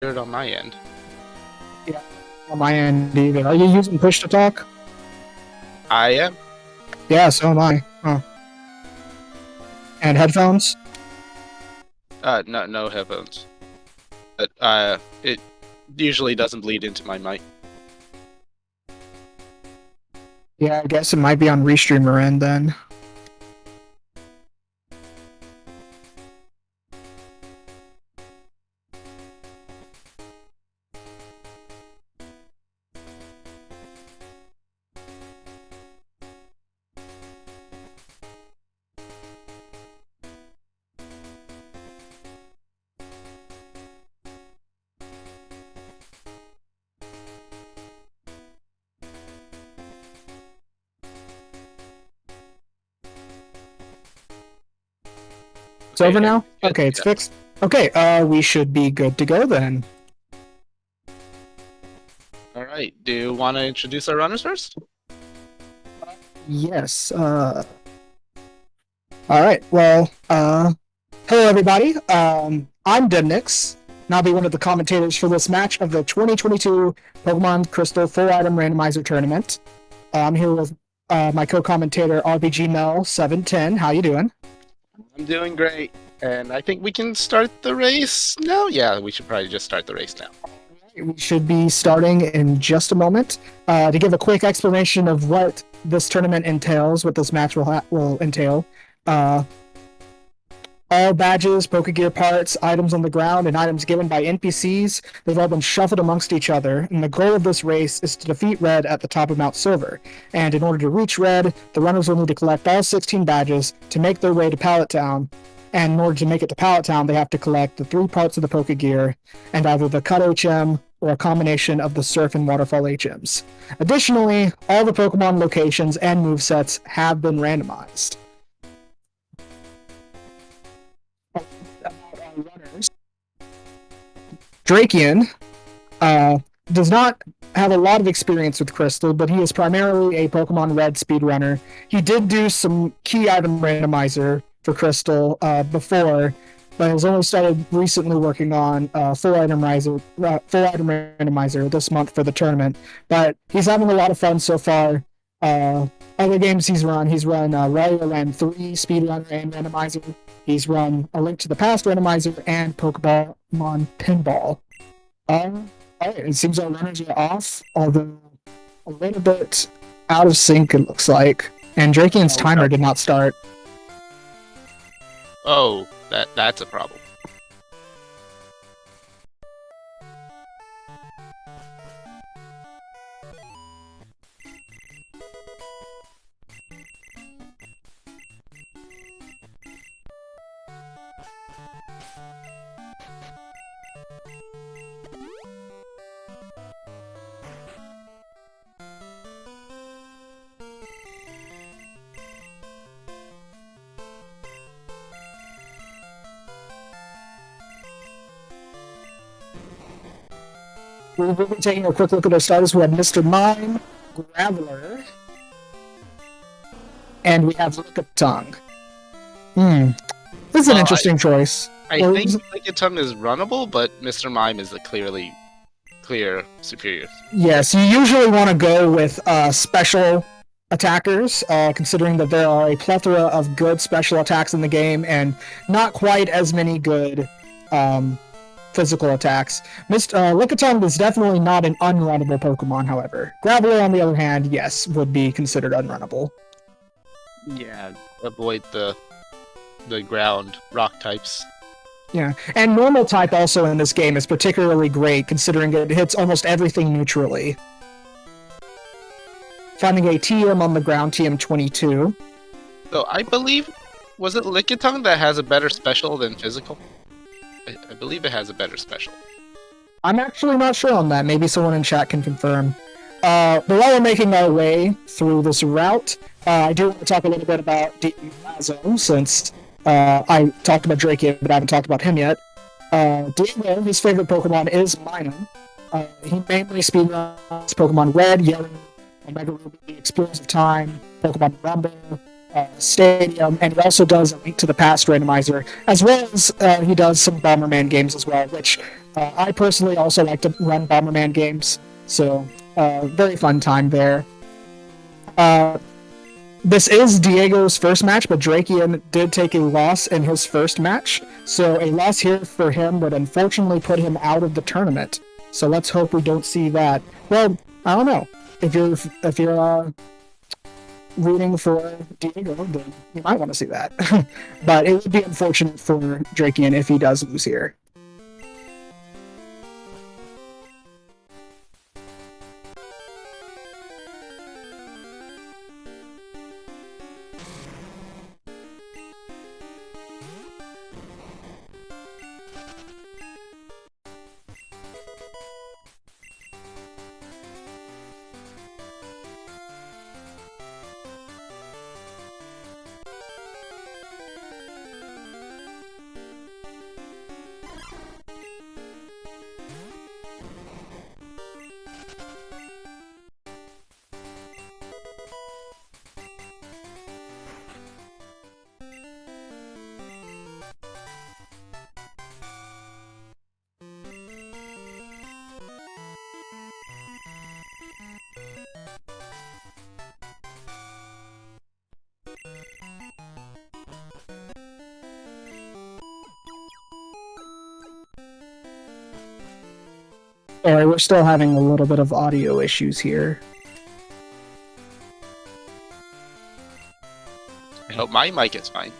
Hear it on my end. Yeah, on my end either. Are you using push to talk? I am. Yeah, so am I. Huh. And headphones? No headphones. But it usually doesn't bleed into my mic. Yeah, I guess it might be on Restreamer end then. It's over now? Okay, it's fixed. Okay, we should be good to go then. Alright, do you want to introduce our runners first? Yes, Alright, well, hello everybody. I'm Demnix, and I'll be one of the commentators for this match of the 2022 Pokemon Crystal Full Item Randomizer Tournament. I'm here with my co-commentator RPG Mel 710. How you doing? I'm doing great. And I think we can start the race now? Yeah, we should probably just start the race now. We should be starting in just a moment. To give a quick explanation of what this tournament entails, what this match will entail, all badges, Pokegear parts, items on the ground, and items given by NPCs, they've all been shuffled amongst each other, and the goal of this race is to defeat Red at the top of Mount Silver. And in order to reach Red, the runners will need to collect all 16 badges to make their way to Pallet Town. And in order to make it to Pallet Town, they have to collect the 3 parts of the Pokegear, and either the Cut HM or a combination of the Surf and Waterfall HMs. Additionally, all the Pokemon locations and movesets have been randomized. Runners. Driekiann does not have a lot of experience with Crystal, but he is primarily a Pokemon Red speedrunner. He did do some key item randomizer for Crystal before, but has only started recently working on full item randomizer this month for the tournament. But he's having a lot of fun so far. Other games he's run Ran 3 speedrunner and randomizer. He's run A Link to the Past randomizer and Pokemon Pinball. It seems our runners are off, although a little bit out of sync it looks like. And Driekiann's timer did not start. Oh, that's a problem. We'll be taking a quick look at our starters. We have Mr. Mime, Graveler, and we have Lickitung. This is an interesting choice. I think Lickitung is runnable, but Mr. Mime is the clear superior. Yes, you usually want to go with special attackers, considering that there are a plethora of good special attacks in the game and not quite as many good physical attacks. Lickitung is definitely not an unrunnable Pokemon, however. Graveler, on the other hand, yes, would be considered unrunnable. Yeah, avoid the ground rock types. Yeah, and normal type also in this game is particularly great, considering it hits almost everything neutrally. Finding a TM on the ground, TM22. So I believe, was it Lickitung that has a better special than physical? I believe it has a better special. I'm actually not sure on that. Maybe someone in chat can confirm. But while we're making our way through this route, I do want to talk a little bit about DiegolazoR4, since I talked about Driekiann, but I haven't talked about him yet. Diego, his favorite Pokemon is Minun. He mainly speedruns Pokemon Red, Yellow, Omega Ruby, Explosive Time, Pokemon Rumble, Stadium, and he also does A Link to the Past randomizer, as well as he does some Bomberman games as well, which I personally also like to run Bomberman games, so very fun time there. This is Diego's first match, but Driekiann did take a loss in his first match, so a loss here for him would unfortunately put him out of the tournament. So let's hope we don't see that. Well, I don't know. If you're rooting for Diego, then you might want to see that. But it would be unfortunate for Driekiann if he does lose here. Sorry, we're still having a little bit of audio issues here. I hope my mic is fine.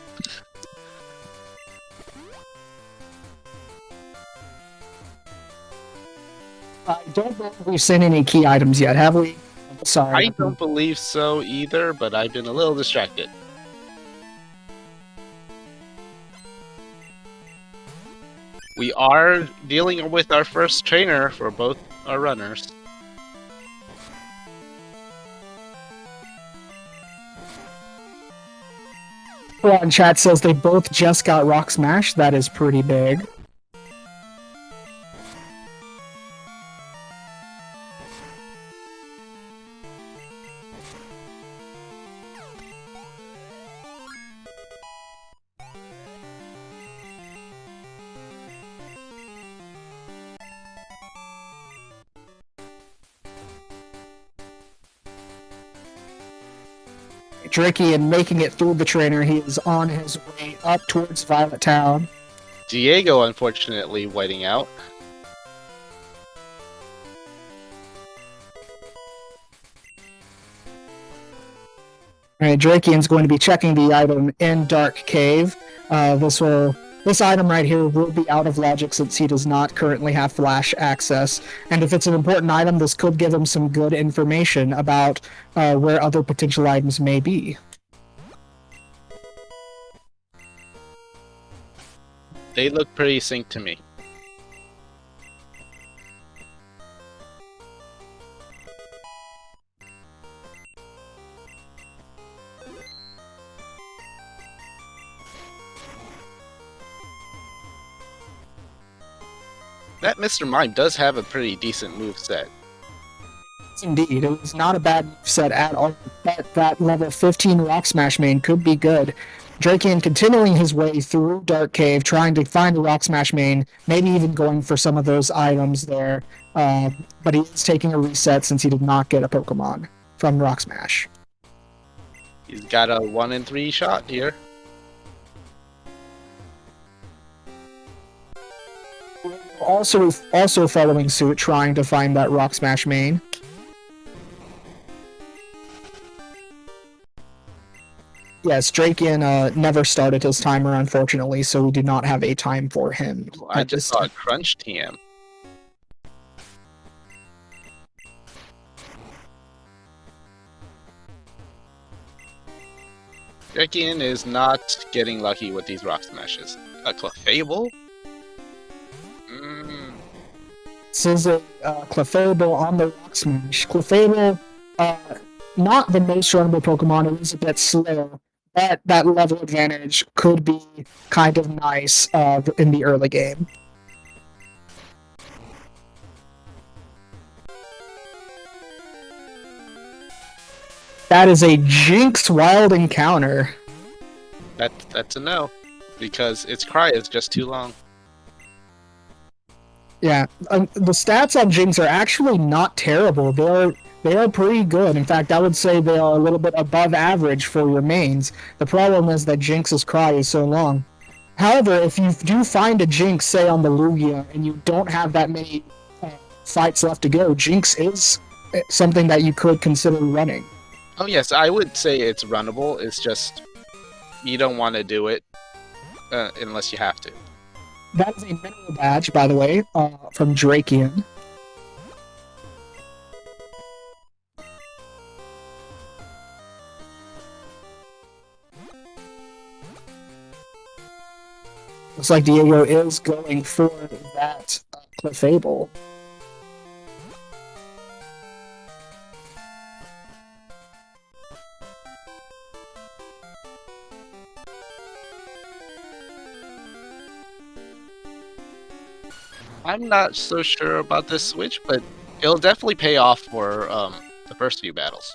I don't believe we've seen any key items yet, have we? Sorry. I don't believe so either, but I've been a little distracted. We are dealing with our first trainer for both our runners. Well, chat says they both just got Rock Smash. That is pretty big. Driekiann making it through the trainer. He is on his way up towards Violet Town. Diego, unfortunately, whiting out. Alright, Driekiann's going to be checking the item in Dark Cave. This item right here will be out of logic since he does not currently have flash access. And if it's an important item, this could give him some good information about where other potential items may be. They look pretty synced to me. That Mr. Mime does have a pretty decent move set. Indeed, it was not a bad set at all. That level 15 Rock Smash main could be good. Driekiann continuing his way through Dark Cave, trying to find the Rock Smash main, maybe even going for some of those items there. But he is taking a reset since he did not get a Pokemon from Rock Smash. He's got a 1 in 3 shot here. Also following suit, trying to find that Rock Smash main. Yes, Driekiann never started his timer, unfortunately, so we do not have a time for him. I just saw a crunch TM. Driekiann is not getting lucky with these Rock Smashes. A Clefable? This is a Clefable on the Rock Smash. Clefable, not the most runnable Pokemon, it is a bit slow. That level advantage could be kind of nice in the early game. That is a Jinx Wild Encounter. That's a no, because its cry is just too long. Yeah, the stats on Jinx are actually not terrible. They are pretty good. In fact, I would say they are a little bit above average for your mains. The problem is that Jinx's cry is so long. However, if you do find a Jinx, say on the Lugia, and you don't have that many fights left to go, Jinx is something that you could consider running. Oh yes, I would say it's runnable. It's just you don't want to do it unless you have to. That is a mineral badge, by the way, from Driekiann. Looks like Diego is going for that Clefable. I'm not so sure about this switch, but it'll definitely pay off for the first few battles.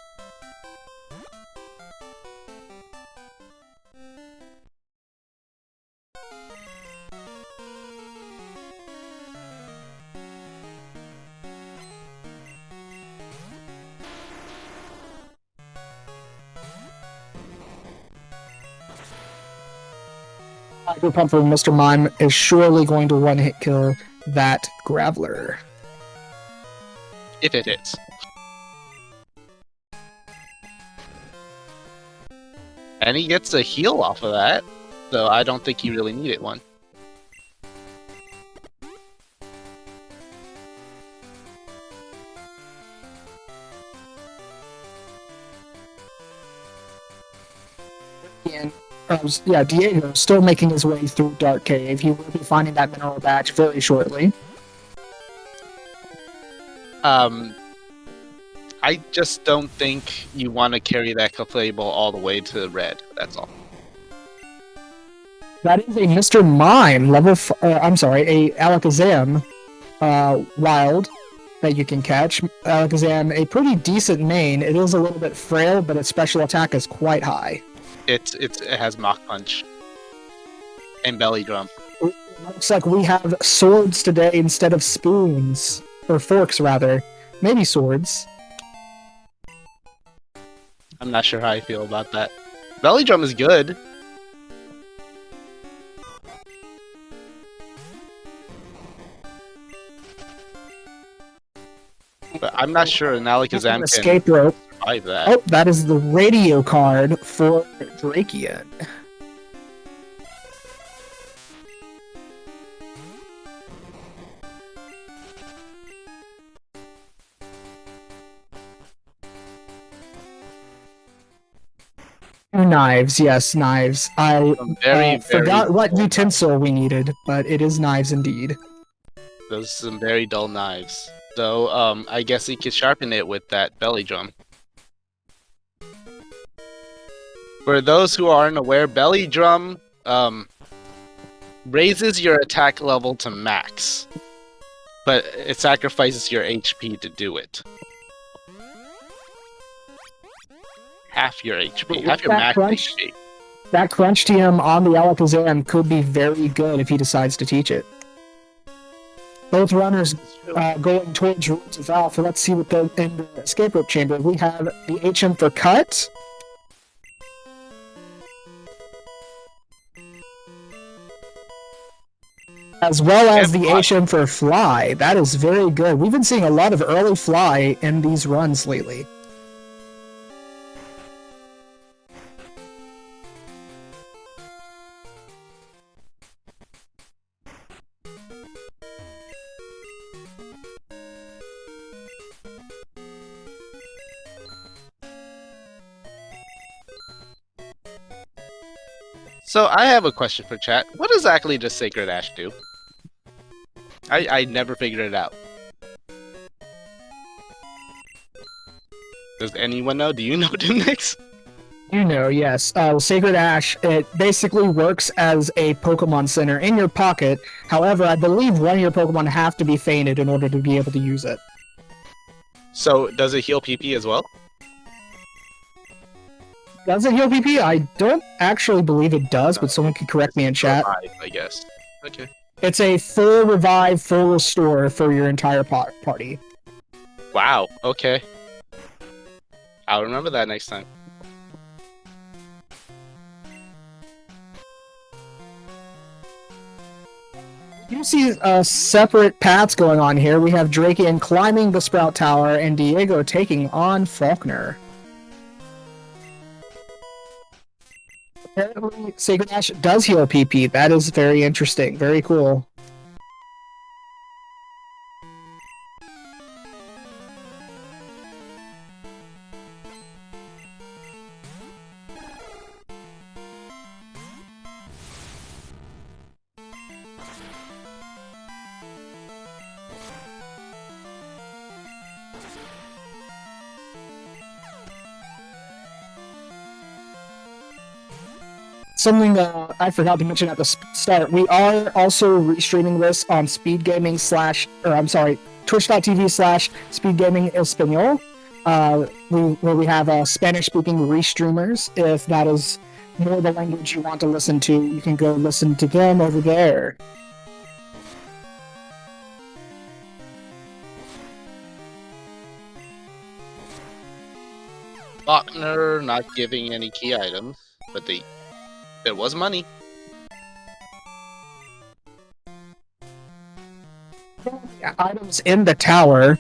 Hyper Pump from Mr. Mime is surely going to one-hit kill that Graveler. If it hits. And he gets a heal off of that, so I don't think he really needed one. Yeah, Diego still making his way through Dark Cave. He will be finding that mineral badge very shortly. I just don't think you want to carry that Clefable all the way to red. That's all. That is a Mr. Mime level. I'm sorry, a Alakazam wild that you can catch. Alakazam, a pretty decent main. It is a little bit frail, but its special attack is quite high. It has Mach Punch and Belly Drum. It looks like we have swords today instead of spoons. Or forks, rather. Maybe swords. I'm not sure how I feel about that. Belly Drum is good. But I'm not sure an Alakazam can escape rope. survive that. Oh, that is the radio card for Driekiann. Knives, yes, knives. I forgot what utensil we needed, but it is knives indeed. Those are some very dull knives. Though, I guess he could sharpen it with that Belly Drum. For those who aren't aware, Belly Drum raises your attack level to max, but it sacrifices your HP to do it. Half your HP, half your max HP. That crunch TM on the Alakazam could be very good if he decides to teach it. Both runners going towards Roots of Alpha. Let's see what the in the escape rope chamber. We have the HM for cut. As well as the HM for fly. That is very good. We've been seeing a lot of early fly in these runs lately. So I have a question for chat. What exactly does Sacred Ash do? I never figured it out. Does anyone know? Do you know, Dimnix? You know, yes. Sacred Ash, it basically works as a Pokemon Center in your pocket. However, I believe one of your Pokemon have to be fainted in order to be able to use it. So, does it heal PP as well? Does it heal PP? I don't actually believe it does, but someone could correct me in chat. I guess. Okay. It's a full revive, full restore for your entire party. Wow, okay. I'll remember that next time. You see separate paths going on here. We have Driekiann climbing the Sprout Tower and Diego taking on Faulkner. Apparently, Sacred Ash does heal PP. That is very interesting. Very cool. Something I forgot to mention at the start, we are also restreaming this on SpeedGaming Twitch.tv/SpeedGaming Espanol, where we have Spanish-speaking restreamers. If that is more the language you want to listen to, you can go listen to them over there. Faulkner not giving any key items, but there was money. Items in the tower,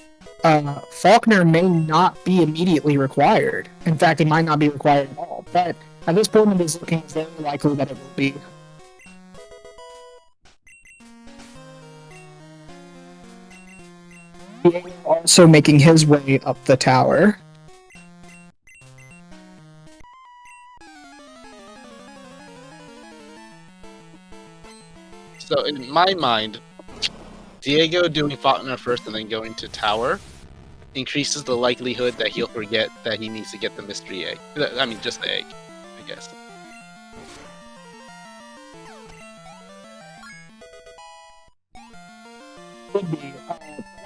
Faulkner may not be immediately required. In fact, it might not be required at all. But at this point, it is looking very likely that it will be. Diego also making his way up the tower. So in my mind, Diego doing Faulkner first and then going to tower increases the likelihood that he'll forget that he needs to get the mystery egg. I mean, just the egg, I guess. Could be.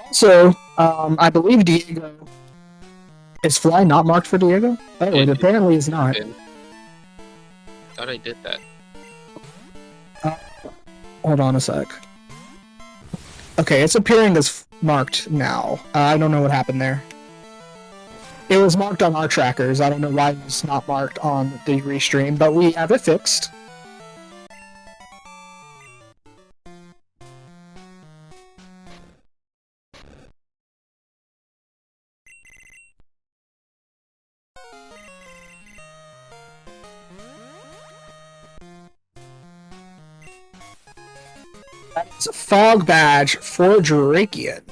Also, I believe Diego... Is Fly not marked for Diego? Oh, it apparently is not. Thought I did that. Hold on a sec. Okay, it's appearing as marked now. I don't know what happened there. It was marked on our trackers. I don't know why it's not marked on the restream, but we have it fixed. That's a Fog Badge for Driekiann.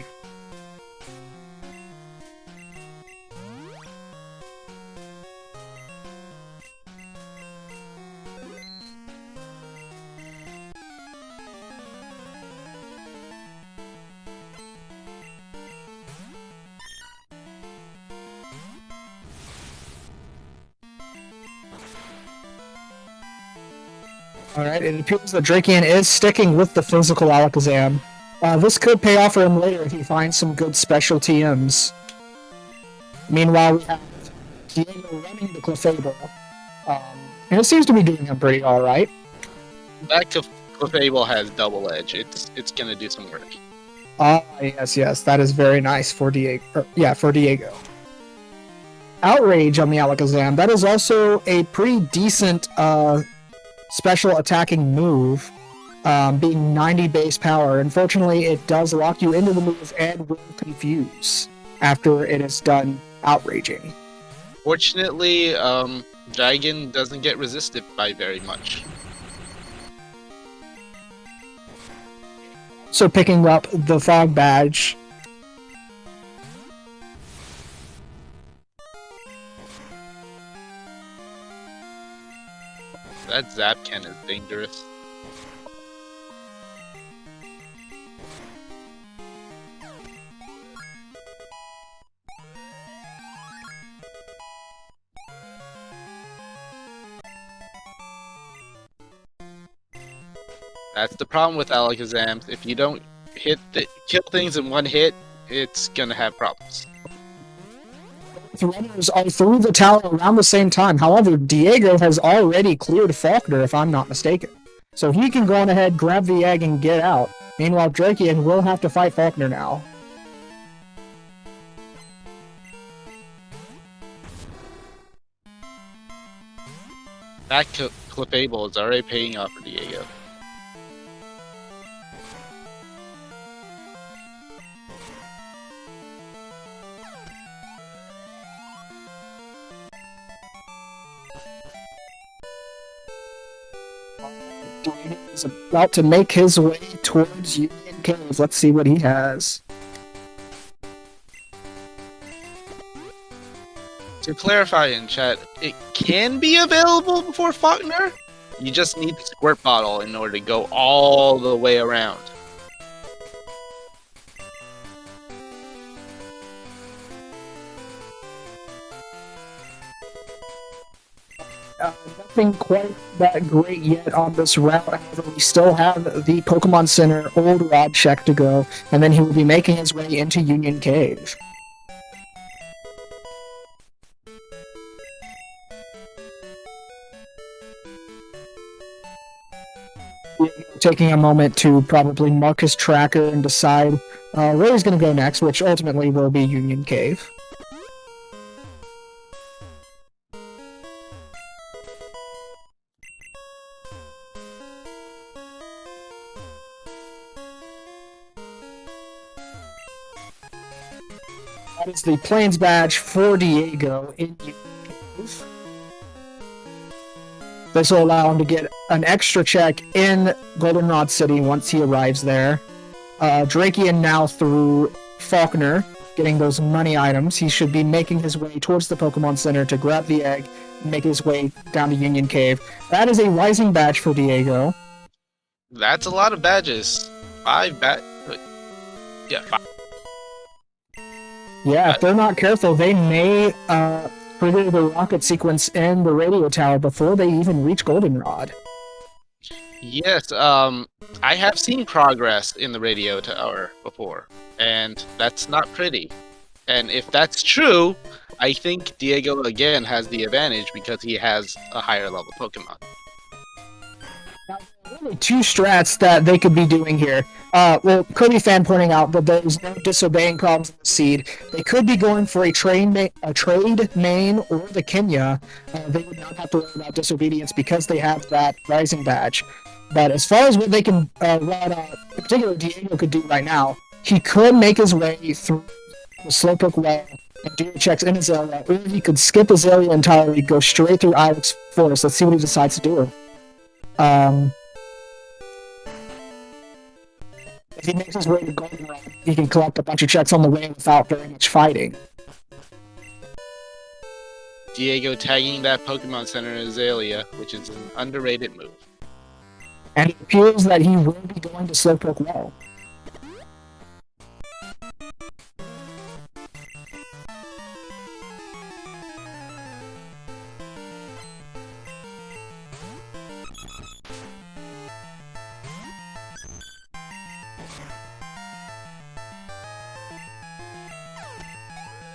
Alright, it appears that Driekiann is sticking with the physical Alakazam. This could pay off for him later if he finds some good special TMs. Meanwhile, we have Diego running the Clefable. And it seems to be doing him pretty alright. Back to Clefable has double edge. It's gonna do some work. Yes, that is very nice for Diego. For Diego. Outrage on the Alakazam. That is also a pretty decent special attacking move, being 90 base power. Unfortunately, it does lock you into the move and will confuse after it is done outraging. Fortunately, Dragon doesn't get resisted by very much. So picking up the Fog Badge. That Zapcan is dangerous. That's the problem with Alakazams. If you don't kill things in one hit, it's gonna have problems. The runners are through the tower around the same time. However, Diego has already cleared Faulkner, if I'm not mistaken. So he can go on ahead, grab the egg, and get out. Meanwhile, Driekiann will have to fight Faulkner now. That Clefable is already paying off for Diego. Is about to make his way towards Union Cave. Let's see what he has. To clarify in chat, it can be available before Faulkner. You just need the squirt bottle in order to go all the way around. Nothing quite that great yet on this route. However, we still have the Pokemon Center Old Rod check to go, and then he will be making his way into Union Cave. Taking a moment to probably mark his tracker and decide where he's going to go next, which ultimately will be Union Cave. That is the Plains Badge for Diego in Union Cave. This will allow him to get an extra check in Goldenrod City once he arrives there. Driekiann now through Faulkner, getting those money items. He should be making his way towards the Pokemon Center to grab the egg and make his way down to Union Cave. That is a Rising Badge for Diego. That's a lot of badges. 5 Yeah, 5. Yeah, if they're not careful, they may trigger the rocket sequence in the radio tower before they even reach Goldenrod. Yes, I have seen progress in the radio tower before, and that's not pretty. And if that's true, I think Diego again has the advantage because he has a higher level Pokemon. Now, really two strats that they could be doing here. Well, Kirby fan pointing out that there's no disobeying problems in the seed. They could be going for a trade main or the Kenya. They would not have to worry about disobedience because they have that Rising Badge. But as far as what they can, what in particular Diego could do right now, he could make his way through the Slowpoke well and do the checks in Azalea, or he could skip Azalea entirely, go straight through Ilex Forest. Let's see what he decides to do. If he makes his way to Goldenrod, he can collect a bunch of checks on the way without very much fighting. Diego tagging that Pokemon Center in Azalea, which is an underrated move. And it appears that he will be going to Slowpoke well.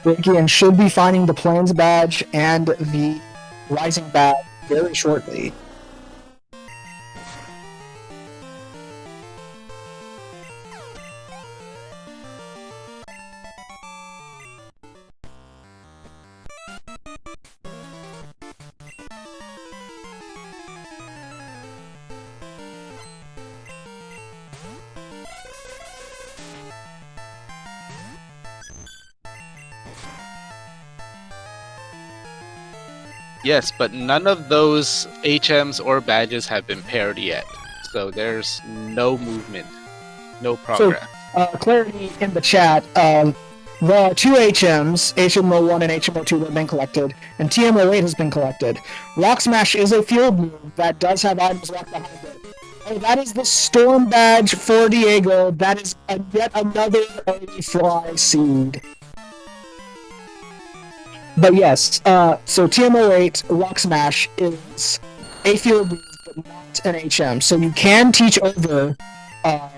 Driekiann should be finding the Plains Badge and the Rising Badge very shortly. Yes, but none of those HMs or badges have been paired yet. So there's no movement, no progress. So, clarity in the chat, the two HMs, HMO1 and HMO2 have been collected, and TMO8 has been collected. Rock Smash is a field move that does have items locked behind it. Oh, that is the Storm Badge for Diego. That is yet another Fly seed. But yes, so TMO8 Rock Smash is a field move, but not an HM. So you can teach over Rock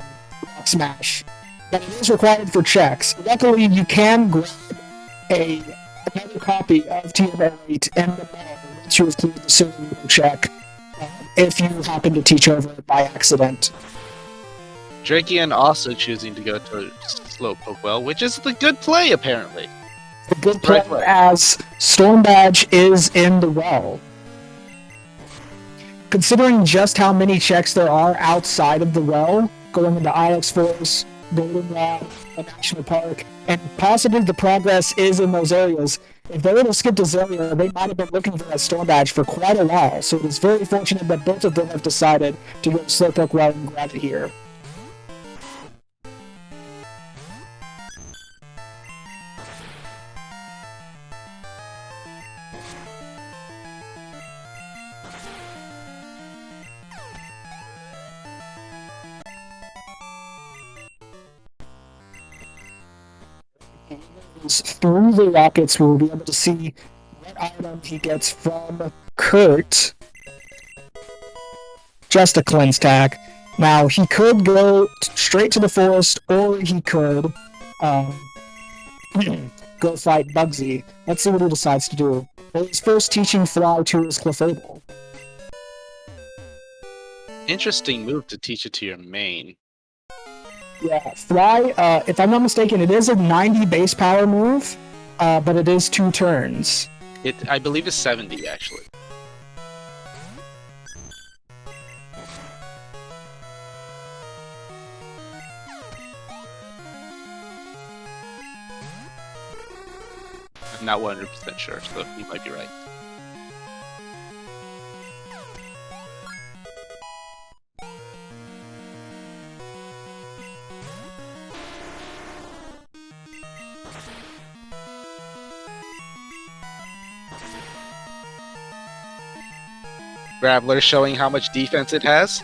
Smash, but it is required for checks. Luckily, you can grab another copy of TMO8 in the mail once you have cleared the silver check, if you happen to teach over it by accident. Driekiann also choosing to go to Slowpoke Well, which is the good play, apparently. The good It's the right play play. as Storm Badge is in the well. Considering just how many checks there are outside of the well, going into IX Forest, Goldenrod, the National Park, and possibly the progress is in those areas, if they were to skip this area, they might have been looking for a Storm Badge for quite a while, so it is very fortunate that both of them have decided to go to Slowpoke Well and grab it here. Through the rockets, we'll be able to see what item he gets from Kurt. Just a cleanse tag. Now, he could go straight to the forest, or he could go fight Bugsy. Let's see what he decides to do. Well, he's first teaching Fly to his Clefable. Interesting move to teach it to your main. Yeah, Fly, if I'm not mistaken, it is a 90 base power move, but it is 2 turns. I believe it's 70, actually. I'm not 100% sure, so you might be right. Graveler showing how much defense it has.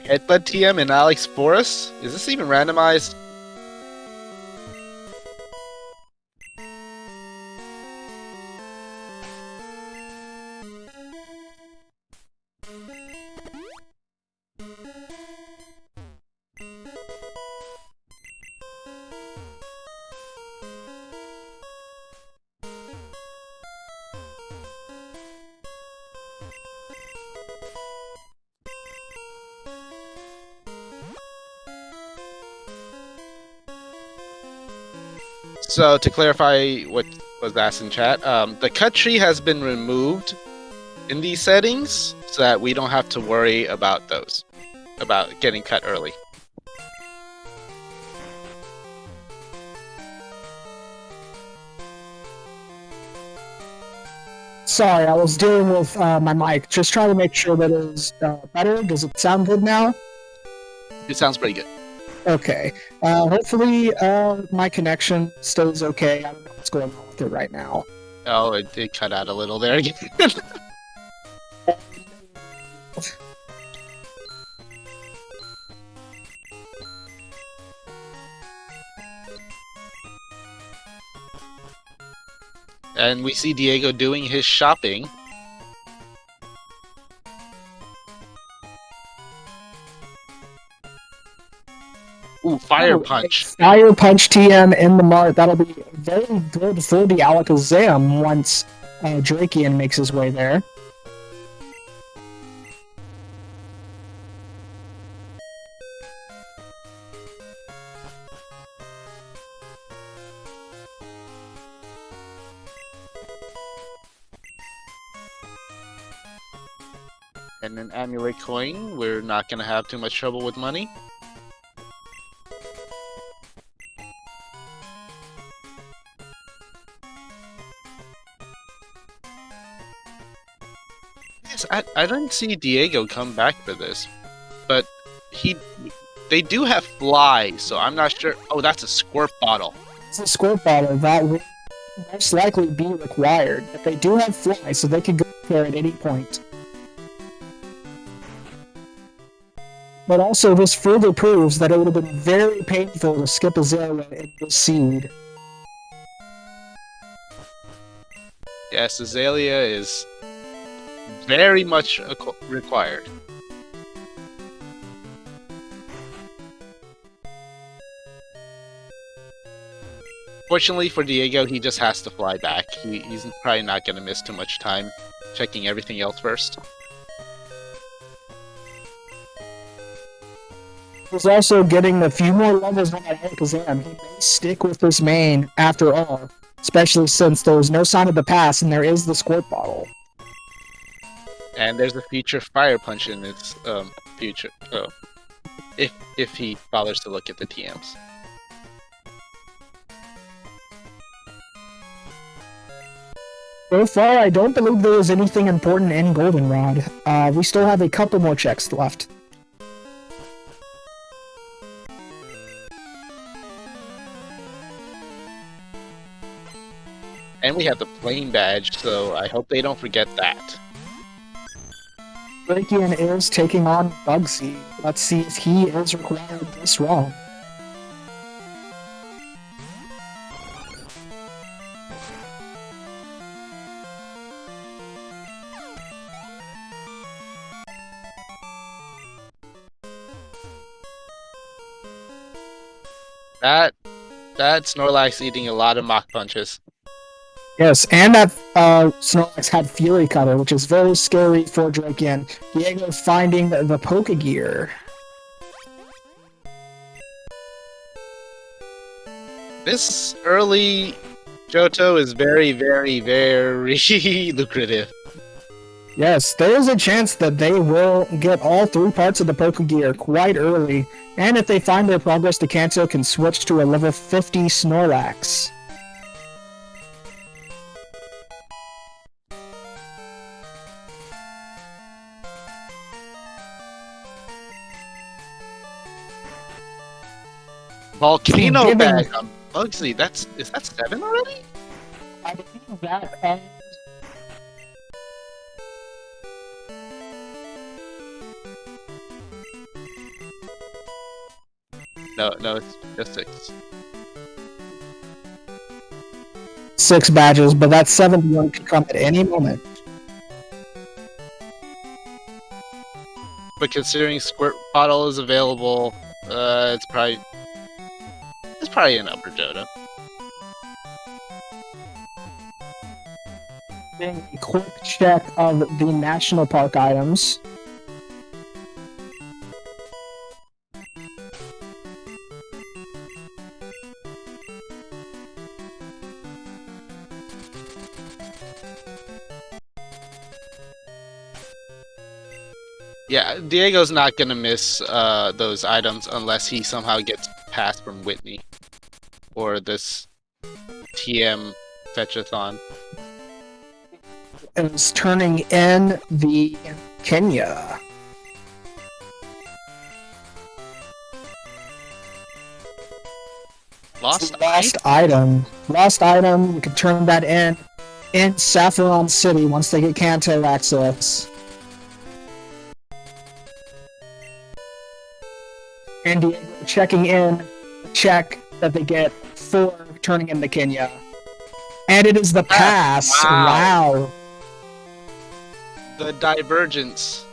Headbutt TM and Alex Forrest? Is this even randomized? So to clarify what was asked in chat, the cut tree has been removed in these settings so that we don't have to worry about those, about getting cut early. Sorry, I was dealing with my mic. Just trying to make sure that it is better. Does it sound good now? It sounds pretty good. Okay. Hopefully my connection stays okay. I don't know what's going on with it right now. Oh, it did cut out a little there again. And we see Diego doing his shopping. Ooh, Fire Punch. Fire Punch TM in the mart. That'll be very good for the Alakazam once Driekiann makes his way there. And an Amulet Coin. We're not going to have too much trouble with money. Yes, I didn't see Diego come back for this, but they do have fly, so I'm not sure. Oh, that's a squirt bottle. It's a squirt bottle that will most likely be required, but they do have fly, so they can go there at any point. But also, this further proves that it would have been very painful to skip Azalea in this seed. Yes, Azalea is very much required. Fortunately for Diego, he just has to fly back. He's probably not going to miss too much time checking everything else first. He's also getting a few more levels on that Alakazam. He may stick with his main after all, especially since there was no sign of the pass and there is the squirt bottle. And there's a future Fire Punch in its future. Oh, if he bothers to look at the TMs. So far, I don't believe there is anything important in Goldenrod. We still have a couple more checks left. And we have the Flame Badge, so I hope they don't forget that. Driekiann is taking on Bugsy. Let's see if he is required this round. That Snorlax eating a lot of Mach Punches. Yes, and that Snorlax had Fury Cutter, which is very scary for Driekiann. Diego finding the Pokegear. This early Johto is very, very, very lucrative. Yes, there is a chance that they will get all three parts of the Pokegear quite early, and if they find their progress, the Kanto can switch to a level 50 Snorlax. Volcano Bag on Bugsy. Is that 7 already? I believe that. No, it's just 6. 6 badges, but that 7th one could come at any moment. But considering Squirt Bottle is available, it's probably an upper Johto. A quick check of the National Park items. Yeah, Diego's not gonna miss those items unless he somehow gets passed from Whitney or this TM fetchathon. Is turning in the Kenya. Lost item. Lost item. You can turn that in Saffron City once they get Kanto access. And Diego checking in the check that they get for turning in the Kenya. And it is the pass. Wow. The divergence.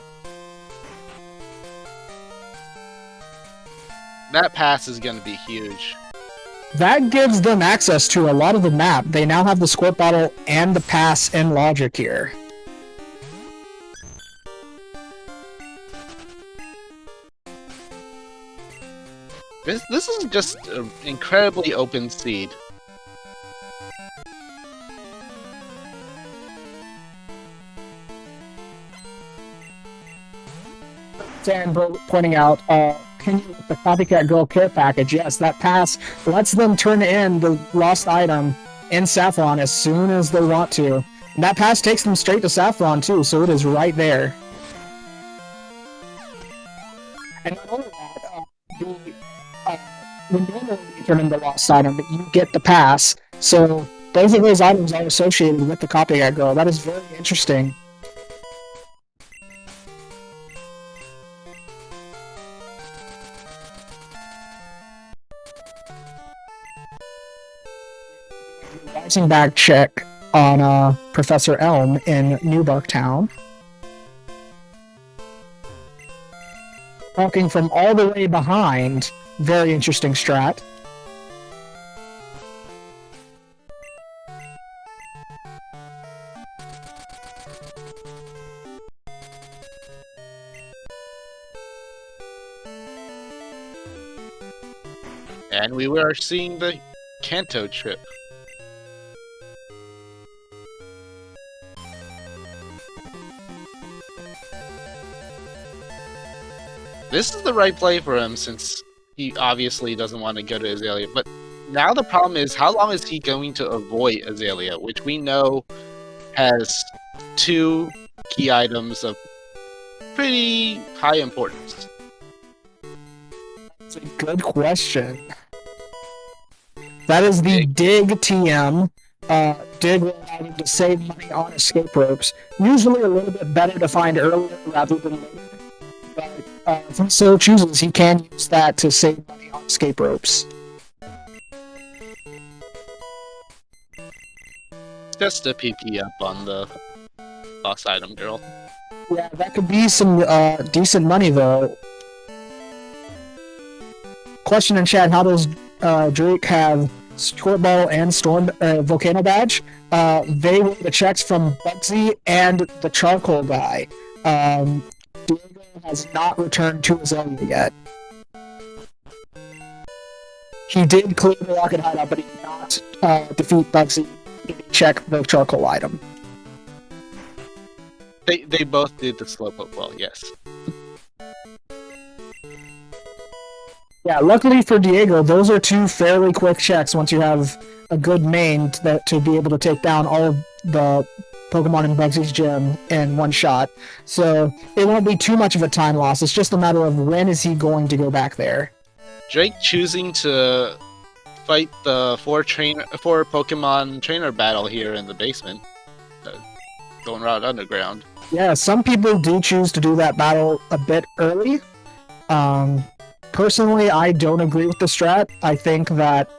That pass is going to be huge. That gives them access to a lot of the map. They now have the Squirt Bottle and the pass in Logic here. This is just an incredibly open seed. Sandberg pointing out, can you with the Copycat Girl care package? Yes, that pass lets them turn in the lost item in Saffron as soon as they want to. And that pass takes them straight to Saffron too, so it is right there. And not only that, when normally you turn in the lost item, you get the pass. So both of those items are associated with the copycat girl. That is very interesting. Rising back check on Professor Elm in Newbark Town. Talking from all the way behind. Very interesting strat. And we were seeing the Kanto trip. This is the right play for him since he obviously doesn't want to go to Azalea. But now the problem is, how long is he going to avoid Azalea, which we know has 2 key items of pretty high importance? That's a good question. That is the Dig TM. Dig will allow him to save money on escape ropes. Usually a little bit better to find earlier rather than later. But if he so chooses, he can use that to save money on escape ropes. Just a PP up on the lost item girl. Yeah, that could be some decent money though. Question in chat: how does Drake have Short Ball and Storm Volcano Badge? They were the checks from Bugsy and the Charcoal guy. Diego has not returned to Azalea yet. He did clear the Rocket Hideout, but he did not defeat Bugsy. He check the Charcoal item. They both did the Slowpoke well, yes. Yeah, luckily for Diego, those are 2 fairly quick checks once you have a good main to be able to take down all of the Pokemon in Bugsy's gym in one shot. So it won't be too much of a time loss. It's just a matter of when is he going to go back there. Drake choosing to fight the 4 Pokemon trainer battle here in the basement. Going right underground. Yeah, some people do choose to do that battle a bit early. Personally, I don't agree with the strat. I think that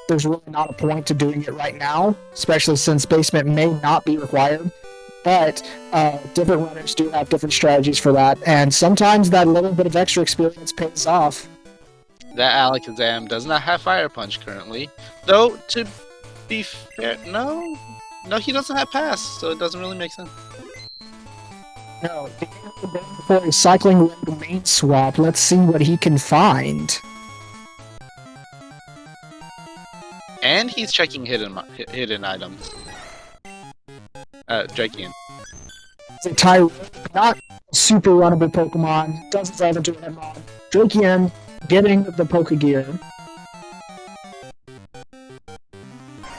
there's really not a point to doing it right now, especially since basement may not be required. But different runners do have different strategies for that, and sometimes that little bit of extra experience pays off. That Alakazam does not have Fire Punch currently. Though, to be fair, no, he doesn't have Pass, so it doesn't really make sense. No, for a cycling main swap, let's see what he can find. And he's checking hidden items. Driekiann. It's a Tyro, not super runnable Pokemon, doesn't dive into an Mod. Driekiann getting the Pokegear.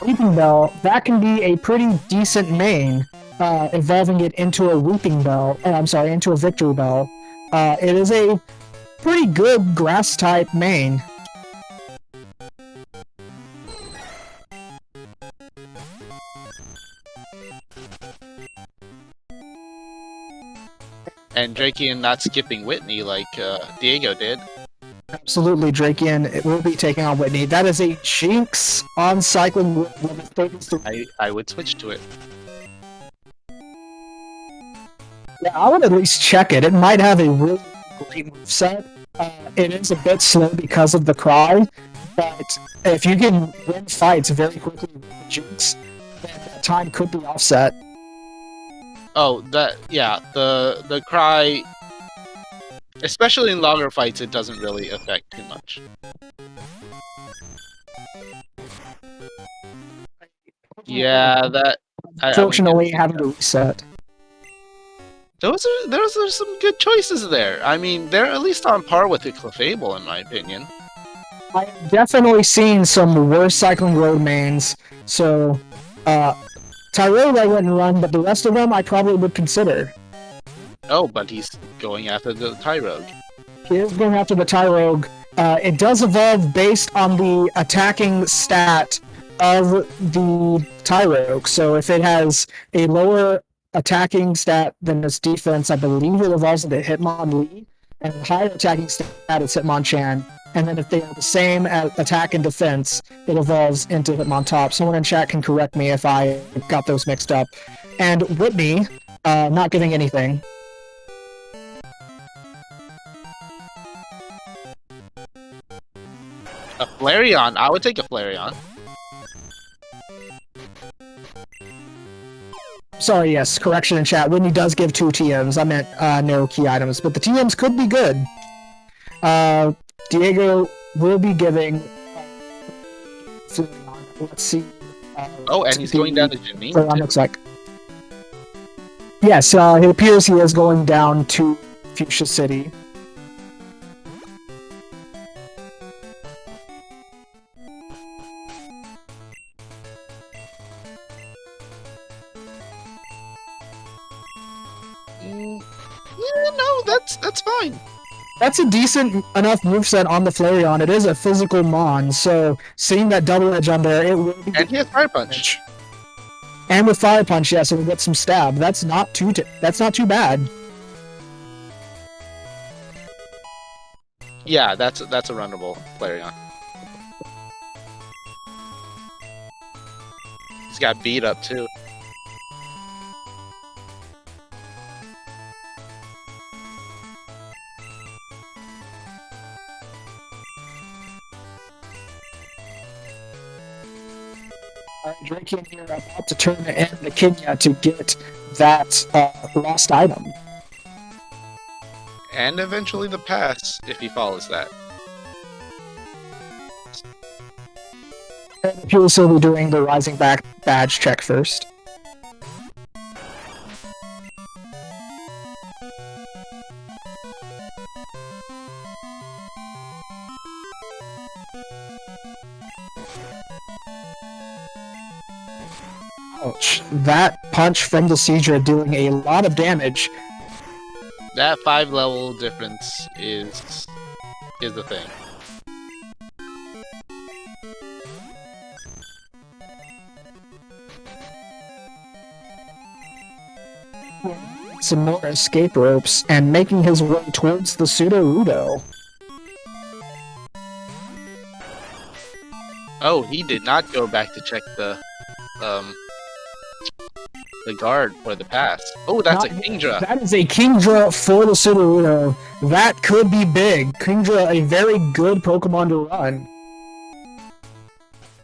Weeping Bell, that can be a pretty decent main, evolving it into a Weeping Bell, into a Victory Bell. It is a pretty good Grass-type main. And Driekiann not skipping Whitney like Diego did. Absolutely, Driekiann, it will be taking on Whitney. That is a Jinx on cycling level 33. I would switch to it. Yeah, I would at least check it. It might have a really great moveset. It is a bit slow because of the Cry, but if you can win fights very quickly with the Jinx, then that time could be offset. Oh, the Cry, especially in longer fights, it doesn't really affect too much. Yeah, that. Fortunately, having to reset. Those are some good choices there. I mean, they're at least on par with the Clefable, in my opinion. I've definitely seen some worse cycling road mains, so Tyrone I wouldn't run, but the rest of them I probably would consider. Oh, but he's going after the Tyrogue. He is going after the Tyrogue. It does evolve based on the attacking stat of the Tyrogue. So if it has a lower attacking stat than its defense, I believe it evolves into Hitmonlee, and a higher attacking stat is Hitmonchan. And then if they are the same at attack and defense, it evolves into Hitmontop. Someone in chat can correct me if I got those mixed up. And Whitney, not getting anything. A Flareon. I would take a Flareon. Sorry, yes, correction in chat. Whitney does give 2 TMs. I meant narrow key items, but the TMs could be good. Diego will be giving. Let's see. Oh, and he's going down to Janine. Looks like. Yes, it appears he is going down to Fuchsia City. Yeah, no, that's fine. That's a decent enough moveset on the Flareon. It is a physical Mon, so seeing that double edge on there, it will be. And he has Fire Punch. And with Fire Punch, yes, it will get some stab. That's not too bad. Yeah, that's a runnable Flareon. He's got beat up too. Driekiann here about to turn in the Kenya to get that lost item. And eventually the pass, if he follows that. And he will still be doing the Rising Back badge check first. Ouch. That punch from the Seadra doing a lot of damage. That 5-level difference is the thing. Some more escape ropes and making his way towards the Sudowoodo. Oh, he did not go back to check the guard for the pass. Oh, that's a Kingdra. That is a Kingdra for the Sudowoodo. That could be big. Kingdra, a very good Pokemon to run.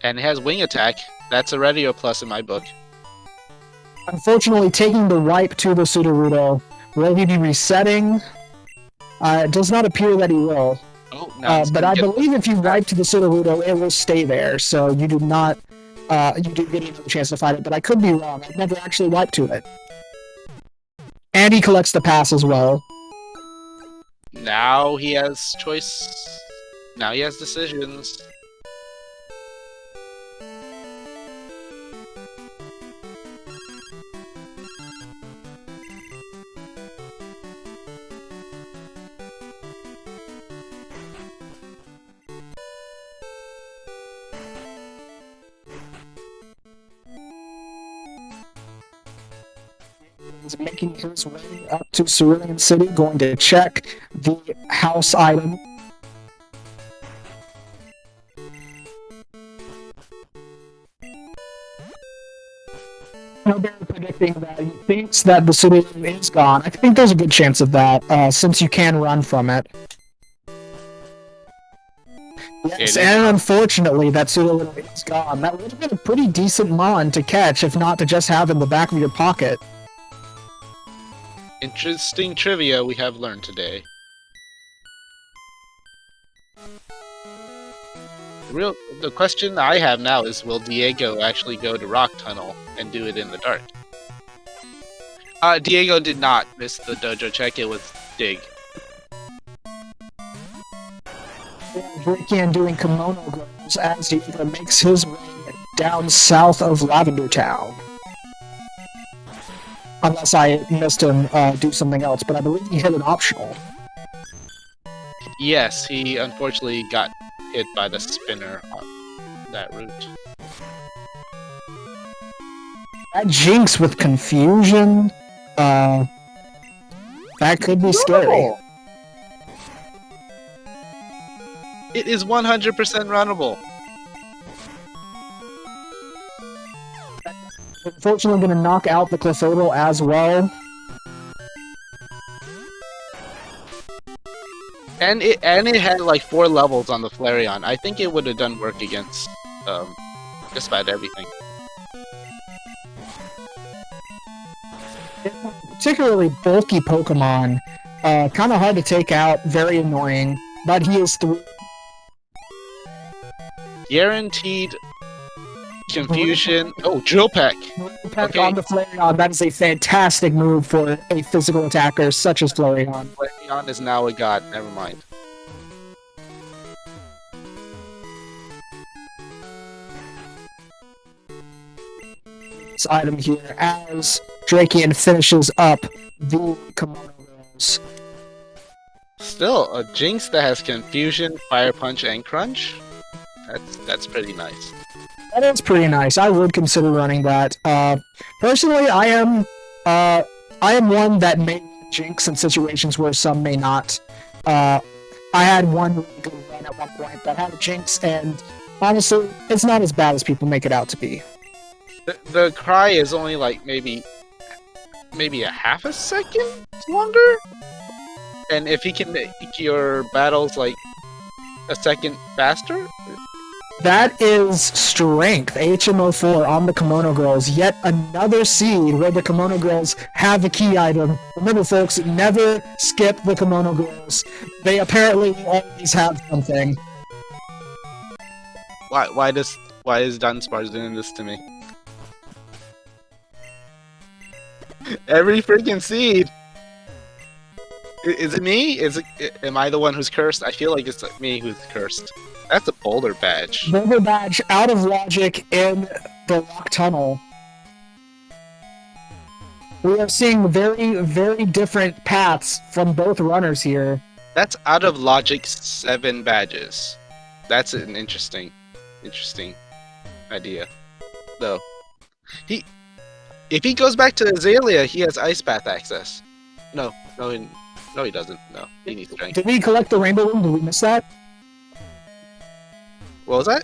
And it has Wing Attack. That's a Radio Plus in my book. Unfortunately, taking the wipe to the Sudowoodo. Will he be resetting? It does not appear that he will. Oh, no, but I believe if you wipe to the Sudowoodo, it will stay there, so you do not... you do get another chance to fight it, but I could be wrong. I've never actually wiped to it. And he collects the pass as well. Now he has choice. Now he has decisions. He's making his way up to Cerulean City, going to check the house item. They're predicting that he thinks that the Cerulean is gone. I think there's a good chance of that, since you can run from it. Yes, and unfortunately, that Cerulean is gone. That would have been a pretty decent Mon to catch, if not to just have in the back of your pocket. Interesting trivia we have learned today. The question I have now is, will Diego actually go to Rock Tunnel and do it in the dark? Diego did not miss the dojo check, it was Dig. Driekiann doing kimono glows as he makes his way down south of Lavender Town. Unless I missed him do something else, but I believe he hit an optional. Yes, he unfortunately got hit by the spinner on that route. That Jinx with confusion, that could be scary. It is 100% runnable. Unfortunately, going to knock out the Clefable as well. And it had like 4 levels on the Flareon. I think it would have done work against just about everything. Particularly bulky Pokemon, kind of hard to take out, very annoying, but he is through. Guaranteed confusion. Oh, Drill Peck! Okay. On the Flareon, that is a fantastic move for a physical attacker such as Flareon. Flareon is now a god, never mind. This item here as Driekiann finishes up the Kimono Girls. Still, a Jinx that has confusion, Fire Punch, and Crunch? That's pretty nice. That is pretty nice. I would consider running that. Personally, I am one that may Jinx in situations where some may not. I had one really good run at one point that had a Jinx, and honestly, it's not as bad as people make it out to be. The cry is only like maybe a half a second longer, and if he can make your battles like a second faster. That is strength, HMO4 on the Kimono Girls. Yet another seed where the Kimono Girls have a key item. Remember, folks, never skip the Kimono Girls. They apparently always have something. Why is Dunsparce doing this to me? Every freaking seed. Is it me? Am I the one who's cursed? I feel like it's me who's cursed. That's a Boulder Badge. Boulder Badge out of logic in the Rock Tunnel. We are seeing very, very different paths from both runners here. That's out of logic 7 badges. That's an interesting idea. Though. If he goes back to Azalea, he has Ice Path access. No, he doesn't. No, he needs strength. Did we collect the Rainbow Wing? Did we miss that? What was that?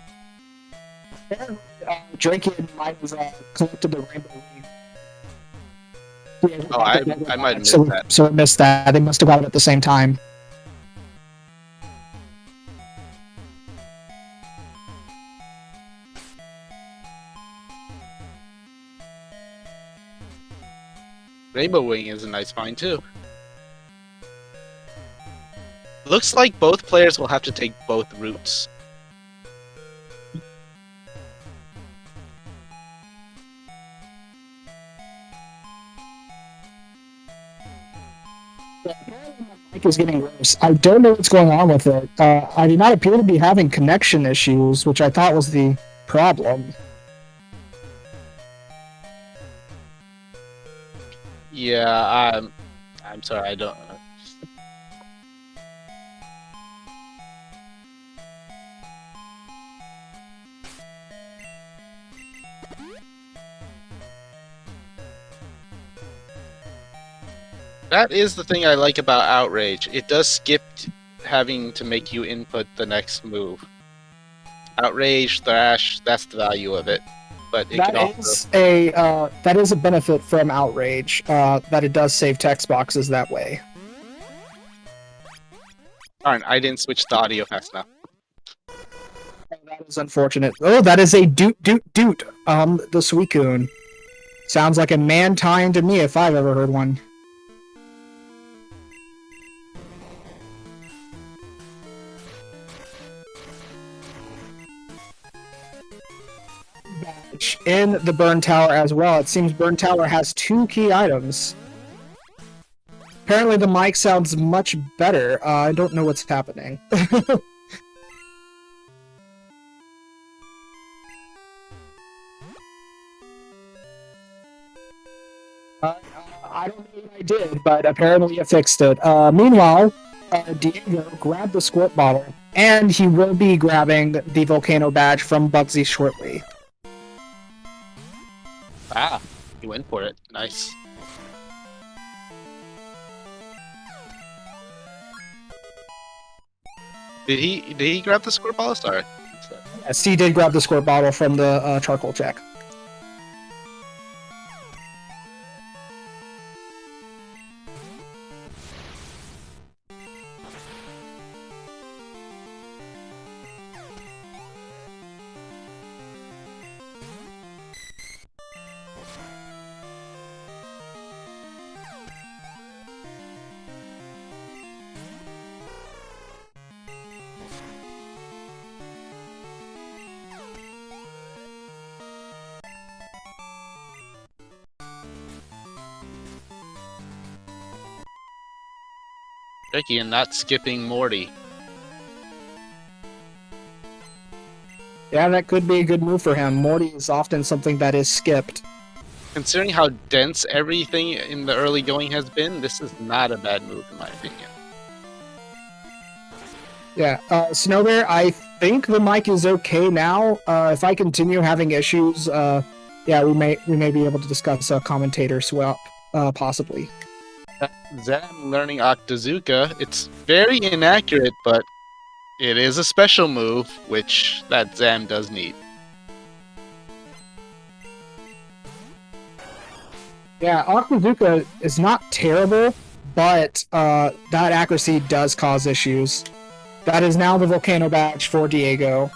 Driekiann might have collected the Rainbow Wing. Oh, I might have missed that. So we missed that. They must have got it at the same time. Rainbow Wing is a nice find too. Looks like both players will have to take both routes. Mic is getting worse. I don't know what's going on with it. I do not appear to be having connection issues, which I thought was the problem. Yeah, I'm sorry, I don't know. That is the thing I like about Outrage. It does skip having to make you input the next move. Outrage, Thrash, that's the value of it. But it that can also... that is a benefit from Outrage, that it does save text boxes that way. Darn, I didn't switch the audio fast enough. That is unfortunate. Oh, that is a doot. The Suicune. Sounds like a Mantine to me if I've ever heard one. In the Burn Tower as well. It seems Burn Tower has 2 key items. Apparently the mic sounds much better. I don't know what's happening. I don't know what I did, but apparently it fixed it. Meanwhile, Diego grabbed the squirt bottle, and he will be grabbing the volcano badge from Bugsy shortly. Ah, he went for it. Nice. Did he grab the squirt bottle? Sorry. Yes, he did grab the squirt bottle from the charcoal check. Driekiann not skipping Morty. Yeah, that could be a good move for him. Morty is often something that is skipped. Considering how dense everything in the early going has been, this is not a bad move in my opinion. Yeah, Snow Bear, I think the mic is okay now. If I continue having issues, yeah, we may be able to discuss a commentator swap, possibly. Zam learning Octazooka, it's very inaccurate, but it is a special move, which that Zam does need. Yeah, Octazooka is not terrible, but that accuracy does cause issues. That is now the Volcano Badge for Diego.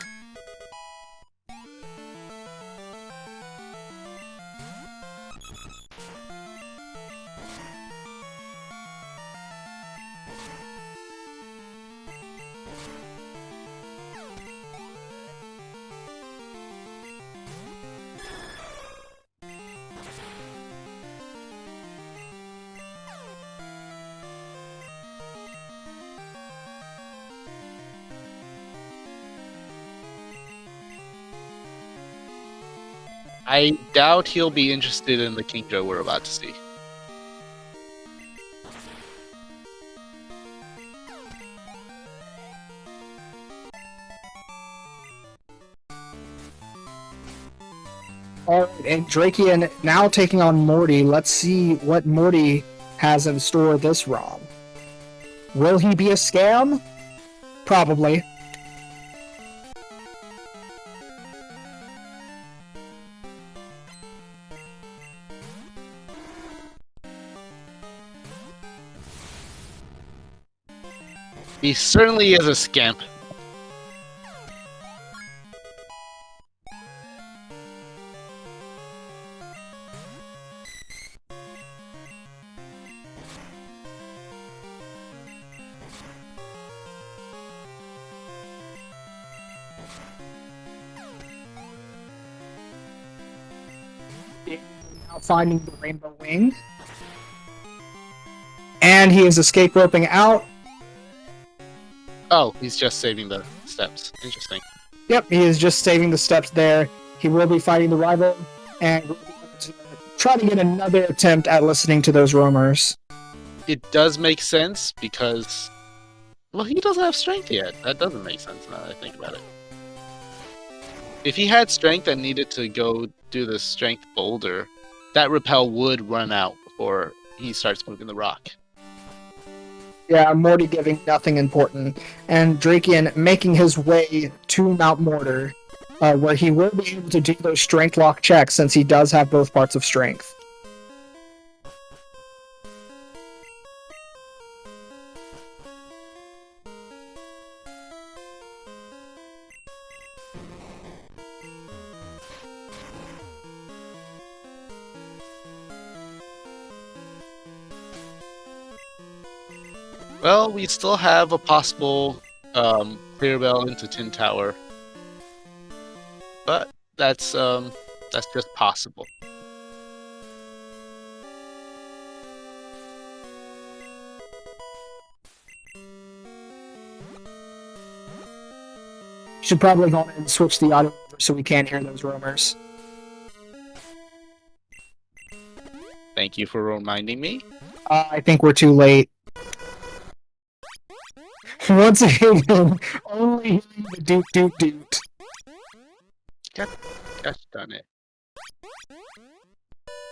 I doubt he'll be interested in the Kingdra we're about to see. Alright, and Driekiann now taking on Morty. Let's see what Morty has in store this ROM. Will he be a scam? Probably. He certainly is a scamp. Now finding the rainbow wing. And he is escape roping out. Oh, he's just saving the steps. Interesting. Yep, he is just saving the steps there. He will be fighting the rival, and will be able to try to get another attempt at listening to those roamers. It does make sense because, well, he doesn't have strength yet. That doesn't make sense now that I think about it. If he had strength and needed to go do the strength boulder, that repel would run out before he starts moving the rock. Yeah, Morty giving nothing important, and Driekiann making his way to Mount Mortar, where he will be able to do those strength lock checks since he does have both parts of strength. Well, we still have a possible clear bell into Tin Tower, but that's just possible. Should probably go ahead and switch the audio over so we can't hear those roamers. Thank you for reminding me. I think we're too late. Once again, only the doot doot doot. Gosh darn it.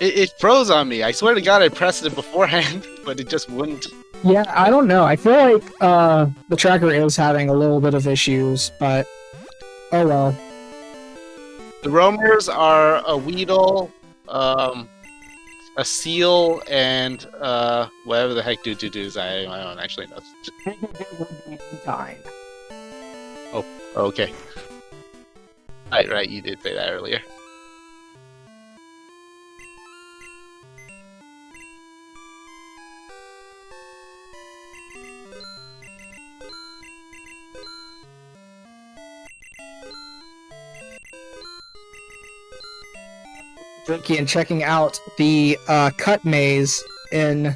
It froze on me. I swear to God I pressed it beforehand, but it just wouldn't. Yeah, I don't know. I feel like the tracker is having a little bit of issues, but oh well. The roamers are a Weedle, a Seal, and whatever the heck doot doot doot is. I don't actually know. Oh, okay. Right, you did say that earlier. Driekiann checking out the cut maze in.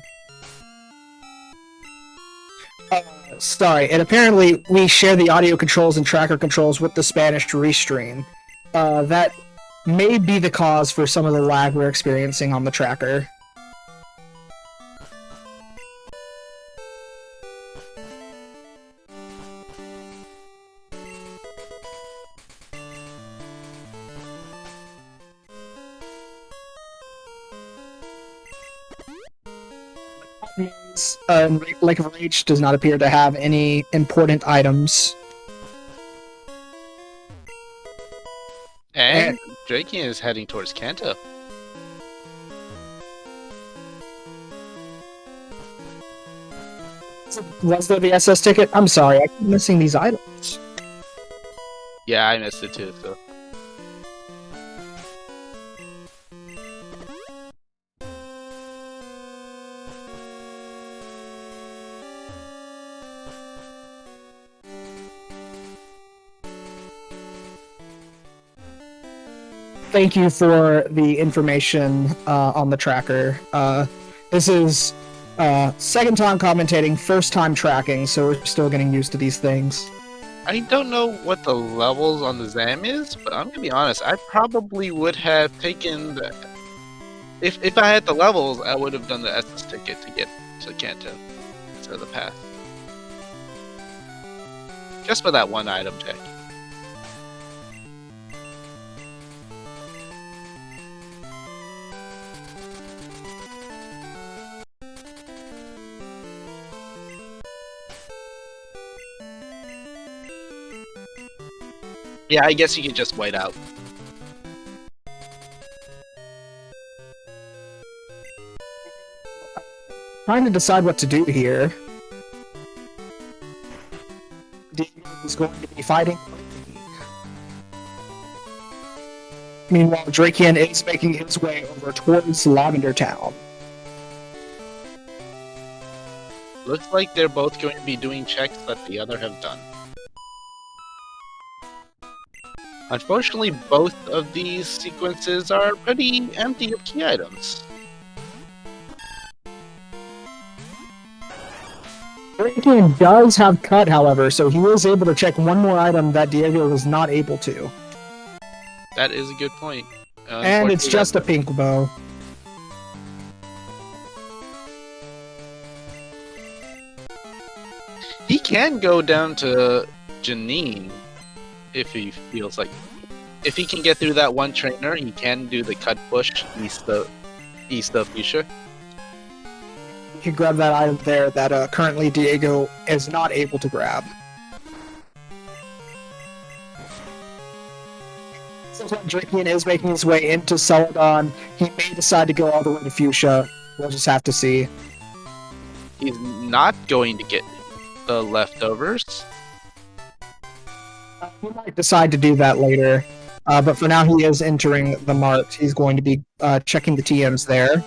Sorry, and apparently we share the audio controls and tracker controls with the Spanish restream. That may be the cause for some of the lag we're experiencing on the tracker. Lake of Rage does not appear to have any important items. And Driekiann is heading towards Kanto. Was there the SS ticket? I'm sorry, I keep missing these items. Yeah, I missed it too, so. Thank you for the information on the tracker. This is second time commentating, first time tracking, so we're still getting used to these things. I don't know what the levels on the ZAM is, but I'm gonna be honest, I probably would have taken the... If I had the levels, I would have done the SS ticket to get to Kanto instead of the pass. Just for that one item check. Yeah, I guess you could just white out. Trying to decide what to do here. Diego is going to be fighting. Meanwhile, Driekiann is making his way over towards Lavender Town. Looks like they're both going to be doing checks that the other have done. Unfortunately, both of these sequences are pretty empty of key items. Driekiann does have cut, however, so he was able to check one more item that Diego was not able to. That is a good point. And it's just a pink bow. He can go down to Janine if he feels like. If he can get through that one trainer, he can do the cut push east of Fuchsia. You can grab that item there that currently Diego is not able to grab. Since Driekiann is making his way into Celadon, he may decide to go all the way to Fuchsia. We'll just have to see. He's not going to get the leftovers. He might decide to do that later, but for now he is entering the mart. He's going to be checking the TMs there.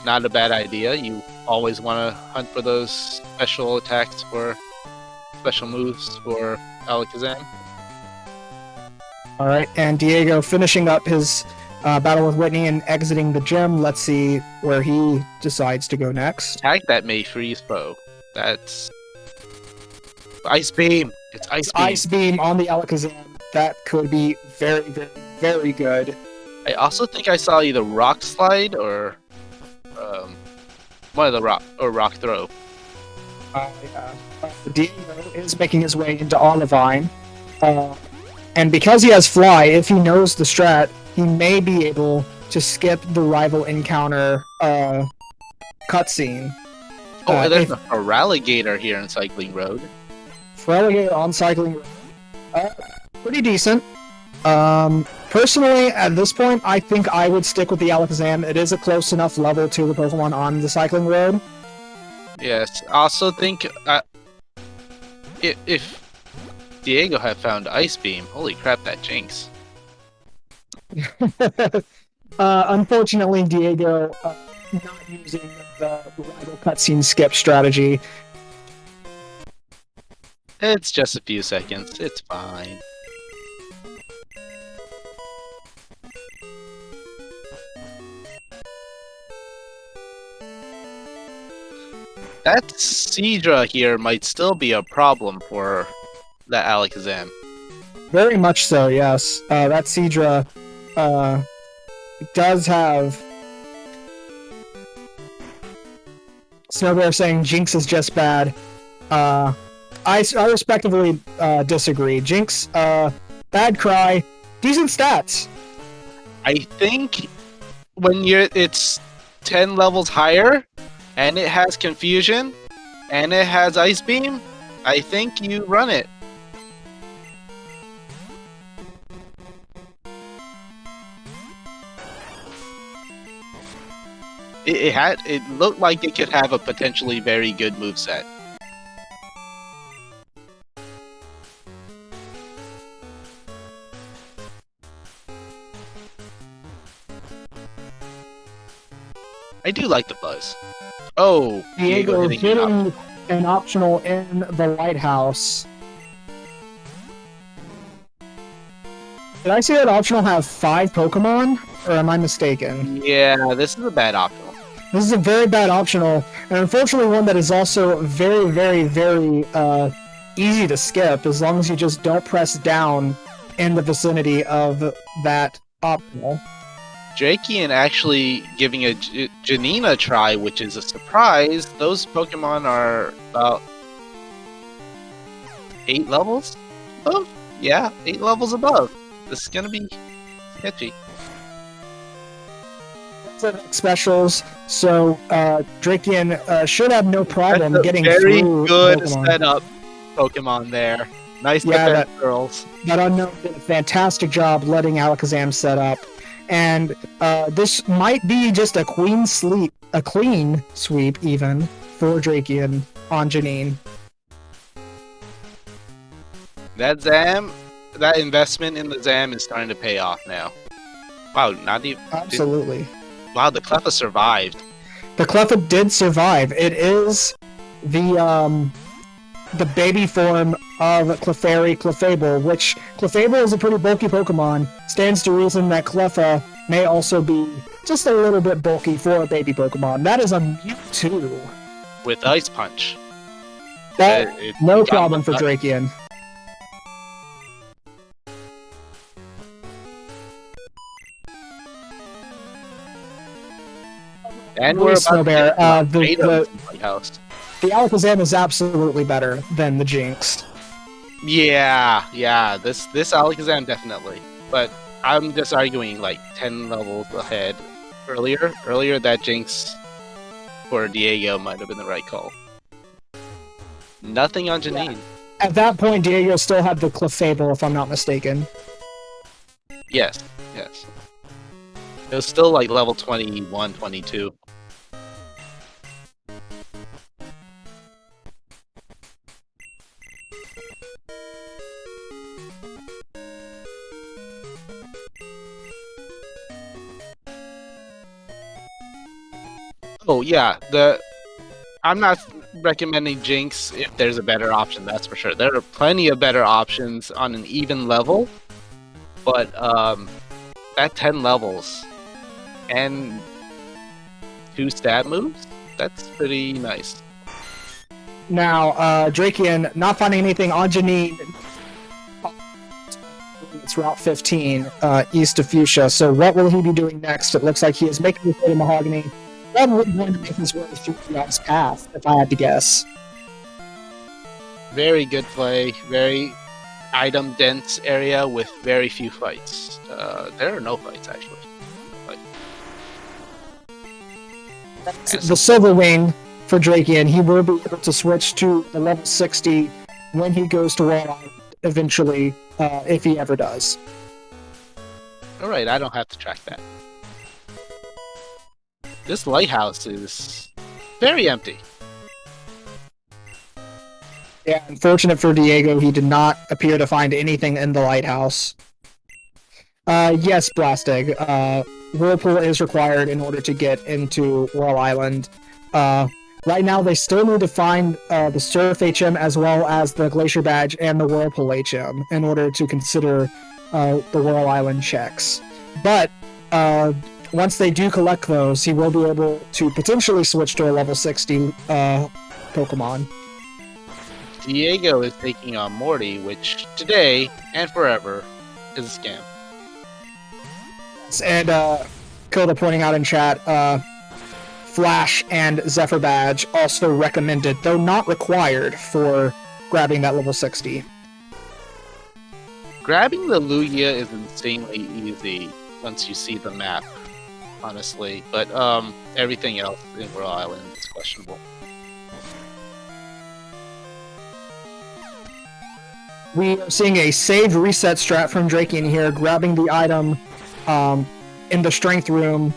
Not a bad idea. You always want to hunt for those special attacks for special moves for Alakazam. Alright, and Diego finishing up his battle with Whitney and exiting the gym. Let's see where he decides to go next. Attack that may freeze foe. That's Ice Beam. It's Ice Beam. Ice Beam on the Alakazam. That could be very, very, very good. I also think I saw either Rock Slide or One of the rock throw. Diego is making his way into Olivine. And because he has Fly, if he knows the strat, he may be able to skip the rival encounter cutscene. Oh, there's a Feraligatr here in Cycling Road. Feraligatr on Cycling Road. Pretty decent. Personally, at this point, I think I would stick with the Alakazam. It is a close enough level to the Pokemon on the Cycling Road. Yes, I also think if Diego had found Ice Beam, holy crap, that jinx. Unfortunately, Diego not using the rival cutscene skip strategy. It's just a few seconds, it's fine. That Seadra here might still be a problem for that Alakazam. Very much so, yes. That Seadra does have... Snowbear saying Jinx is just bad. I respectively disagree. Jinx, bad cry, decent stats. I think when it's 10 levels higher, and it has Confusion, and it has Ice Beam, I think you run it. It looked like it could have a potentially very good moveset. I do like the buzz. Oh, Diego hitting an optional in the lighthouse. Did I see that optional have 5 Pokemon, or am I mistaken? Yeah, this is a bad optional. This is a very bad optional, and unfortunately one that is also very, very, very easy to skip, as long as you just don't press down in the vicinity of that optional. Driekiann actually giving a Janine a try, which is a surprise. Those Pokemon are about 8 levels above? Yeah, 8 levels above. This is gonna be sketchy. Specials, so Driekiann should have no problem getting very through good Pokemon. setup Pokemon there. Nice Yeah, defense, girls. That Unknown did a fantastic job letting Alakazam set up, and this might be just a clean sweep even for Driekiann on Janine. That investment in the Zam is starting to pay off now. Wow, not even... Absolutely. Wow, the Cleffa survived. The Cleffa did survive. It is the baby form of Clefable, which Clefable is a pretty bulky Pokemon. Stands to reason that Cleffa may also be just a little bit bulky for a baby Pokemon. That is a Mewtwo. With Ice Punch. No problem for Driekiann. And we're about Snowbear, the house. The Alakazam is absolutely better than the Jinx. Yeah, this Alakazam definitely. But I'm just arguing like 10 levels ahead. Earlier that Jinx for Diego might have been the right call. Nothing on Janine. Yeah. At that point, Diego still had the Clefable, if I'm not mistaken. Yes. It was still like level 21, 22. Oh yeah, I'm not recommending Jinx if there's a better option, that's for sure. There are plenty of better options on an even level, but at 10 levels and 2 stat moves, that's pretty nice. Now, Driekiann not finding anything on Janine. It's Route 15, east of Fuchsia. So what will he be doing next? It looks like he is making his way to Mahogany. One would want to make his way through the ice path, if I had to guess. Very good play. Very item dense area with very few fights. There are no fights actually. The Silver Wing for Driekiann, he will be able to switch to the level 60 when he goes to Wall Island eventually, if he ever does. Alright, I don't have to track that. This lighthouse is very empty. Yeah, unfortunate for Diego, he did not appear to find anything in the lighthouse. Yes, Blastig. Whirlpool is required in order to get into Wall Island. Right now, they still need to find the Surf HM as well as the Glacier Badge and the Whirlpool HM in order to consider the Wall Island checks. But once they do collect those, he will be able to potentially switch to a level 60 Pokemon. Diego is taking on Morty, which today and forever is a scam. And Kilda pointing out in chat, Flash and Zephyr Badge also recommended, though not required, for grabbing that level 60. Grabbing the Lugia is insanely easy once you see the map, honestly. But everything else in World Island is questionable. We are seeing a save reset strat from Driekiann here, grabbing the item in the strength room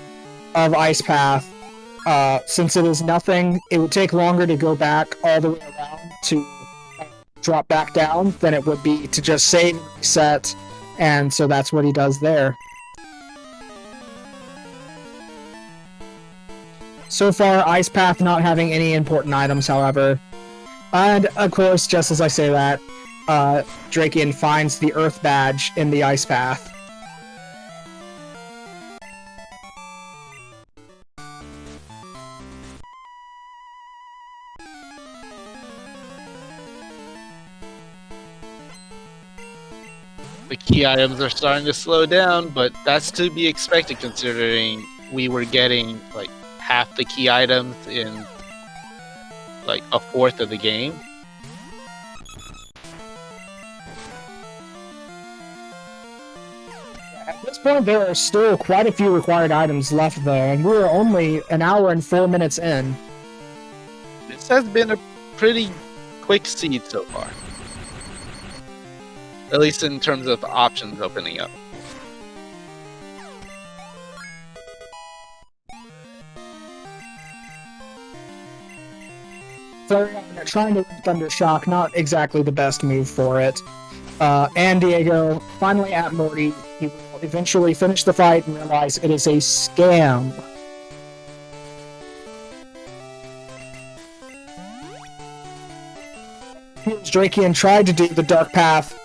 of Ice Path. Since it is nothing, it would take longer to go back all the way around to drop back down than it would be to just save reset, and so that's what he does there. So far, Ice Path not having any important items, however. And, of course, just as I say that, Driekiann finds the Earth Badge in the Ice Path. The key items are starting to slow down, but that's to be expected considering we were getting like half the key items in like a fourth of the game. At this point, there are still quite a few required items left, though, and we're only an hour and 4 minutes in. This has been a pretty quick seed so far. At least in terms of options opening up. Trying to Thunder Shock, not exactly the best move for it. And Diego, finally at Morty, he will eventually finish the fight and realize it is a scam. Driekiann tried to do the Dark Path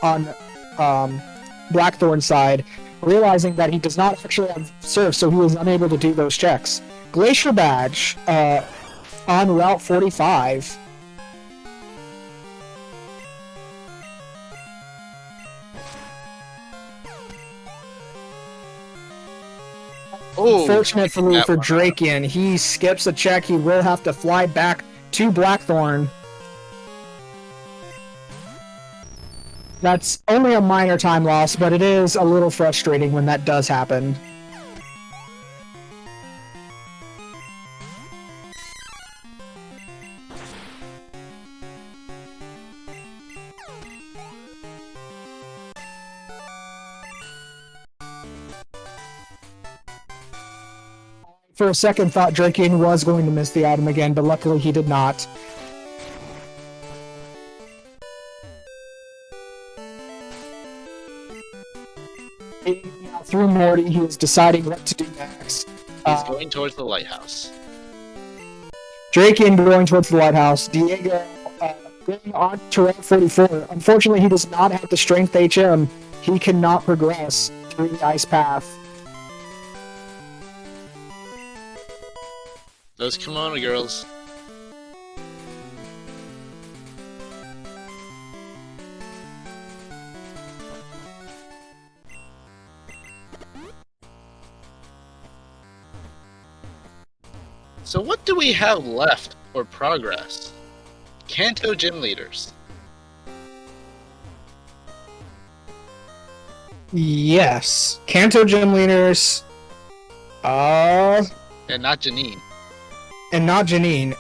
on Blackthorn's side, realizing that he does not actually have Surf, so he was unable to do those checks. Glacier Badge on Route 45. Unfortunately for Driekiann, he skips a check. He will have to fly back to Blackthorn. That's only a minor time loss, but it is a little frustrating when that does happen. For a second, thought Driekiann was going to miss the item again, but luckily he did not. Through Morty, he is deciding what to do next. He's going towards the lighthouse. Driekiann going towards the lighthouse. Diego going on to Route 44. Unfortunately, he does not have the Strength HM. He cannot progress through the Ice Path. Those kimono girls. So what do we have left for progress? Kanto gym leaders. Yes. Kanto gym leaders. And not Janine. And not Janine.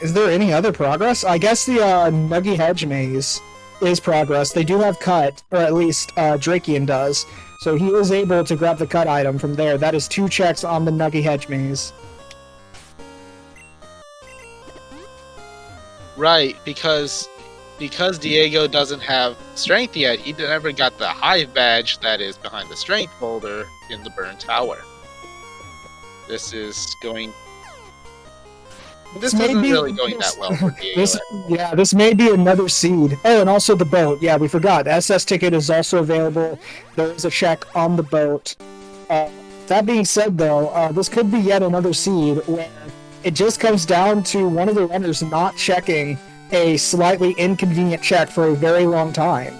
Is there any other progress? I guess the Nuggy Hedge Maze is progress. They do have cut, or at least Driekiann does. So he is able to grab the cut item from there. That is 2 checks on the Nuggy Hedge Maze. Right, because Diego doesn't have strength yet, he never got the Hive badge that is behind the strength boulder in the Burn Tower. This isn't really going that well for Diego. This may be another seed. Oh, and also the boat. Yeah, we forgot. The SS ticket is also available. There is a check on the boat. That being said, though, this could be yet another seed where it just comes down to one of the runners not checking a slightly inconvenient check for a very long time.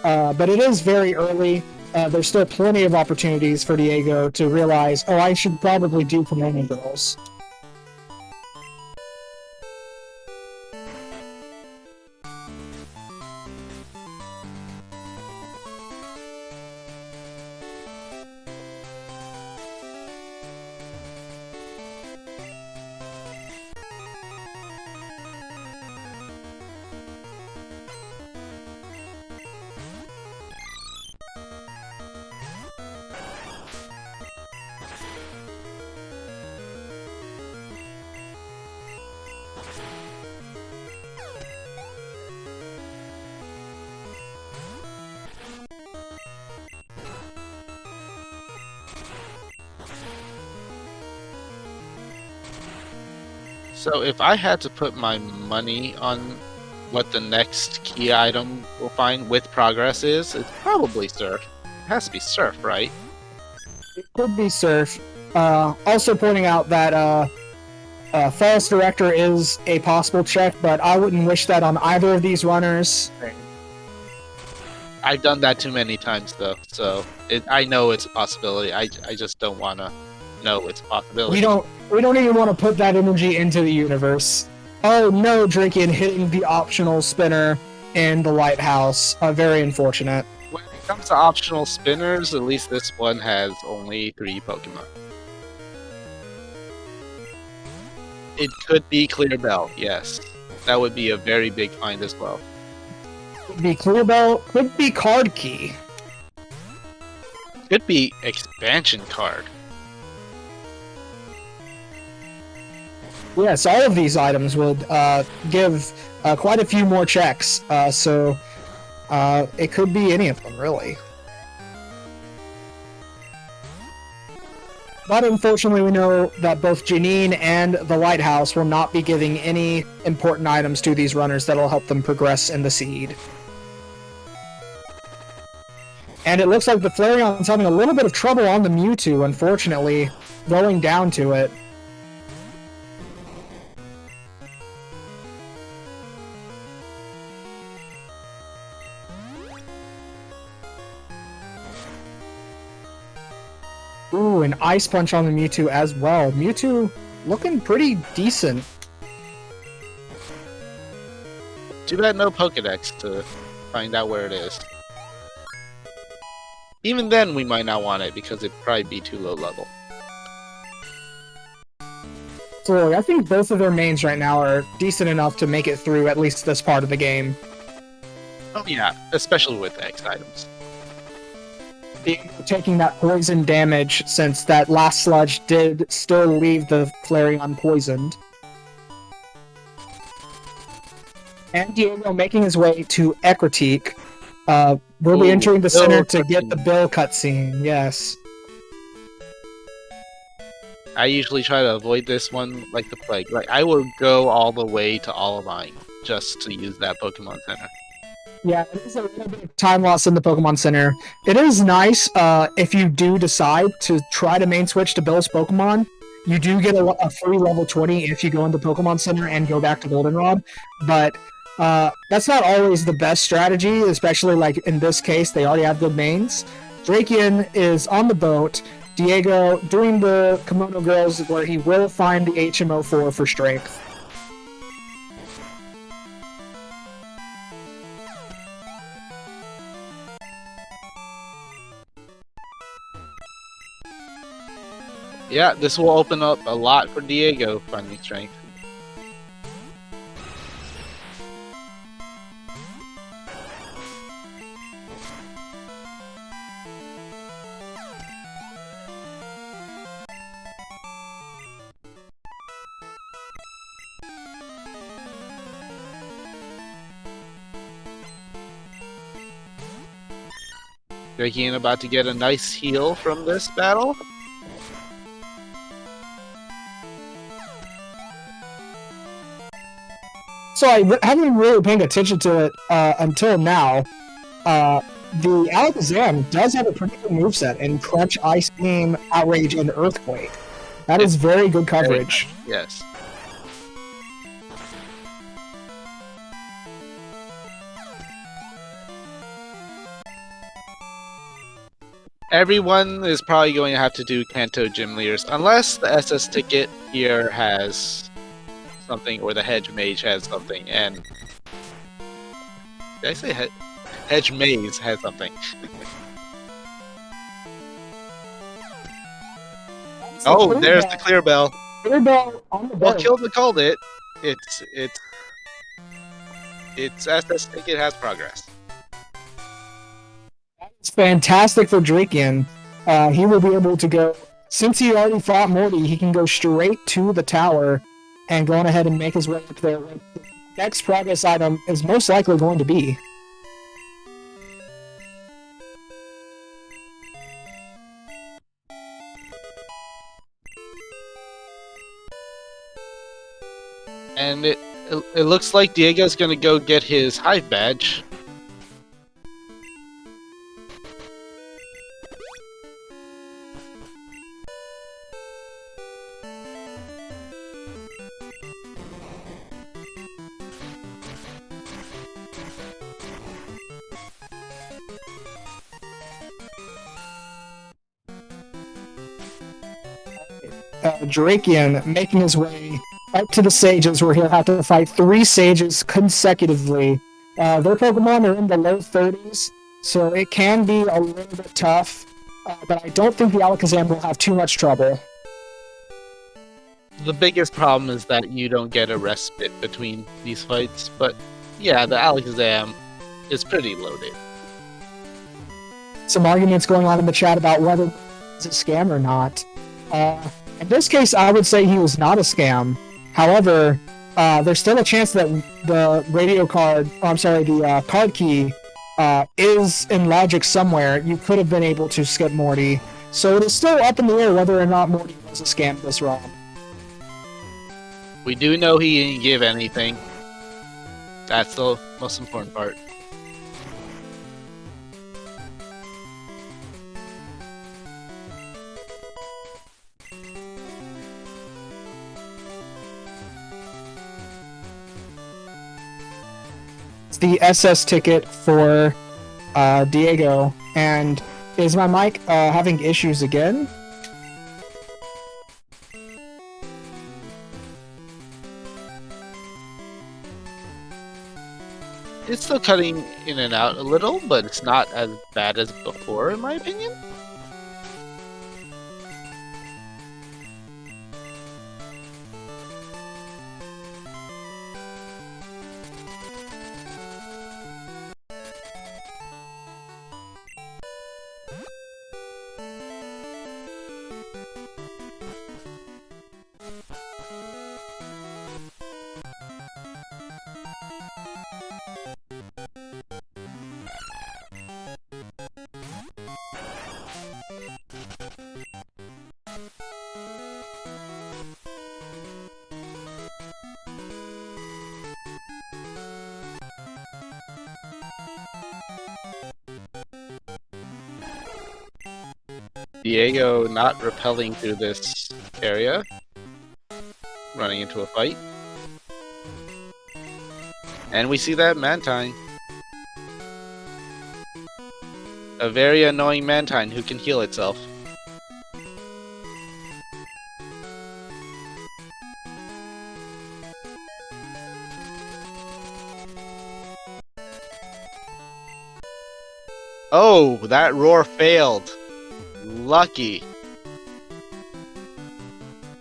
But it is very early. There's still plenty of opportunities for Diego to realize, oh, I should probably do Commanding Girls. So if I had to put my money on what the next key item we'll find with progress is, it's probably Surf. It has to be Surf, right? It could be Surf. Also pointing out that False Director is a possible check, but I wouldn't wish that on either of these runners. I've done that too many times, though, so I know it's a possibility. I just don't want to know it's a possibility. We don't even want to put that energy into the universe. Oh no, Driekiann hitting the optional spinner in the lighthouse. Very unfortunate. When it comes to optional spinners, at least this one has only 3 Pokemon. It could be Clear Bell, yes. That would be a very big find as well. Could be Clear Bell, could be Card Key. Could be Expansion Card. Yes, all of these items would give quite a few more checks, so it could be any of them, really. But unfortunately, we know that both Janine and the Lighthouse will not be giving any important items to these runners that will help them progress in the seed. And it looks like the Flareon's having a little bit of trouble on the Mewtwo, unfortunately, going down to it. Ooh, an Ice Punch on the Mewtwo as well. Mewtwo looking pretty decent. Too bad no Pokedex to find out where it is. Even then, we might not want it because it'd probably be too low level. So I think both of their mains right now are decent enough to make it through at least this part of the game. Oh yeah, especially with X items. Taking that poison damage, since that last sludge did still leave the Flareon poisoned. And Diego making his way to Ecritique. Will be entering the center to get the Bill cutscene, yes. I usually try to avoid this one like the plague. Like, I will go all the way to Olivine just to use that Pokemon Center. Yeah, it is a little bit of time loss in the Pokemon Center. It is nice if you do decide to try to main switch to Bill's Pokemon. You do get a free level 20 if you go into Pokemon Center and go back to Goldenrod, but that's not always the best strategy, especially like in this case, they already have good mains. Driekiann is on the boat. Diego doing the kimono girls where he will find the HMO4 for strength. Yeah, this will open up a lot for Diego finding strength. Driekiann about to get a nice heal from this battle. So I haven't been really paying attention to it until now. The Alakazam does have a pretty good moveset in Crunch, Ice Beam, Outrage, and Earthquake. That is very good coverage. Yes. Everyone is probably going to have to do Kanto Gym Leaders, unless the SS ticket here has something, or the Hedge Mage has something, and... Did I say Hedge Maze has something? Oh, there's the clear bell. Clear bell on the Well, board. Kilda called it. It's SS ticket has progress. It's fantastic for Driekiann. He will be able to go, since he already fought Morty, he can go straight to the tower and go on ahead and make his way up there. The next progress item is most likely going to be. And it looks like Diego's gonna go get his Hive Badge. Driekiann making his way up to the Sages, where he'll have to fight 3 Sages consecutively. Their Pokemon are in the low 30s, so it can be a little bit tough, but I don't think the Alakazam will have too much trouble. The biggest problem is that you don't get a respite between these fights, but yeah, the Alakazam is pretty loaded. Some arguments going on in the chat about whether it's a scam or not. In this case, I would say he was not a scam. However, there's still a chance that the radio card, the card key is in logic somewhere. You could have been able to skip Morty. So it is still up in the air whether or not Morty was a scam this round. We do know he didn't give anything. That's the most important part. The SS ticket for Diego, and is my mic having issues again? It's still cutting in and out a little, but it's not as bad as before, in my opinion. Diego not repelling through this area, running into a fight. And we see that Mantine. A very annoying Mantine who can heal itself. Oh, that roar failed. Lucky.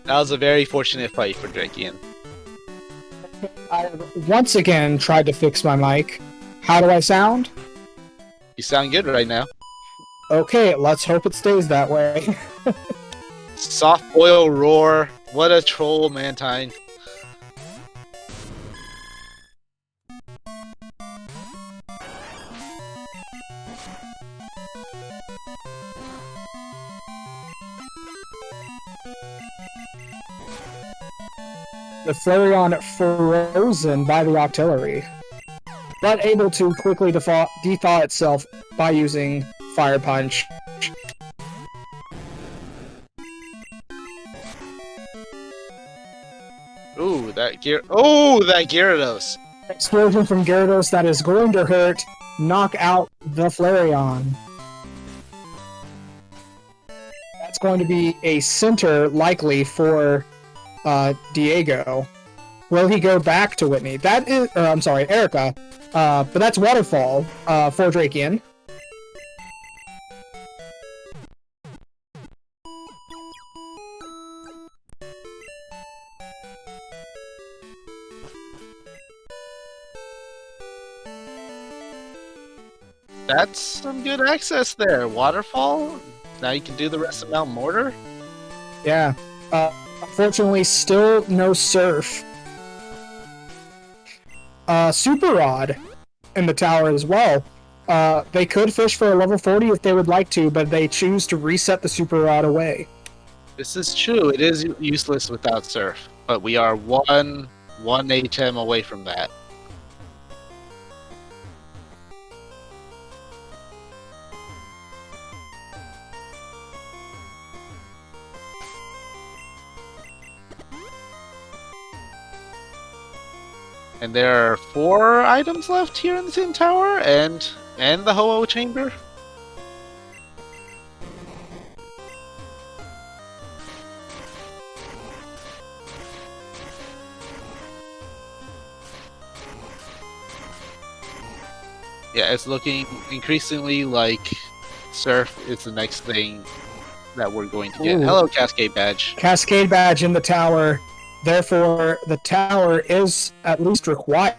That was a very fortunate fight for Driekiann. I once again tried to fix my mic. How do I sound? You sound good right now. Okay, let's hope it stays that way. Soft boil roar. What a troll, Mantine. The Flareon frozen by the artillery, but able to quickly thaw itself by using Fire Punch. Ooh, that Gyarados. Explosion from Gyarados that is going to hurt, knock out the Flareon. That's going to be a center, likely, for Diego. Will he go back to Whitney? That is, I'm sorry, Erica. But that's Waterfall for Driekiann. That's some good access there. Waterfall. Now you can do the rest of Mount Mortar. Yeah. Unfortunately, still no Surf. Super Rod in the tower as well. They could fish for a level 40 if they would like to, but they choose to reset the Super Rod away. This is true. It is useless without Surf, but we are one HM away from that. And there are 4 items left here in the same tower, and the Ho-Oh chamber. Yeah, it's looking increasingly like Surf is the next thing that we're going to get. Ooh. Hello, Cascade Badge. Cascade Badge in the tower. Therefore, the tower is at least required.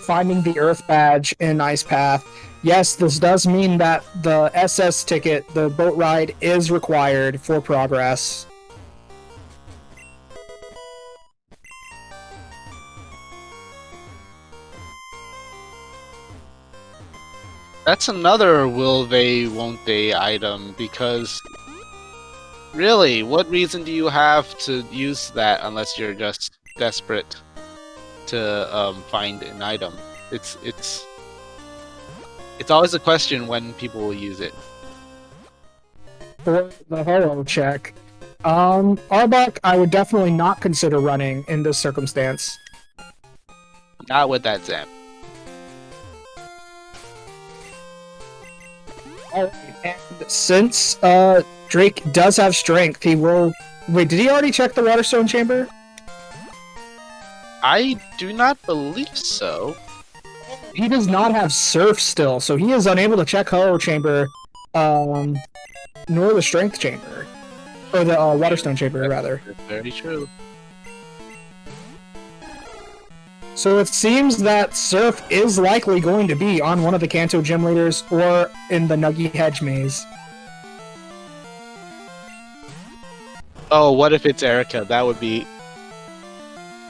Finding the Earth Badge in Ice Path. Yes, this does mean that the SS ticket, the boat ride, is required for progress. That's another will they, won't they item, because really, what reason do you have to use that unless you're just desperate to find an item? It's always a question when people will use it. For the Ho-Oh check, Arbok, I would definitely not consider running in this circumstance. Not with that Zam. Alright, and since Drake does have strength, he will... Wait, did he already check the Waterstone Chamber? I do not believe so. He does not have Surf still, so he is unable to check Ho-Oh Chamber, nor the Strength Chamber. Or the Waterstone Chamber, rather. That's very true. So it seems that Surf is likely going to be on one of the Kanto Gym Leaders or in the Nuggy Hedge Maze. Oh, what if it's Erica? That would be...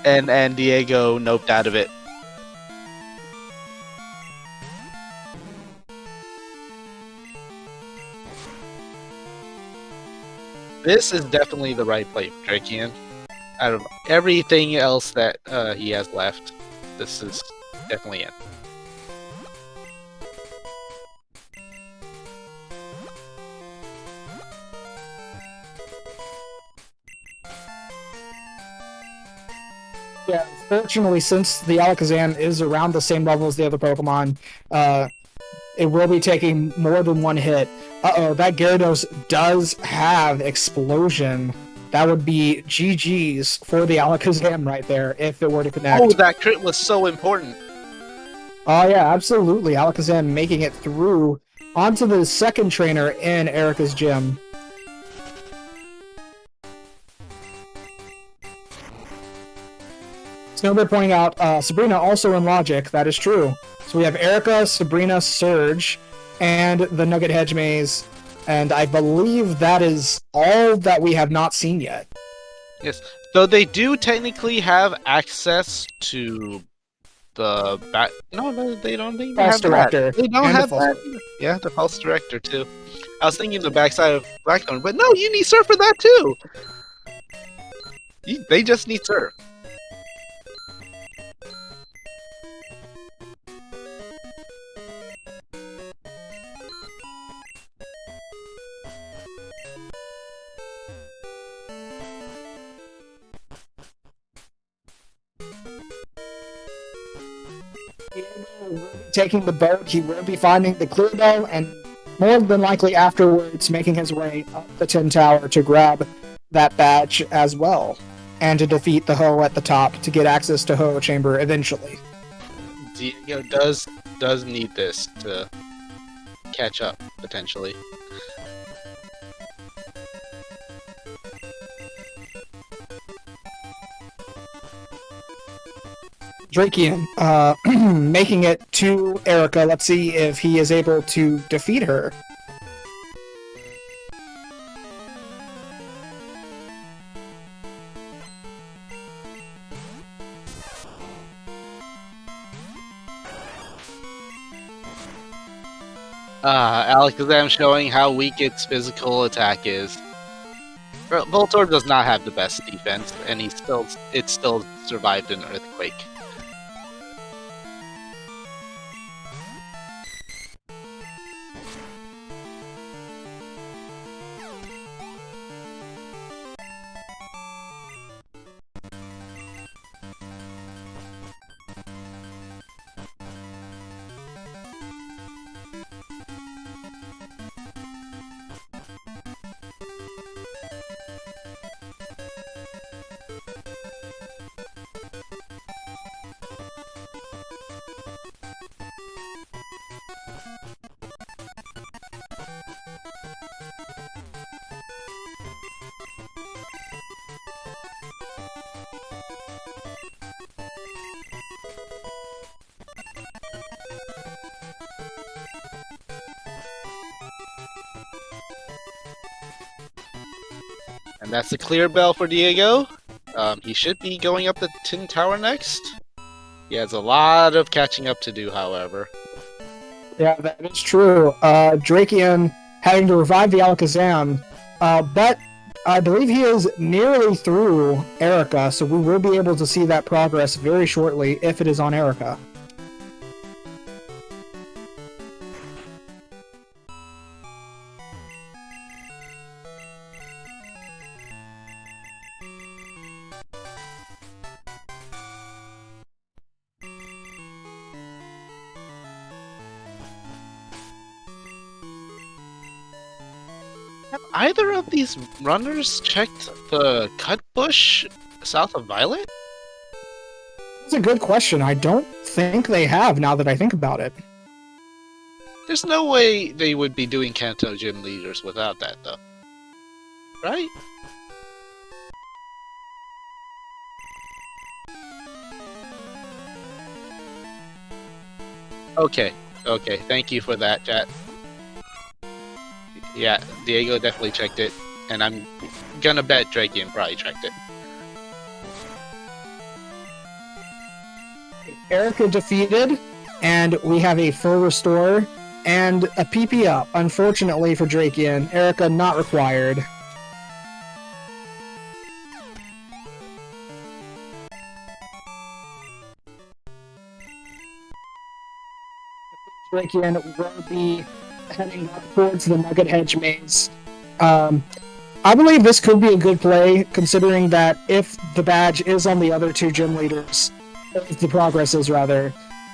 And Diego noped out of it. This is definitely the right play for Driekiann. Out of everything else that he has left, this is definitely it. Yeah, fortunately, since the Alakazam is around the same level as the other Pokemon, it will be taking more than one hit. Uh-oh, that Gyarados does have Explosion. That would be GG's for the Alakazam right there, if it were to connect. Oh, that crit was so important. Oh yeah, absolutely. Alakazam making it through onto the second trainer in Erica's gym. Snowbird pointing out Sabrina also in Logic. That is true. So we have Erica, Sabrina, Surge, and the Nugget Hedge Maze. And I believe that is all that we have not seen yet. Yes, though they do technically have access to the back. No, they don't even Pulse have Director. that. They don't and have the that. Yeah, the Pulse Director too. I was thinking the backside of Blackthorn, but no, you need Surf for that too. They just need Surf. Taking the boat, he will be finding the Clearbell, and more than likely afterwards making his way up the Tin Tower to grab that badge as well, and to defeat the Ho at the top to get access to Ho Chamber eventually. Diego does need this to catch up potentially. Driekiann, making it to Erica. Let's see if he is able to defeat her. Alakazam showing how weak its physical attack is. Voltorb does not have the best defense, and it still survived an earthquake. And that's the clear bell for Diego. He should be going up the Tin Tower next. He has a lot of catching up to do, however. Yeah, that is true. Driekiann having to revive the Alakazam, but I believe he is nearly through Erica, so we will be able to see that progress very shortly if it is on Erica. Have either of these runners checked the cut bush south of Violet? That's a good question. I don't think they have, now that I think about it. There's no way they would be doing Kanto gym leaders without that, though. Right? Okay, thank you for that, chat. Yeah, Diego definitely checked it, and I'm gonna bet Driekiann probably checked it. Erica defeated, and we have a full restore and a PP up. Unfortunately for Driekiann, Erica not required. Driekiann will be heading up towards the Nugget Hedge Maze. I believe this could be a good play, considering that if the badge is on the other two gym leaders, if the progress is rather,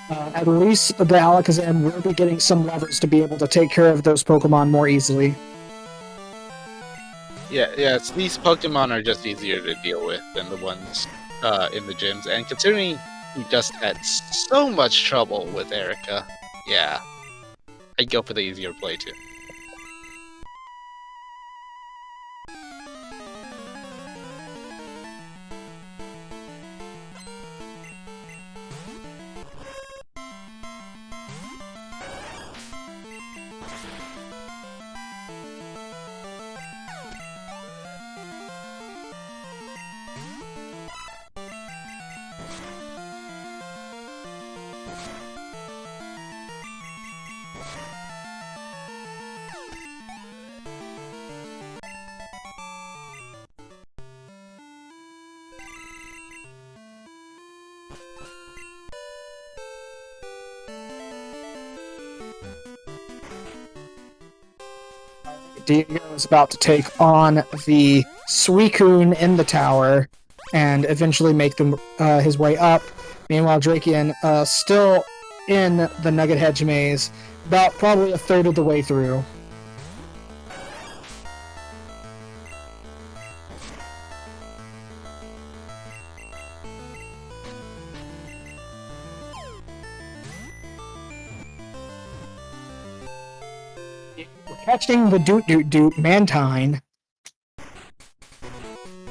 at least the Alakazam will be getting some levers to be able to take care of those Pokemon more easily. Yes, these Pokemon are just easier to deal with than the ones in the gyms. And considering he just had so much trouble with Erica, yeah, I'd go for the easier play too. Diego is about to take on the Suicune in the tower and eventually make his way up. Meanwhile, Driekiann still in the Nugget Hedge maze, about probably a third of the way through. Catching the Doot Doot Doot Mantine.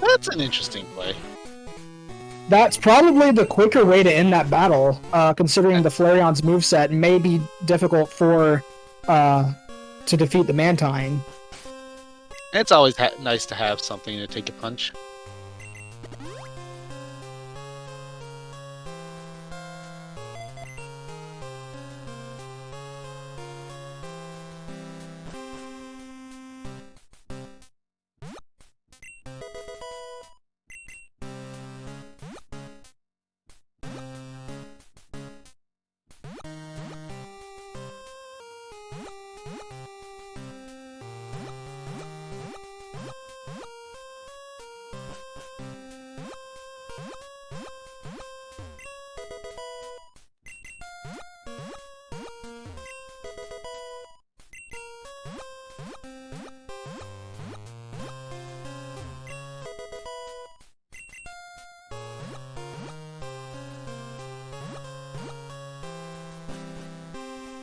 That's an interesting play. That's probably the quicker way to end that battle, considering the Flareon's moveset may be difficult for to defeat the Mantine. It's always nice to have something to take a punch.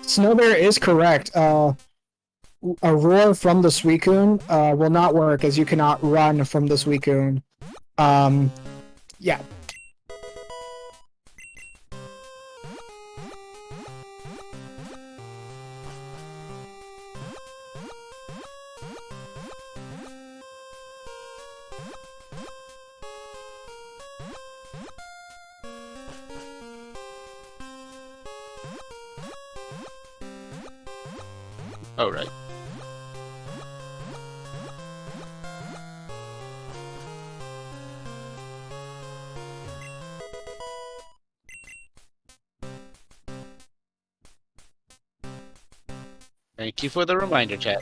Snowbear is correct. A roar from the Suicune will not work, as you cannot run from the Suicune. Yeah. Oh, right. Thank you for the reminder, chat.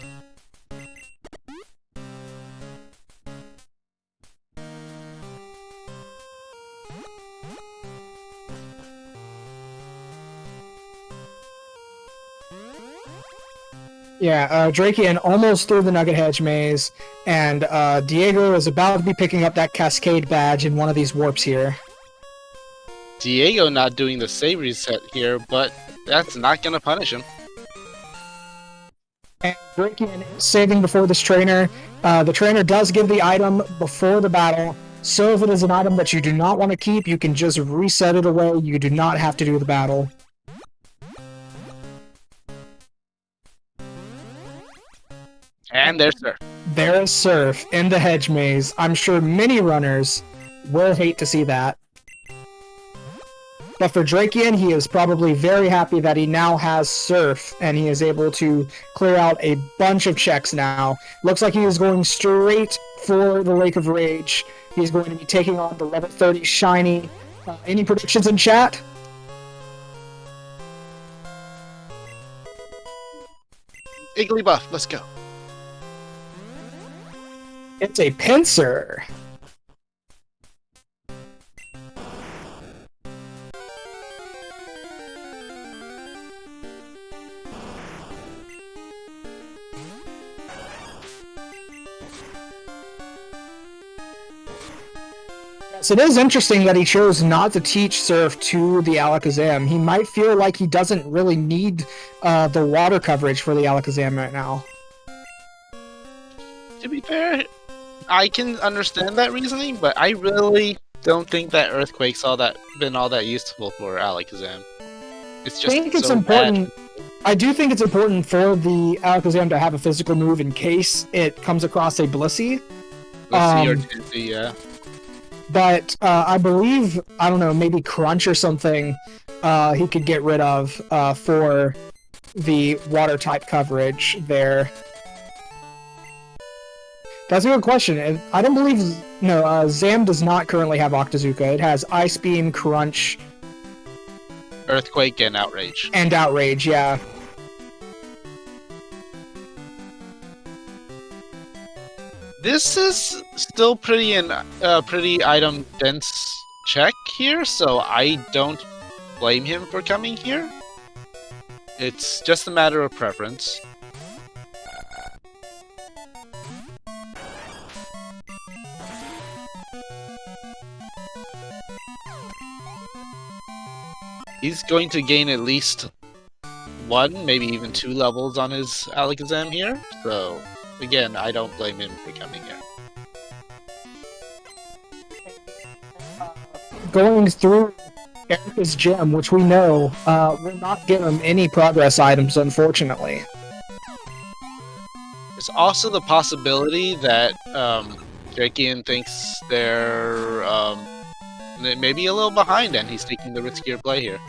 Yeah, Driekiann almost through the Nugget Hedge maze, and Diego is about to be picking up that Cascade badge in one of these warps here. Diego not doing the save reset here, but that's not gonna punish him. And Driekiann is saving before this trainer. The trainer does give the item before the battle, so if it is an item that you do not want to keep, you can just reset it away. You do not have to do the battle. And there's Surf. There is Surf in the Hedge Maze. I'm sure many runners will hate to see that. But for Driekiann, he is probably very happy that he now has Surf, and he is able to clear out a bunch of checks now. Looks like he is going straight for the Lake of Rage. He's going to be taking on the level 30 Shiny. Any predictions in chat? Igglybuff, let's go. It's a pincer. So it is interesting that he chose not to teach Surf to the Alakazam. He might feel like he doesn't really need the water coverage for the Alakazam right now. To be fair, I can understand that reasoning, but I really don't think that Earthquake's been all that useful for Alakazam. It's just I think it's so important. bad. I do think it's important for the Alakazam to have a physical move in case it comes across a Blissey. Blissey or Tizzy, yeah. But I believe, I don't know, maybe Crunch or something he could get rid of for the water type coverage there. That's a good question. I don't believe... No, Zam does not currently have Octazooka. It has Ice Beam, Crunch... Earthquake and Outrage. And Outrage, yeah. This is still pretty item dense check here, so I don't blame him for coming here. It's just a matter of preference. He's going to gain at least 1, maybe even 2 levels on his Alakazam here, so again, I don't blame him for coming here. Going through Erica's gym, which we know will not give him any progress items, unfortunately. There's also the possibility that Driekiann thinks they're maybe a little behind and he's taking the riskier play here.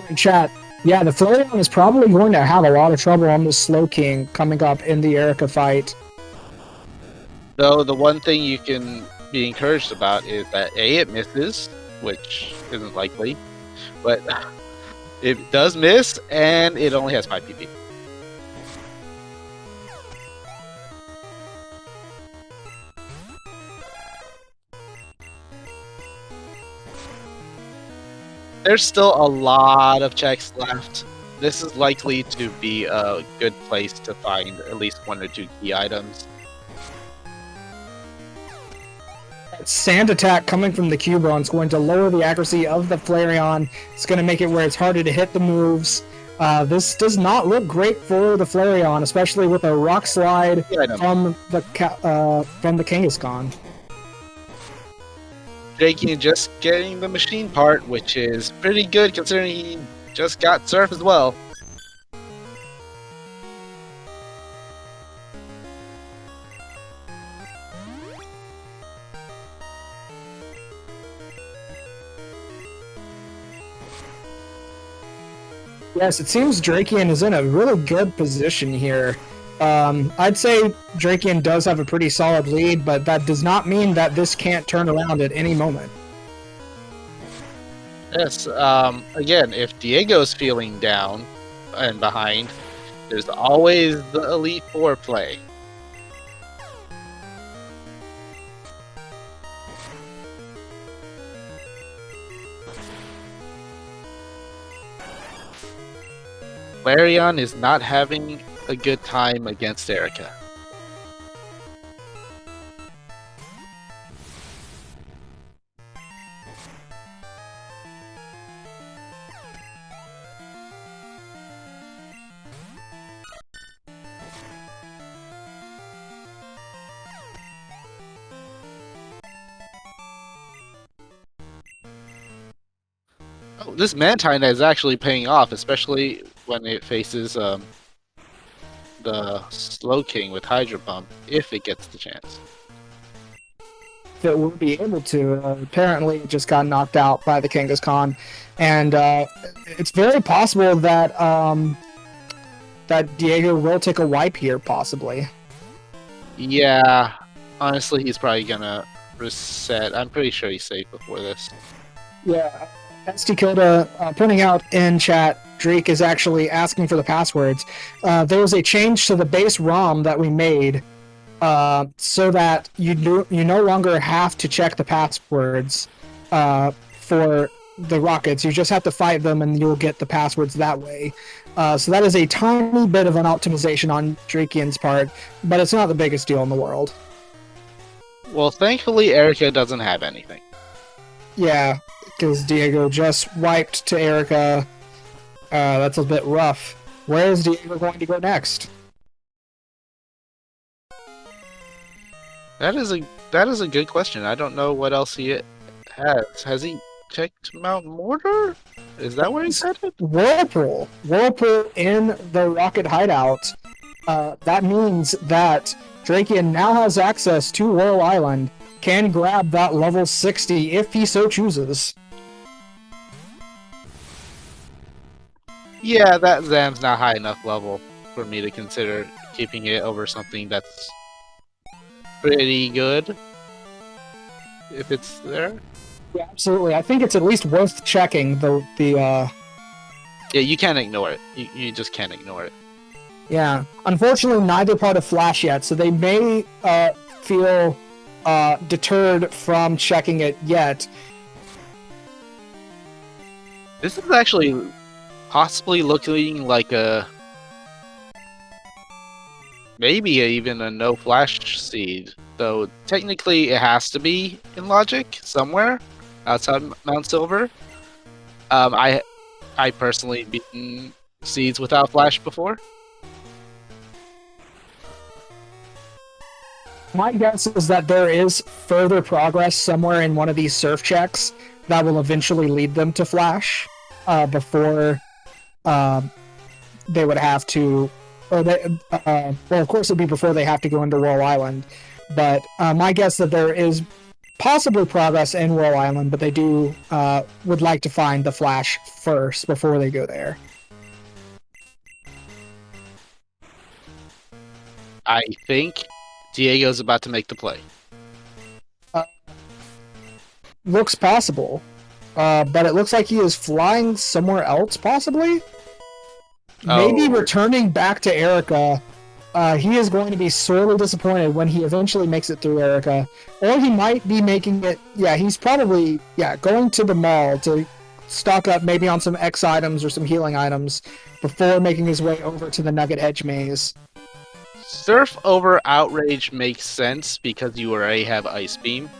In chat, yeah, the Flareon is probably going to have a lot of trouble on the Slowking coming up in the Erica fight. Though the one thing you can be encouraged about is that A, it misses, which isn't likely, but it does miss, and it only has 5 PP. There's still a lot of checks left. This is likely to be a good place to find at least 1 or 2 key items. Sand attack coming from the Cubone is going to lower the accuracy of the Flareon. It's going to make it where it's harder to hit the moves. This does not look great for the Flareon, especially with a Rock Slide from the Kangaskhan. Driekiann just getting the machine part, which is pretty good considering he just got Surf as well. Yes, it seems Driekiann is in a really good position here. I'd say Driekiann does have a pretty solid lead, but that does not mean that this can't turn around at any moment. Yes, again, if Diego's feeling down and behind, there's always the Elite Four play. Flareon is not having a good time against Erica. Oh, this Mantine is actually paying off, especially when it faces the Slow King with Hydro Pump, if it gets the chance. if it would be able to. Apparently, it just got knocked out by the Kangaskhan, and it's very possible that that Diego will take a wipe here, possibly. Yeah, honestly, he's probably gonna reset. I'm pretty sure he's safe before this. Yeah, SD Kilda pointing out in chat, Drake is actually asking for the passwords. There was a change to the base ROM that we made so that you no longer have to check the passwords for the rockets. You just have to fight them and you'll get the passwords that way. So that is a tiny bit of an optimization on Driekiann's part, but it's not the biggest deal in the world. Well, thankfully, Erica doesn't have anything. Yeah, because Diego just wiped to Erica. That's a bit rough. Where is Diego going to go next? That is a good question. I don't know what else he has. Has he checked Mount Mortar? Is that where he's headed? Whirlpool in the rocket hideout. That means that Driekiann now has access to Whirl Island, can grab that level 60 if he so chooses. Yeah, that Zam's not high enough level for me to consider keeping it over something that's pretty good. If it's there. Yeah, absolutely. I think it's at least worth checking Yeah, you can't ignore it. You just can't ignore it. Yeah. Unfortunately, neither part of Flash yet, so they may feel deterred from checking it yet. This is actually possibly looking like maybe even a no flash seed, though technically it has to be in logic somewhere outside Mount Silver. I personally beaten seeds without flash before. My guess is that there is further progress somewhere in one of these surf checks that will eventually lead them to Flash before they would have to, or they, well, of course it'd be before they have to go into Whirl Island, but my guess that there is possibly progress in Whirl Island, but they do would like to find the Flash first before they go there. I think Diego's about to make the play. Looks possible, but it looks like he is flying somewhere else, possibly? Maybe returning back to Erica. He is going to be sorely disappointed when he eventually makes it through Erica. Or he might be making it... Yeah, he's probably going to the mall to stock up maybe on some X items or some healing items before making his way over to the Nugget Hedge Maze. Surf over Outrage makes sense because you already have Ice Beam,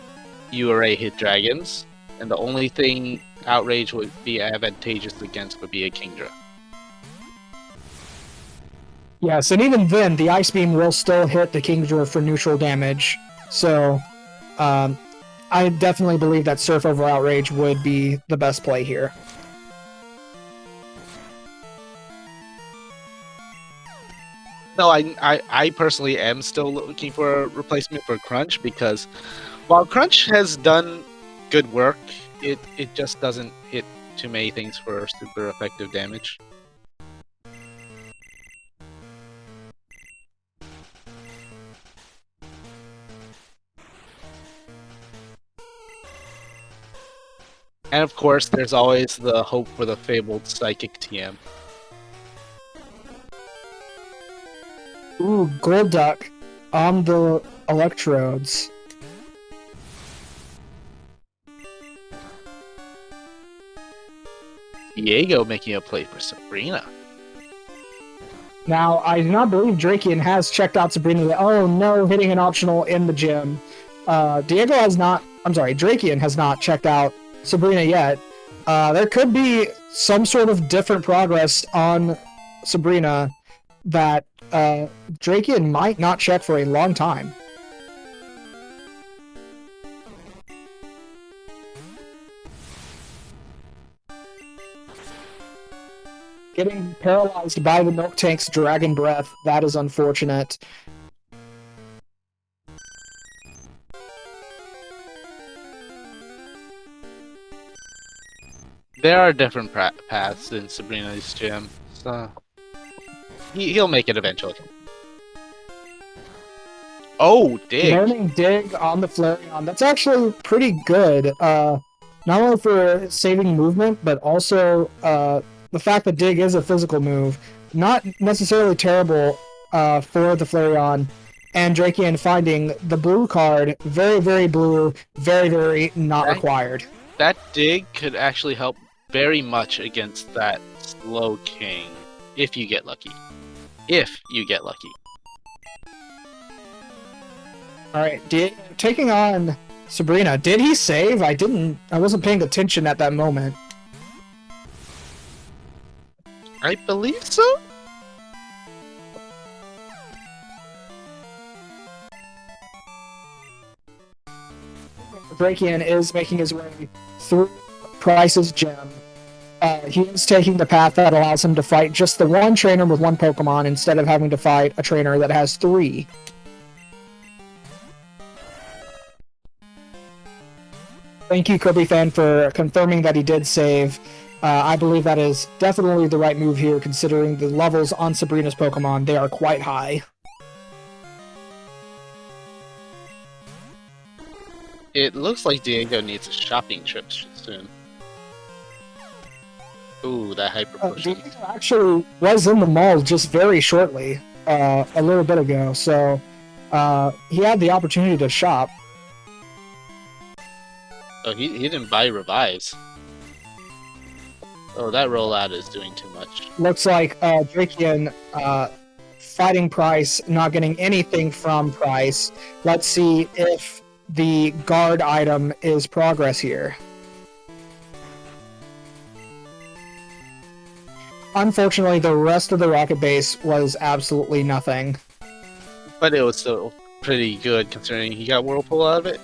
you already hit dragons, and the only thing Outrage would be advantageous against would be a Kingdra. Yes, and even then, the Ice Beam will still hit the Kingdra for neutral damage, so I definitely believe that Surf over Outrage would be the best play here. No, I personally am still looking for a replacement for Crunch because while Crunch has done good work, it just doesn't hit too many things for super effective damage. And of course, there's always the hope for the fabled Psychic TM. Ooh, Golduck on the electrodes. Diego making a play for Sabrina. Now, I do not believe Driekiann has checked out Sabrina yet. Oh no, hitting an optional in the gym. Driekiann has not checked out Sabrina yet. There could be some sort of different progress on Sabrina that Driekiann might not check for a long time. Getting paralyzed by the Milk Tank's Dragon Breath, that is unfortunate. There are different paths in Sabrina's gym, so he'll make it eventually. Oh, dig! Learning dig on the Flareon. That's actually pretty good. Not only for saving movement, but also the fact that dig is a physical move. Not necessarily terrible for the Flareon. And Driekiann finding the blue card, very, very blue, very, very not required. That dig could actually help very much against that slow king, if you get lucky. If you get lucky. Alright, taking on Sabrina. Did he save? I wasn't paying attention at that moment. I believe so? Driekiann is making his way through Price's gym. He is taking the path that allows him to fight just the one trainer with one Pokemon instead of having to fight a trainer that has 3. Thank you, Kirby fan, for confirming that he did save. I believe that is definitely the right move here, considering the levels on Sabrina's Pokemon. They are quite high. It looks like Diego needs a shopping trip soon. Ooh, that hyper potion. Diego actually was in the mall just very shortly, a little bit ago, so he had the opportunity to shop. Oh, he didn't buy revives. Oh, that rollout is doing too much. Looks like Driekiann fighting Price, not getting anything from Price. Let's see if the guard item is progress here. Unfortunately, the rest of the rocket base was absolutely nothing. But it was still pretty good considering he got Whirlpool out of it.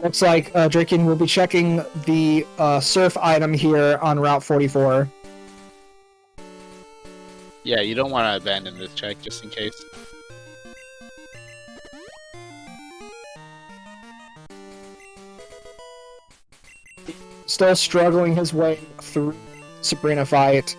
Looks like Driekiann will be checking the surf item here on Route 44. Yeah, you don't want to abandon this check just in case. Still struggling his way through Sabrina fight.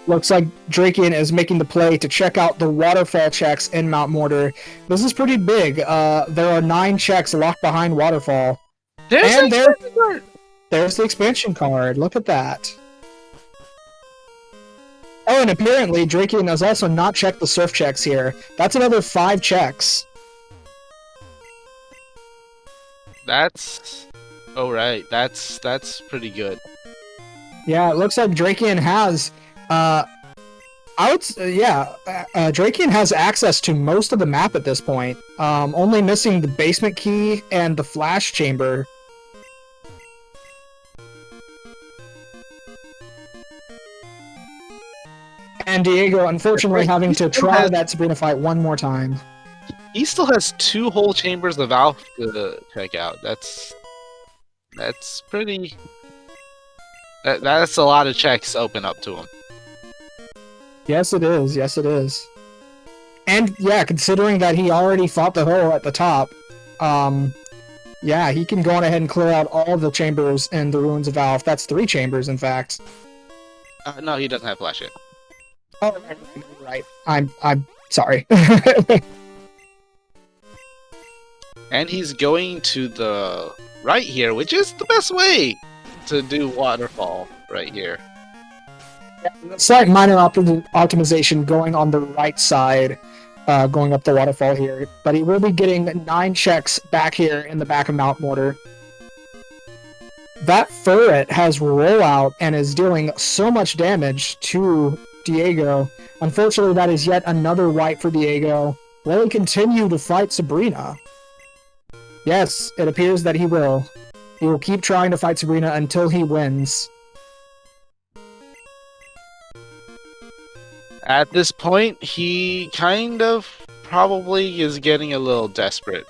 Looks like Driekiann is making the play to check out the waterfall checks in Mount Mortar. This is pretty big. There are 9 checks locked behind waterfall. There's the expansion card. Look at that. Oh, and apparently Driekiann has also not checked the surf checks here. That's another 5 checks. That's... Oh, right. That's pretty good. Yeah, it looks like Driekiann has... Driekiann has access to most of the map at this point. Only missing the basement key and the flash chamber. And Diego, unfortunately, having to try that Sabrina fight one more time. He still has 2 whole chambers of Alpha to check out. That's pretty... That's a lot of checks open up to him. Yes, it is. Yes, it is. And, yeah, considering that he already fought the hole at the top, yeah, he can go on ahead and clear out all the chambers in the Ruins of Alph. That's 3 chambers, in fact. No, he doesn't have flash yet. Oh, right. I'm sorry. And he's going to the right here, which is the best way to do waterfall right here. Slight minor optimization going on the right side, going up the waterfall here. But he will be getting 9 checks back here in the back of Mount Mortar. That Furret has rollout and is dealing so much damage to Diego. Unfortunately, that is yet another wipe for Diego. Will he continue to fight Sabrina? Yes, it appears that he will. He will keep trying to fight Sabrina until he wins. At this point, he kind of probably is getting a little desperate.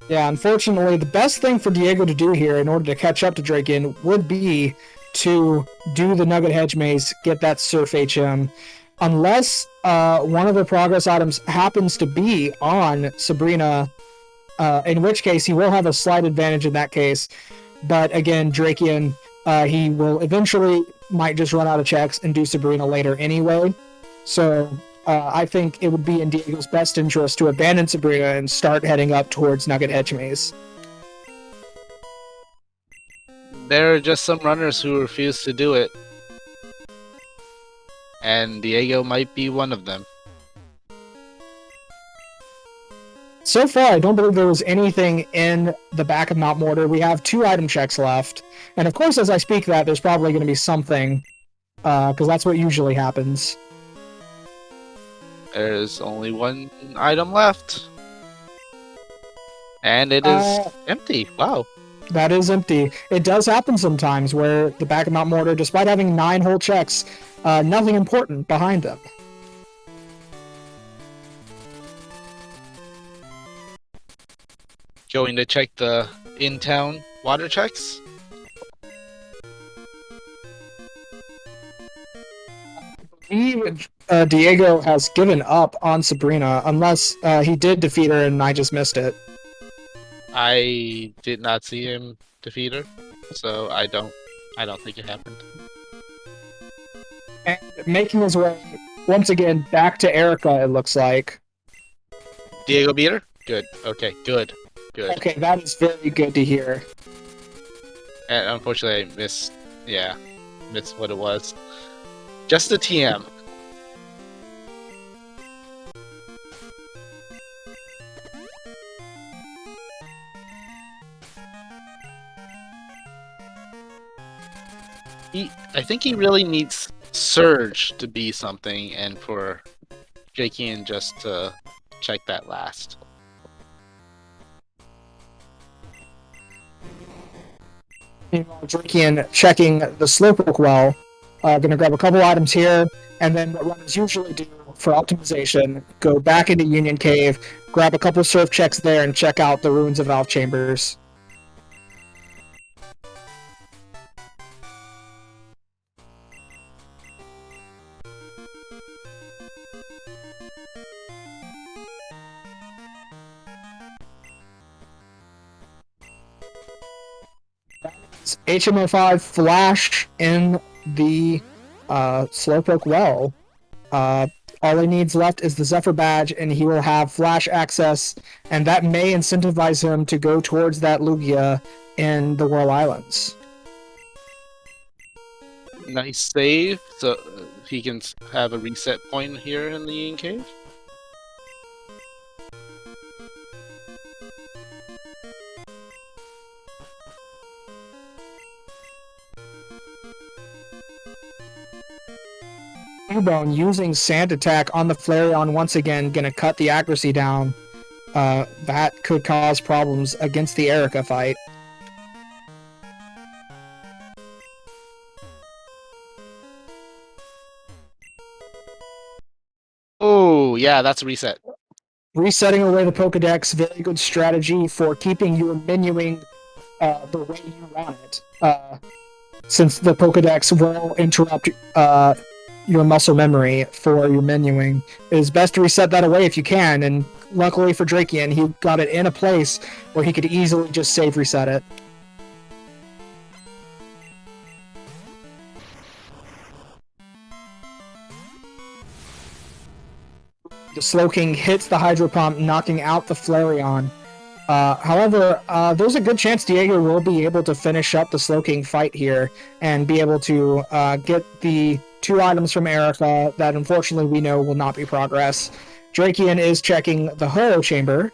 Yeah, unfortunately, the best thing for Diego to do here in order to catch up to Driekiann would be to do the Nugget Hedge Maze, get that Surf HM, unless one of the progress items happens to be on Sabrina, in which case he will have a slight advantage in that case. But again, Driekiann, he will eventually might just run out of checks and do Sabrina later anyway. So I think it would be in Diego's best interest to abandon Sabrina and start heading up towards Nugget Hedge Maze. There are just some runners who refuse to do it. And Diego might be one of them. So far, I don't believe there was anything in the back of Mount Mortar. We have 2 item checks left. And of course, as I speak that, there's probably going to be something, because that's what usually happens. There's only 1 item left. And it is empty. Wow. That is empty. It does happen sometimes where the back of Mount Mortar, despite having 9 whole checks, nothing important behind them. Going to check the in-town water checks. Diego has given up on Sabrina, unless he did defeat her and I just missed it. I did not see him defeat her, so I don't think it happened. And making his way once again back to Erica, it looks like. Diego beat her? Good. Okay, good. Good. Okay, that is very good to hear. And unfortunately, I missed what it was. Just the TM. I think he really needs Surge to be something, and for Driekiann just to check that last. Driekiann checking the Slowpoke well. Gonna grab a couple items here, and then what runners usually do for optimization, go back into Union Cave, grab a couple surf checks there, and check out the ruins of Valve Chambers. HM05 Flash in the Slowpoke well. All he needs left is the Zephyr Badge, and he will have Flash access, and that may incentivize him to go towards that Lugia in the Whirl Islands. Nice save, so he can have a reset point here in the Yin Cave. Bone using Sand Attack on the Flareon once again, gonna cut the accuracy down. That could cause problems against the Erica fight. Oh, yeah, that's a reset. Resetting away the Pokedex, very good strategy for keeping your menuing the way you want it. Since the Pokedex will interrupt your muscle memory for your menuing, it is best to reset that away if you can, and luckily for Driekiann, he got it in a place where he could easily just save reset it. The Slowking hits the Hydro Pump, knocking out the Flareon. However, there's a good chance Diego will be able to finish up the Slowking fight here and be able to get the 2 items from Erica that unfortunately we know will not be progress. Driekiann is checking the Ho-Oh Chamber.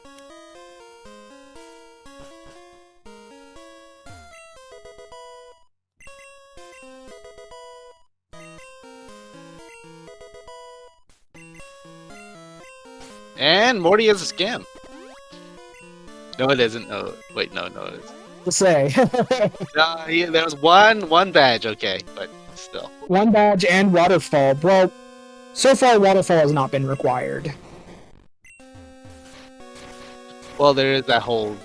And Morty is a scam. No, it isn't. No, wait, no, it isn't. To say. No, yeah, there was one badge, okay, but still. 1 badge and Waterfall. Well, so far Waterfall has not been required. Well, there is that whole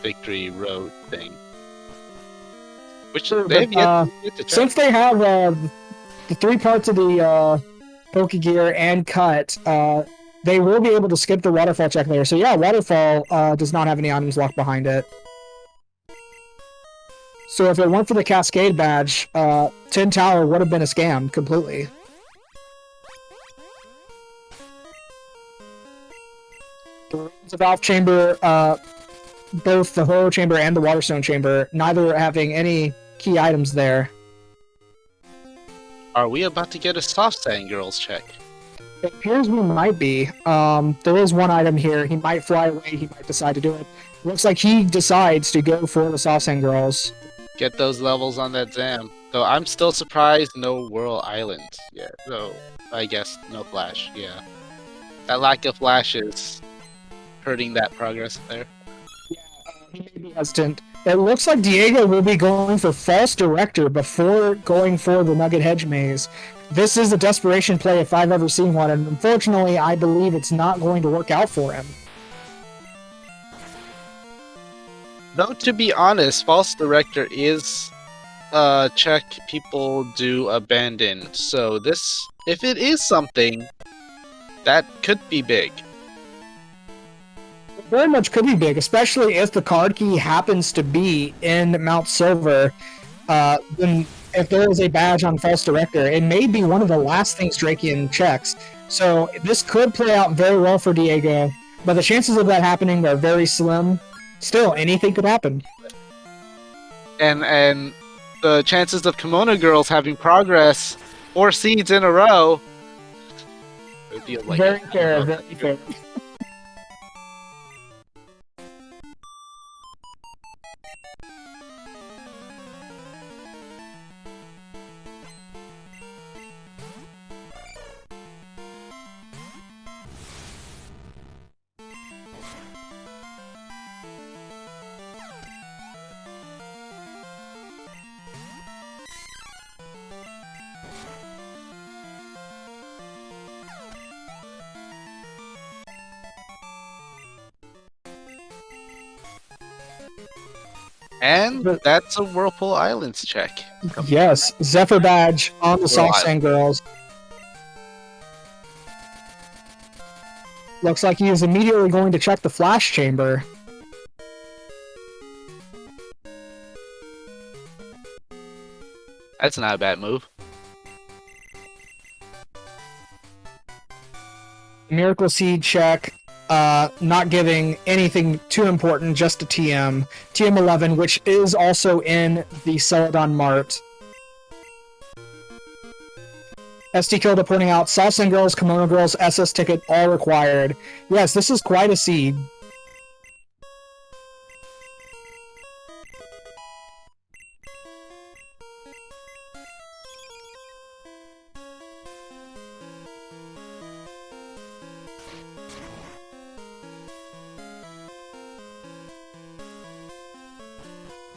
Victory Road thing. Which Sure, they have but, yet to check. since they have the 3 parts of the Pokegear and cut, they will be able to skip the waterfall check later. So yeah, waterfall does not have any items locked behind it. So if it weren't for the Cascade badge, Tin Tower would have been a scam completely. The Valve Chamber, both the Holo Chamber and the Waterstone Chamber, neither having any key items there. Are we about to get a soft sand girls check? It appears we might be. There is one item here. He might fly away. He might decide to do it. Looks like he decides to go for the soft sand girls. Get those levels on that Zam. Though I'm still surprised no Whirl Island yet. So I guess no Flash. Yeah, that lack of Flash is hurting that progress there. Yeah, he may be hesitant. It looks like Diego will be going for False Director before going for the Nugget Hedge Maze. This is a desperation play if I've ever seen one, and unfortunately, I believe it's not going to work out for him. Though, to be honest, False Director is a check people do abandon. So this, if it is something, that could be big. It very much could be big, especially if the card key happens to be in Mount Silver. Then if there is a badge on False Director, it may be one of the last things Driekiann checks. So this could play out very well for Diego, but the chances of that happening are very slim. Still, anything could happen. And the chances of Kimono Girls having progress 4 seeds in a row would be like Very fair, very fair. And that's a Whirlpool Islands check. Yes, Zephyr badge on the Soft Sand Girls. Looks like he is immediately going to check the Flash Chamber. That's not a bad move. Miracle Seed check. Not giving anything too important, just a TM. TM11, which is also in the Celadon Mart. SD Kilda pointing out, Soft Sand Girls, Kimono Girls, SS ticket, all required. Yes, this is quite a seed.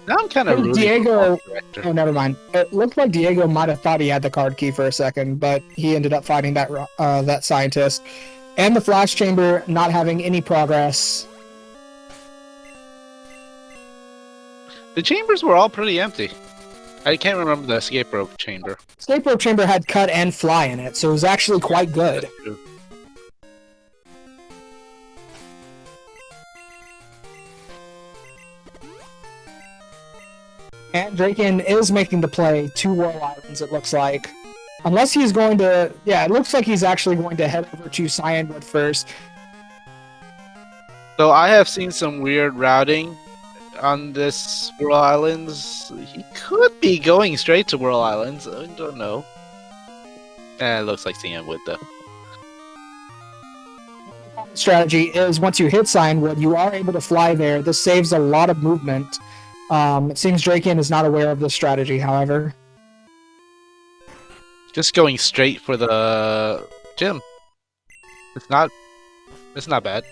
Now I'm kind of Diego. Oh, never mind. It looked like Diego might have thought he had the card key for a second, but he ended up fighting that scientist. And the Flash Chamber not having any progress. The chambers were all pretty empty. I can't remember the escape rope chamber. Escape rope chamber had cut and fly in it, so it was actually quite good. And Driekiann is making the play to Whirl Islands, it looks like. Unless he's going to... Yeah, it looks like he's actually going to head over to Cyanwood first. So I have seen some weird routing on this Whirl Islands. He could be going straight to Whirl Islands. I don't know. It looks like Cyanwood, though. Strategy is once you hit Cyanwood, you are able to fly there. This saves a lot of movement. It seems Driekiann is not aware of this strategy, however. Just going straight for the gym. It's not bad.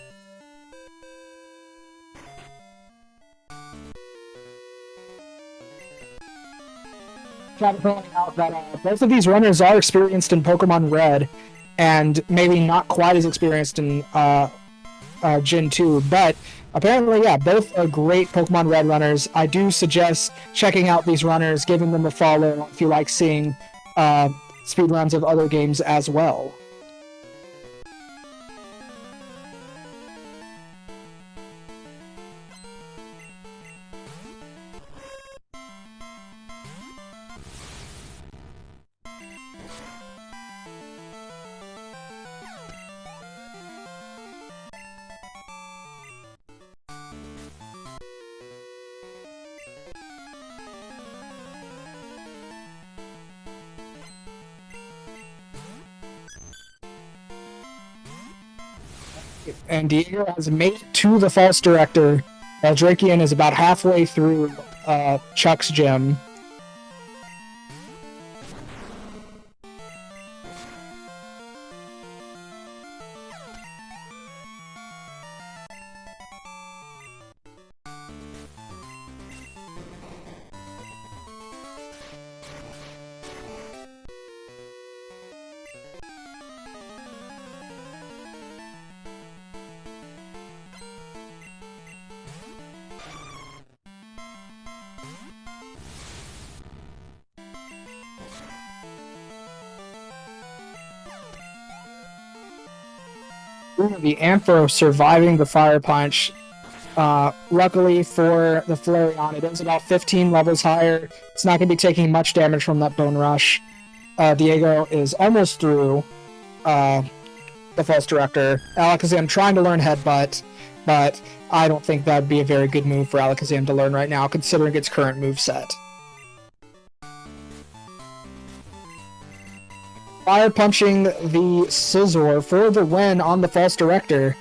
Trying to point out that both of these runners are experienced in Pokemon Red, and maybe not quite as experienced in Gen 2, but Apparently, yeah, both are great Pokemon Red runners. I do suggest checking out these runners, giving them a follow if you like seeing speedruns of other games as well. And Diego has made it to the False Director, while Driekiann is about halfway through Chuck's gym. The Anthro surviving the Fire Punch. Luckily for the Flareon, it is about 15 levels higher. It's not going to be taking much damage from that Bone Rush. Diego is almost through the False Director. Alakazam trying to learn Headbutt, but I don't think that'd be a very good move for Alakazam to learn right now, considering its current moveset. Fire punching the Scizor for the win on the False Director.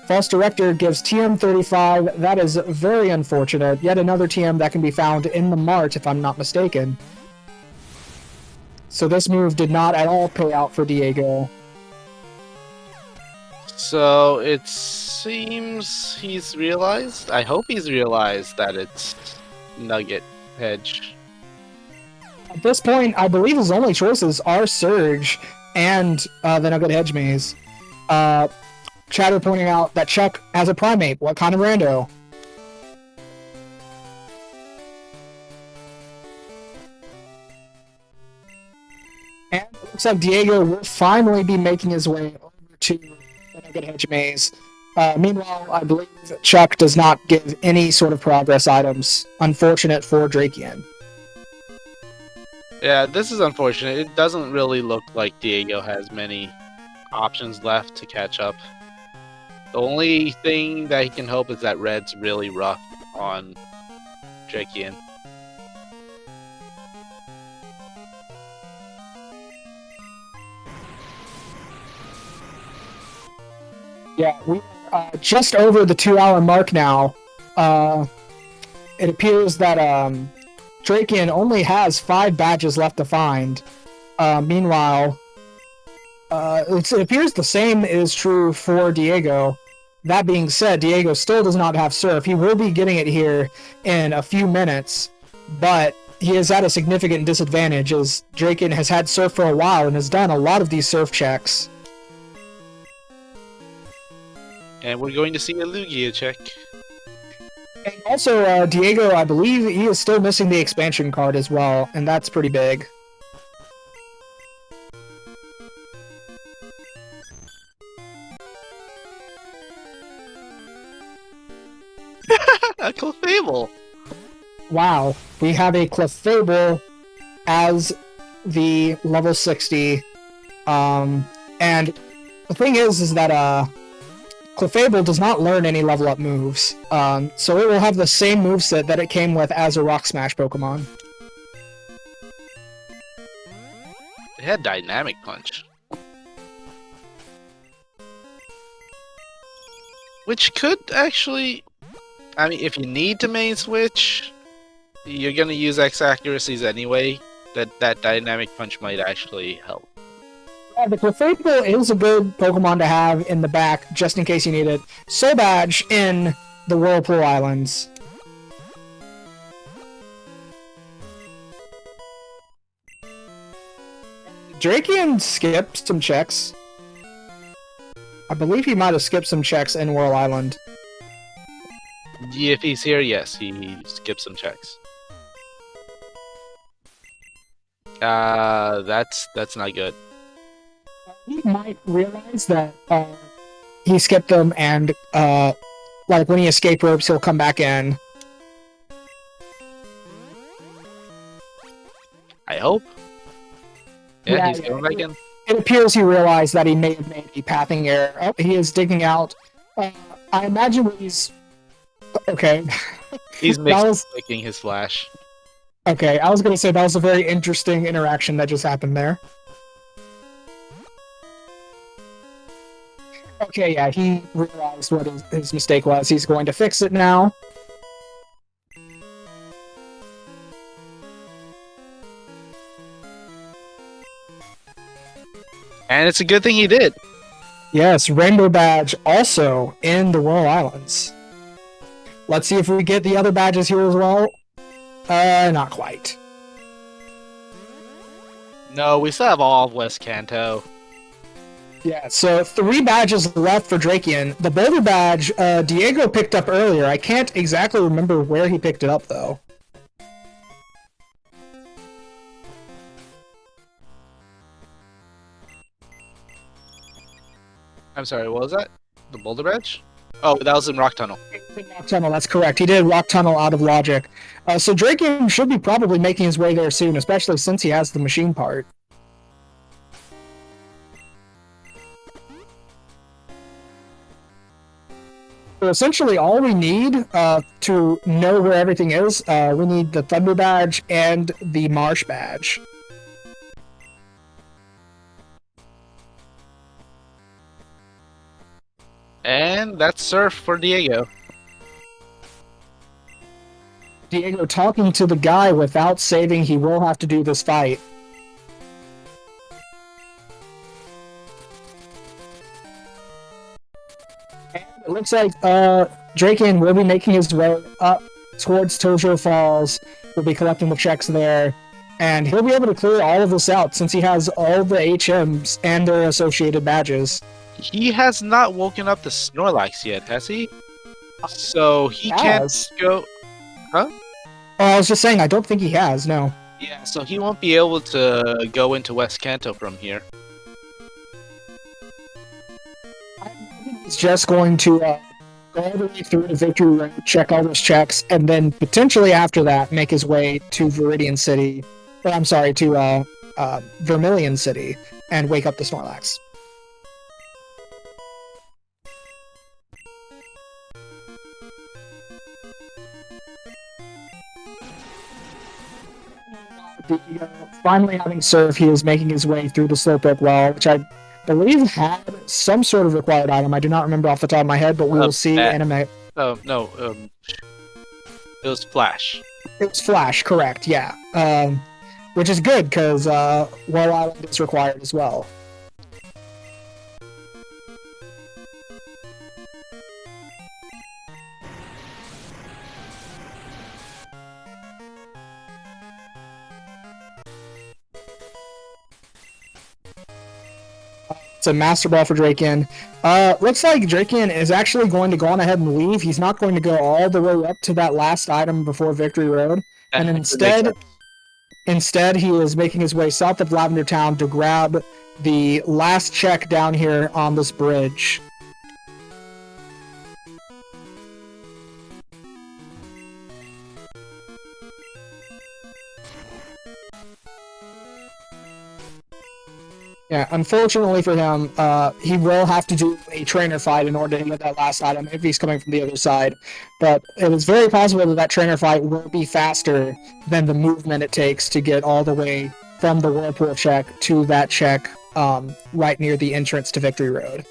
False Director gives TM 35. That is very unfortunate. Yet another TM that can be found in the Mart, if I'm not mistaken. So this move did not at all pay out for Diego. So it seems he's realized. I hope he's realized that it's Nugget Hedge. At this point, I believe his only choices are Surge and the Nugget Hedge Maze. Chatter pointing out that Chuck has a Primate. What kind of rando? And it looks like Diego will finally be making his way over to the Nugget Hedge Maze. Meanwhile, I believe Chuck does not give any sort of progress items. Unfortunate for Driekiann. Yeah, this is unfortunate. It doesn't really look like Diego has many options left to catch up. The only thing that he can hope is that Red's really rough on Driekiann. Yeah, we are just over the 2-hour mark now. It appears that Driekiann only has 5 badges left to find. Meanwhile, it appears the same is true for Diego. That being said, Diego still does not have Surf. He will be getting it here in a few minutes, but he is at a significant disadvantage as Driekiann has had Surf for a while and has done a lot of these Surf checks. And we're going to see a Lugia check. And also, Diego, I believe he is still missing the expansion card as well, and that's pretty big. A Clefable! Wow, we have a Clefable as the level 60. And the thing is that Clefable does not learn any level up moves. So it will have the same moveset that it came with as a Rock Smash Pokemon. It had Dynamic Punch. Which could actually... I mean, if you need to main switch, you're gonna use X accuracies anyway. That Dynamic Punch might actually help. Yeah, the Clefable is a good Pokemon to have in the back, just in case you need it. Soul Badge in the Whirlpool Islands. Driekiann skipped some checks. I believe he might have skipped some checks in Whirl Island. If he's here, yes, he skips some checks. That's not good. He might realize that he skipped them, and like when he escape ropes, he'll come back in. I hope. Yeah, he's going back in. It appears he realized that he may have made a pathing error. Oh, he is digging out. I imagine what he's... Okay. He's making his flash. Okay, I was going to say that was a very interesting interaction that just happened there. Okay, yeah, he realized what his mistake was. He's going to fix it now. And it's a good thing he did. Yes, Rainbow Badge also in the Royal Islands. Let's see if we get the other badges here as well. Not quite. No, we still have all of West Kanto. Yeah, so 3 badges left for Driekiann. The Boulder Badge, Diego picked up earlier. I can't exactly remember where he picked it up, though. I'm sorry, what was that? The Boulder Badge? Oh, that was in Rock Tunnel. Rock Tunnel, that's correct. He did Rock Tunnel out of Logic. So Driekiann should be probably making his way there soon, especially since he has the machine part. So essentially, all we need to know where everything is, we need the Thunder Badge and the Marsh Badge. And that's Surf for Diego. Diego talking to the guy without saving, he will have to do this fight. And it looks like Driekiann will be making his way up towards Tojo Falls. He'll be collecting the checks there. And he'll be able to clear all of this out since he has all the HMs and their associated badges. He has not woken up the Snorlax yet, has he? So he can't go... Huh? Oh, I was just saying, I don't think he has, no. Yeah, so he won't be able to go into West Kanto from here. He's just going to go all the way through to Victory Road, check all those checks, and then potentially after that make his way to Viridian City. Or, I'm sorry, to Vermilion City, and wake up the Snorlax. Finally having Surf, he is making his way through the Slowpoke Well, which I believe had some sort of required item. I do not remember off the top of my head, but we will see in a minute. Oh, no, it was Flash. It was Flash, correct, yeah. Which is good, because Well Island is required as well. It's a Master Ball for Driekiann. Looks like Driekiann is actually going to go on ahead and leave. He's not going to go all the way up to that last item before Victory Road. And instead, he is making his way south of Lavender Town to grab the last check down here on this bridge. Yeah, unfortunately for him, he will have to do a trainer fight in order to get that last item if he's coming from the other side. But it is very possible that that trainer fight will be faster than the movement it takes to get all the way from the Whirlpool check to that check right near the entrance to Victory Road.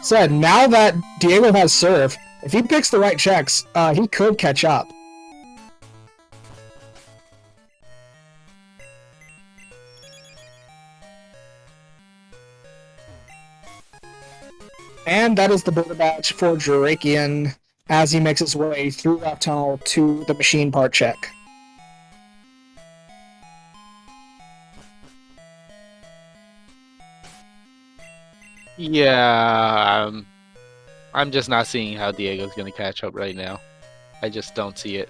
Said, now that Diego has Surf, if he picks the right checks, he could catch up. And that is the Boulder Badge for Driekiann as he makes his way through that tunnel to the machine part check. Yeah, I'm just not seeing how Diego's gonna catch up right now. I just don't see it.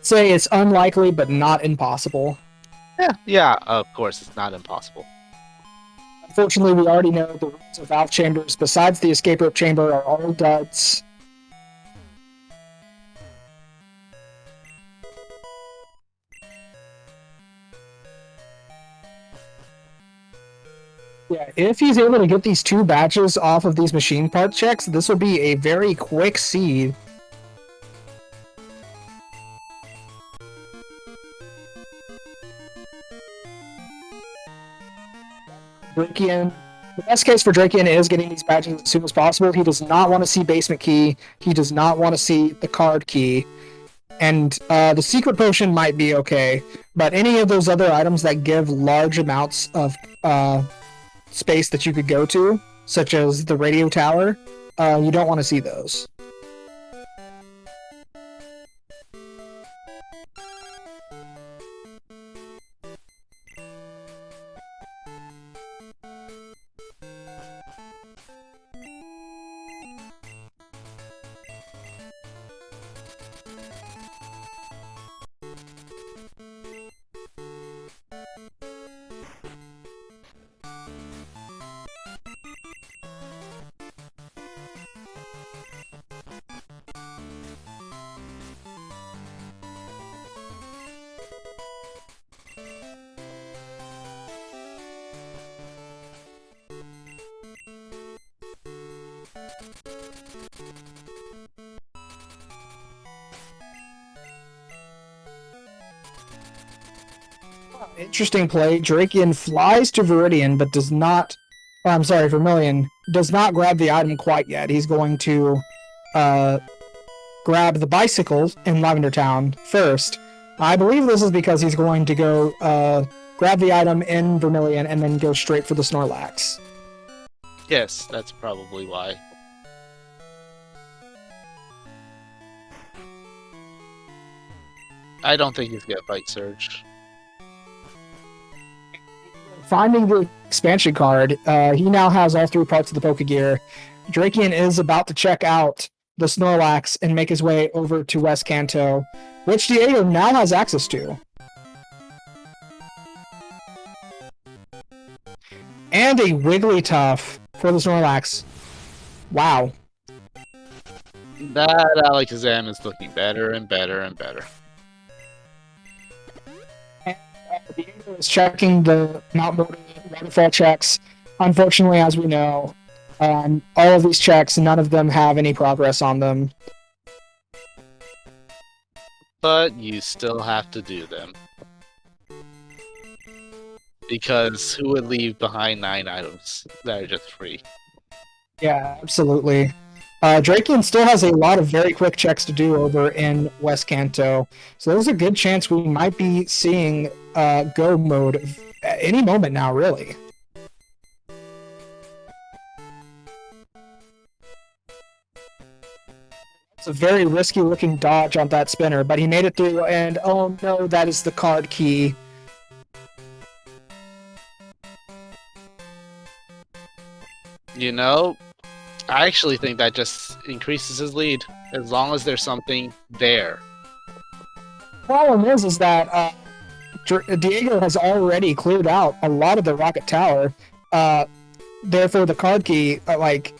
Say it's unlikely, but not impossible. Yeah, of course, it's not impossible. Unfortunately, we already know the rules of valve chambers, besides the escape rope chamber, are all duds. Yeah, if he's able to get these 2 batches off of these machine part checks, this will be a very quick seed. Driekiann. The best case for Driekiann is getting these badges as soon as possible. He does not want to see basement key. He does not want to see the card key. And the secret potion might be okay, but any of those other items that give large amounts of space that you could go to, such as the radio tower, you don't want to see those. Interesting play. Driekiann flies to Viridian, but does not. Oh, I'm sorry, Vermilion does not grab the item quite yet. He's going to grab the bicycle in Lavender Town first. I believe this is because he's going to go grab the item in Vermilion and then go straight for the Snorlax. Yes, that's probably why. I don't think he's gonna fight Surge. Finding the expansion card, he now has all 3 parts of the Pokegear. Driekiann is about to check out the Snorlax and make his way over to West Kanto, which Diego now has access to. And a Wigglytuff for the Snorlax. Wow. That Alakazam is looking better and better and better. Diego is checking the Mount Mortar waterfall checks. Unfortunately, as we know, all of these checks, none of them have any progress on them. But you still have to do them. Because who would leave behind 9 items that are just free? Yeah, absolutely. Driekiann still has a lot of very quick checks to do over in West Kanto, so there's a good chance we might be seeing Go mode at any moment now, really. It's a very risky looking dodge on that spinner, but he made it through, and oh no, that is the card key. You know, I actually think that just increases his lead, as long as there's something there. Problem is that Diego has already cleared out a lot of the Rocket Tower. Therefore, the card key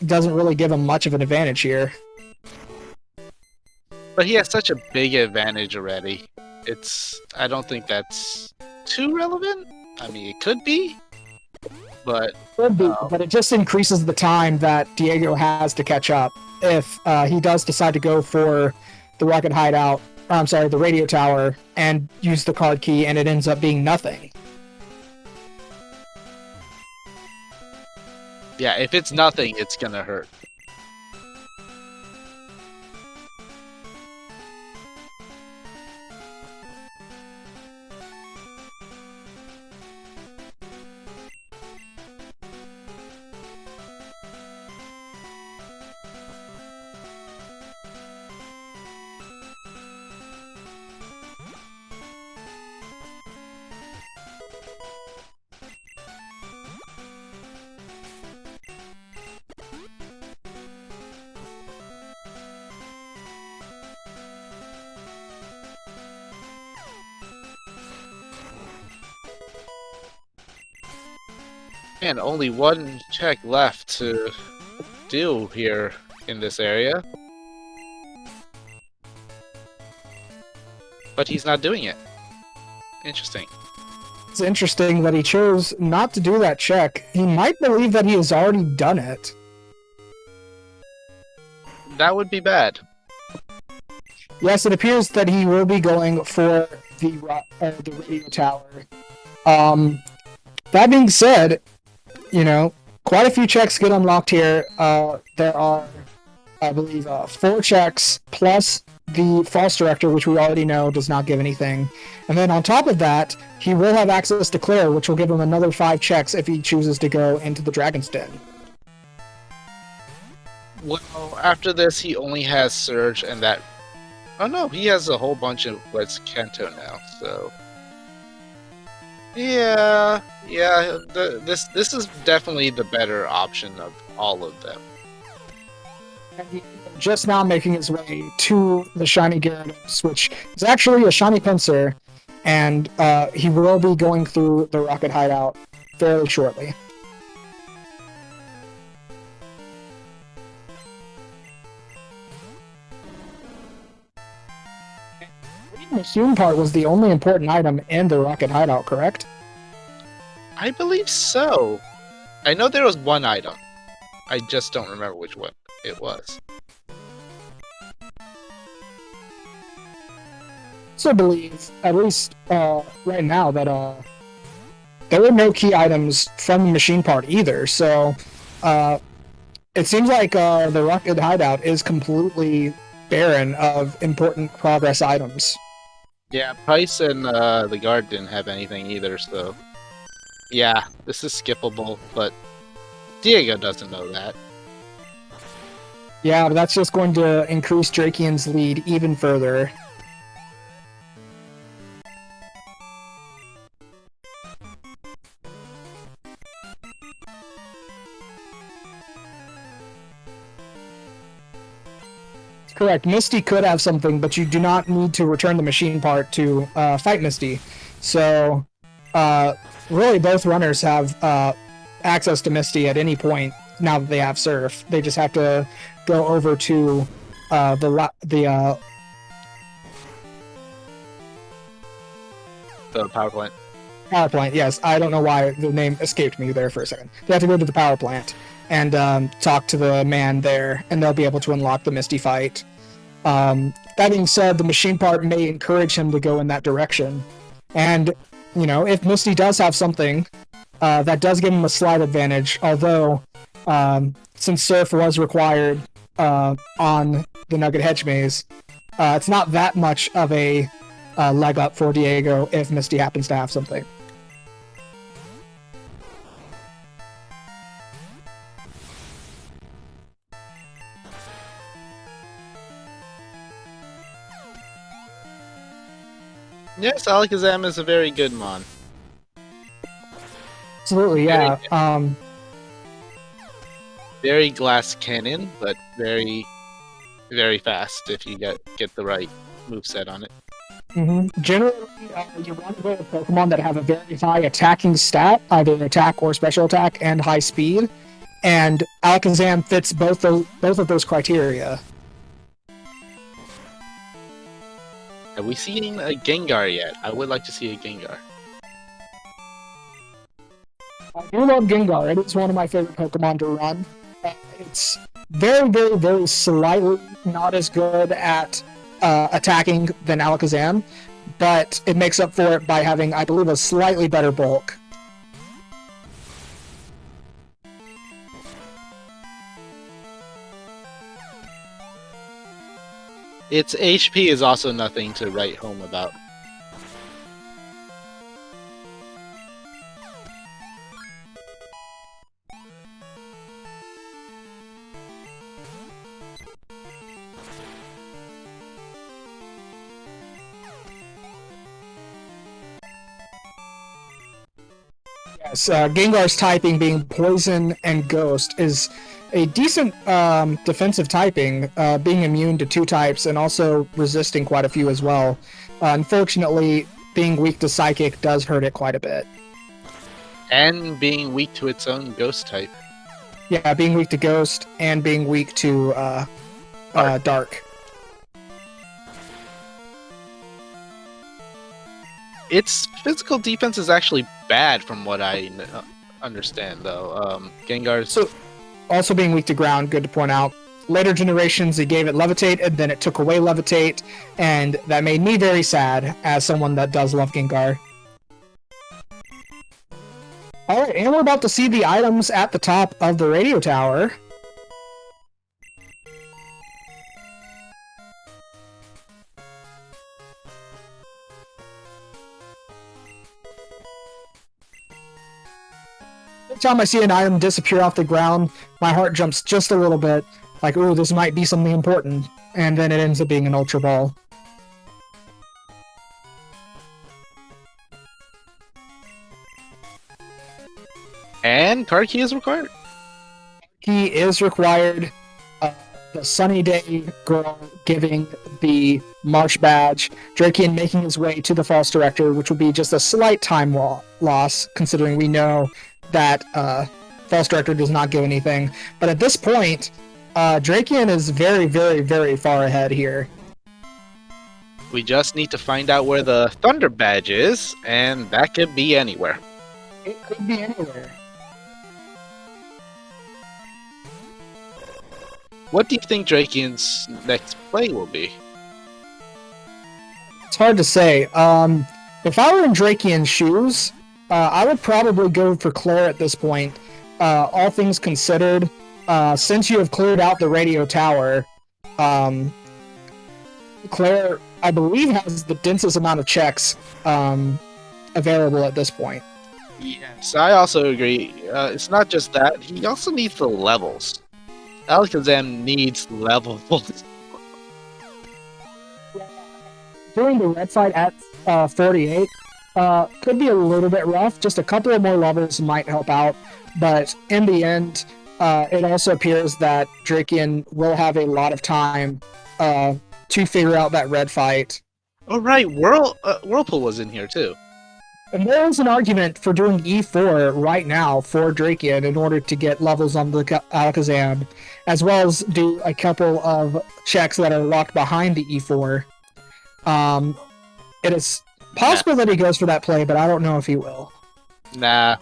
doesn't really give him much of an advantage here. But he has such a big advantage already. I don't think that's too relevant. I mean, it could be, but Could be, but it just increases the time that Diego has to catch up if he does decide to go for the Rocket Hideout. I'm sorry, the Radio Tower, and use the card key, and it ends up being nothing. yeah, if it's nothing, it's gonna hurt. And only one check left to do here in this area. But he's not doing it. Interesting. It's interesting that he chose not to do that check. He might believe that he has already done it. That would be bad. Yes, it appears that he will be going for the radio tower. That being said, you know, quite a few checks get unlocked here. There are, I believe, 4 checks plus the false director, which we already know does not give anything. And then on top of that, he will have access to Claire, which will give him another 5 checks if he chooses to go into the Dragon's Den. Well, after this, he only has Surge and that... Oh no, he has a whole bunch of West Kanto now, so... Yeah, this is definitely the better option of all of them. And he's just now making his way to the Shiny Gyarados, which is actually a Shiny Pinsir, and he will be going through the Rocket Hideout fairly shortly. The machine part was the only important item in the Rocket Hideout, correct? I believe so. I know there was one item. I just don't remember which one it was. So I believe, at least right now, that there were no key items from the machine part either, so it seems like the Rocket Hideout is completely barren of important progress items. Yeah, Price and the guard didn't have anything either, so... Yeah, this is skippable, but Diego doesn't know that. Yeah, but that's just going to increase Driekiann's lead even further. Correct. Misty could have something, but you do not need to return the machine part to fight Misty. So, really, both runners have access to Misty at any point now that they have Surf. They just have to go over to the power plant. Power plant, yes. I don't know why the name escaped me there for a second. They have to go to the power plant and talk to the man there, and they'll be able to unlock the Misty fight. That being said, the machine part may encourage him to go in that direction. And, you know, if Misty does have something, that does give him a slight advantage, although, since Surf was required on the Nugget Hedge Maze, it's not that much of a leg up for Diego if Misty happens to have something. Yes, Alakazam is a very good mon. Absolutely, yeah. Very glass cannon, but very, very fast if you get the right moveset on it. Mm-hmm. Generally, you want to go with Pokemon that have a very high attacking stat, either attack or special attack, and high speed. And Alakazam fits both of those criteria. Have we seen a Gengar yet? I would like to see a Gengar. I do love Gengar. It is one of my favorite Pokemon to run. It's very, very, very slightly not as good at attacking than Alakazam, but it makes up for it by having, I believe, a slightly better bulk. Its HP is also nothing to write home about. Yes, Gengar's typing being Poison and Ghost is a decent defensive typing, being immune to 2 types and also resisting quite a few as well. Unfortunately, being weak to Psychic does hurt it quite a bit. And being weak to its own ghost type. Yeah, being weak to Ghost and being weak to Dark. Its physical defense is actually bad from what I understand, though. Gengar's... So, also being weak to Ground, good to point out. Later generations, it gave it Levitate, and then it took away Levitate, and that made me very sad as someone that does love Gengar. Alright, and we're about to see the items at the top of the radio tower. Every time I see an item disappear off the ground, my heart jumps just a little bit, like, ooh, this might be something important, and then it ends up being an Ultra Ball. And card key is required. Key is required. The Sunny Day girl giving the Marsh Badge, Driekiann making his way to the False Director, which would be just a slight time loss, considering we know that False Director does not give anything. But at this point, Driekiann is very, very, very far ahead here. We just need to find out where the Thunder Badge is, and that could be anywhere. It could be anywhere. What do you think Driekiann's next play will be? It's hard to say. If I were in Driekiann's shoes, I would probably go for Claire at this point. All things considered, since you have cleared out the radio tower, Claire, I believe, has the densest amount of checks available at this point. Yes, I also agree. It's not just that, he also needs the levels. Alakazam needs levels. Doing the red side at 48 could be a little bit rough. Just a couple of more levels might help out. But in the end, it also appears that Driekiann will have a lot of time to figure out that red fight. Oh right, Whirlpool was in here too. And there is an argument for doing E4 right now for Driekiann in order to get levels on the Alakazam, as well as do a couple of checks that are locked behind the E4. It is possible that he goes for that play, but I don't know if he will. Nah,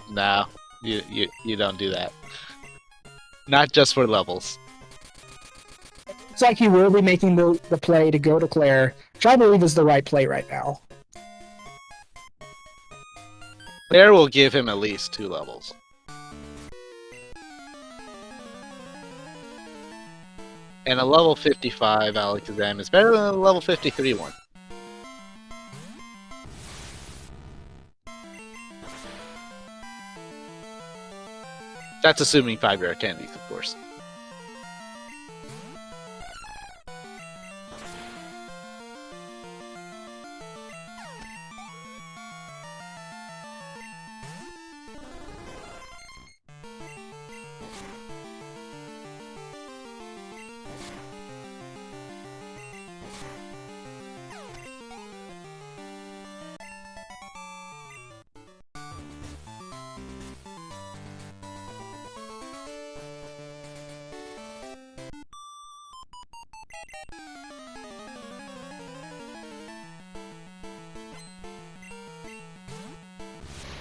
you don't do that. Not just for levels. It's like he will be making the play to go to Claire, which I believe is the right play right now. Claire will give him at least 2 levels. And a level 55 Alakazam is better than a level 53 one. That's assuming 5 rare candies, of course.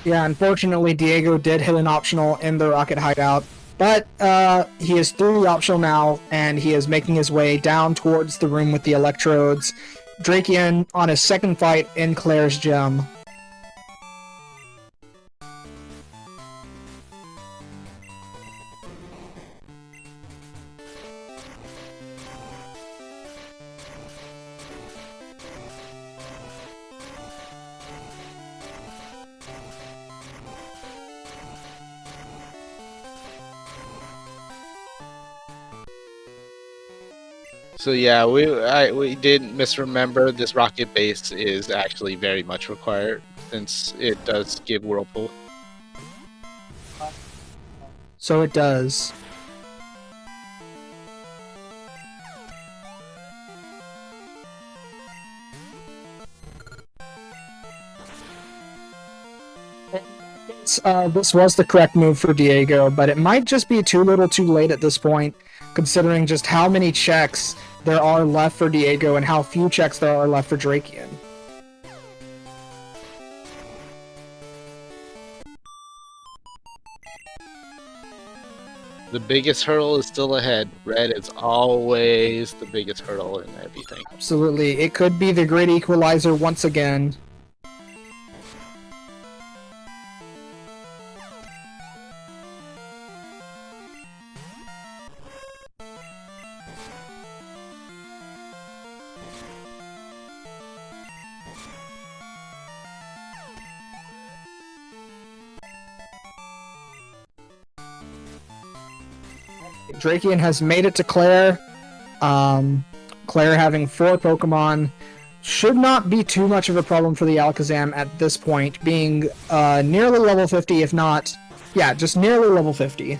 Yeah, unfortunately, Diego did hit an optional in the Rocket Hideout, but he is through the optional now, and he is making his way down towards the room with the electrodes. Driekiann on his second fight in Claire's gym. So yeah, we did misremember. This rocket base is actually very much required since it does give Whirlpool. So it does. This was the correct move for Diego, but it might just be too little too late at this point, considering just how many checks there are left for Diego and how few checks there are left for Driekiann. The biggest hurdle is still ahead. Red is always the biggest hurdle in everything. Absolutely. It could be the great equalizer once again. Driekiann has made it to Claire. Claire having 4 Pokemon should not be too much of a problem for the Alakazam at this point, being nearly level 50, if not... Yeah, just nearly level 50.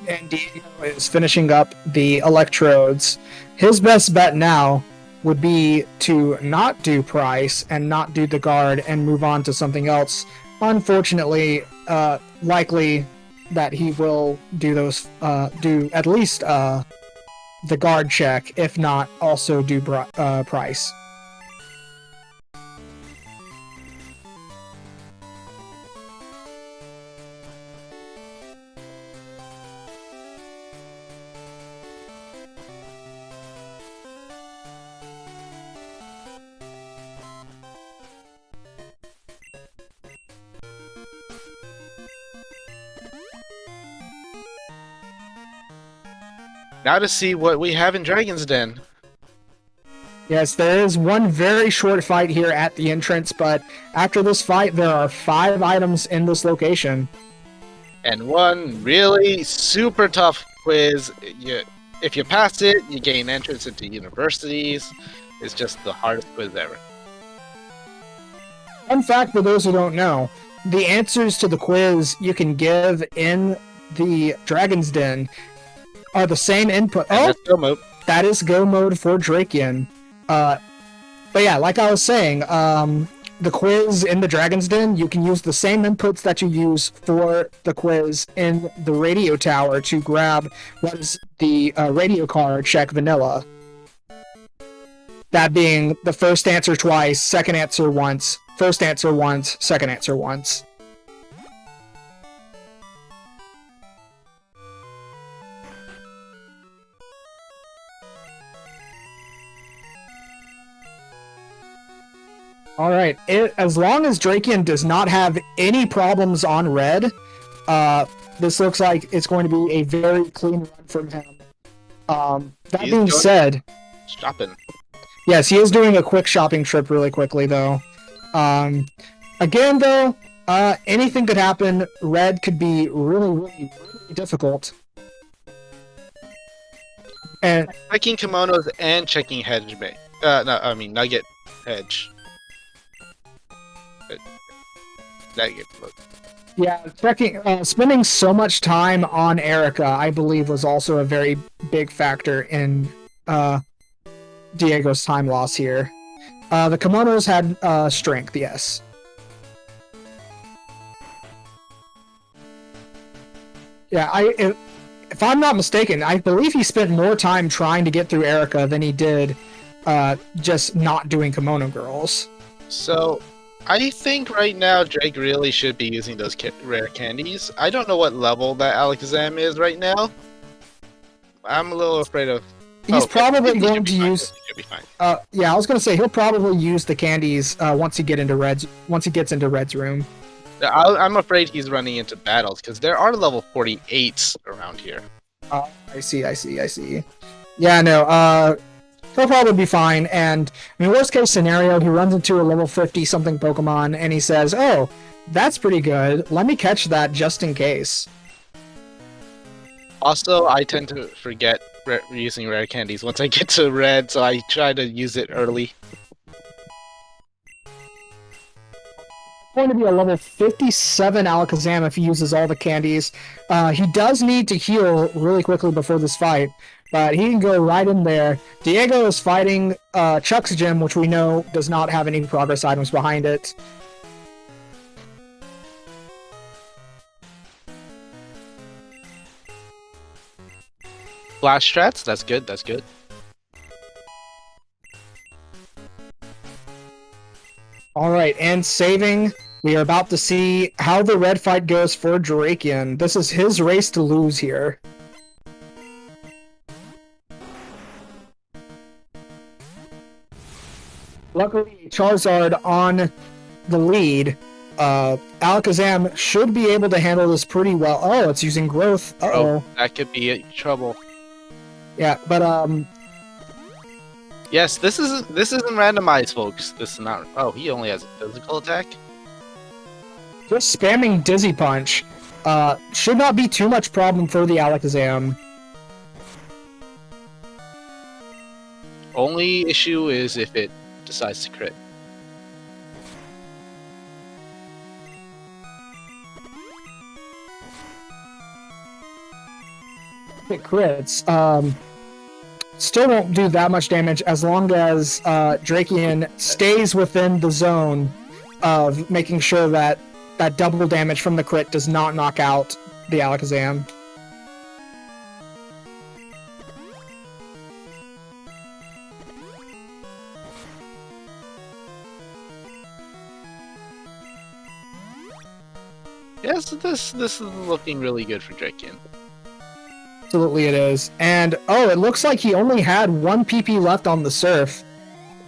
And Diego is finishing up the electrodes. His best bet now would be to not do Price and not do the guard and move on to something else. Unfortunately, likely that he will do those, do at least the guard check, if not also do Price. Now to see what we have in Dragon's Den. Yes, there is one very short fight here at the entrance, but after this fight, there are 5 items in this location. And one really super tough quiz. If you pass it, you gain entrance into universities. It's just the hardest quiz ever. Fun fact for those who don't know, the answers to the quiz you can give in the Dragon's Den are the same input. And that's go mode. That is go mode for Driekiann. But yeah, like I was saying, the quiz in the Dragon's Den, you can use the same inputs that you use for the quiz in the radio tower to grab what is the radio card check vanilla. That being the first answer twice, second answer once, first answer once, second answer once. Alright, as long as Driekiann does not have any problems on red, this looks like it's going to be a very clean run from him. That being said... Shopping. Yes, he is doing a quick shopping trip really quickly, though. Again, though, anything could happen. Red could be really difficult. And checking kimonos and checking hedge bait. No, I mean nugget hedge. Yeah, spending so much time on Erica, I believe, was also a very big factor in Diego's time loss here. The kimonos had strength, yes. Yeah, if I'm not mistaken, I believe he spent more time trying to get through Erica than he did just not doing kimono girls. So, I think right now Drake really should be using those rare candies. I don't know what level that Alakazam is right now. I'm a little afraid of... He's probably going to use... He'll be fine. Yeah, I was going to say he'll probably use the candies once he gets into Red's room. I'm afraid he's running into battles because there are level 48s around here. I see. Yeah, no, he'll probably be fine, and I mean, worst case scenario, he runs into a level 50-something Pokemon, and he says, oh, that's pretty good, let me catch that just in case. Also, I tend to forget using rare candies once I get to red, so I try to use it early. going to be a level 57 Alakazam if he uses all the candies. He does need to heal really quickly before this fight, but he can go right in there. Diego is fighting Chuck's gym, which we know does not have any progress items behind it. Flash strats, that's good, that's good. Alright, and saving, we are about to see how the red fight goes for Driekiann. This is his race to lose here. Luckily, Charizard on the lead. Alakazam should be able to handle this pretty well. Oh, it's using growth. Uh-oh. Oh, that could be trouble. Yeah, but yes, this isn't randomized, folks. This is not. Oh, he only has a physical attack. just spamming Dizzy Punch should not be too much problem for the Alakazam. Only issue is if it decides to crit. It crits. Still won't do that much damage as long as Driekiann stays within the zone of making sure that that double damage from the crit does not knock out the Alakazam. Yes, this is looking really good for Driekiann. Absolutely it is. And, oh, it looks like he only had one PP left on the Surf.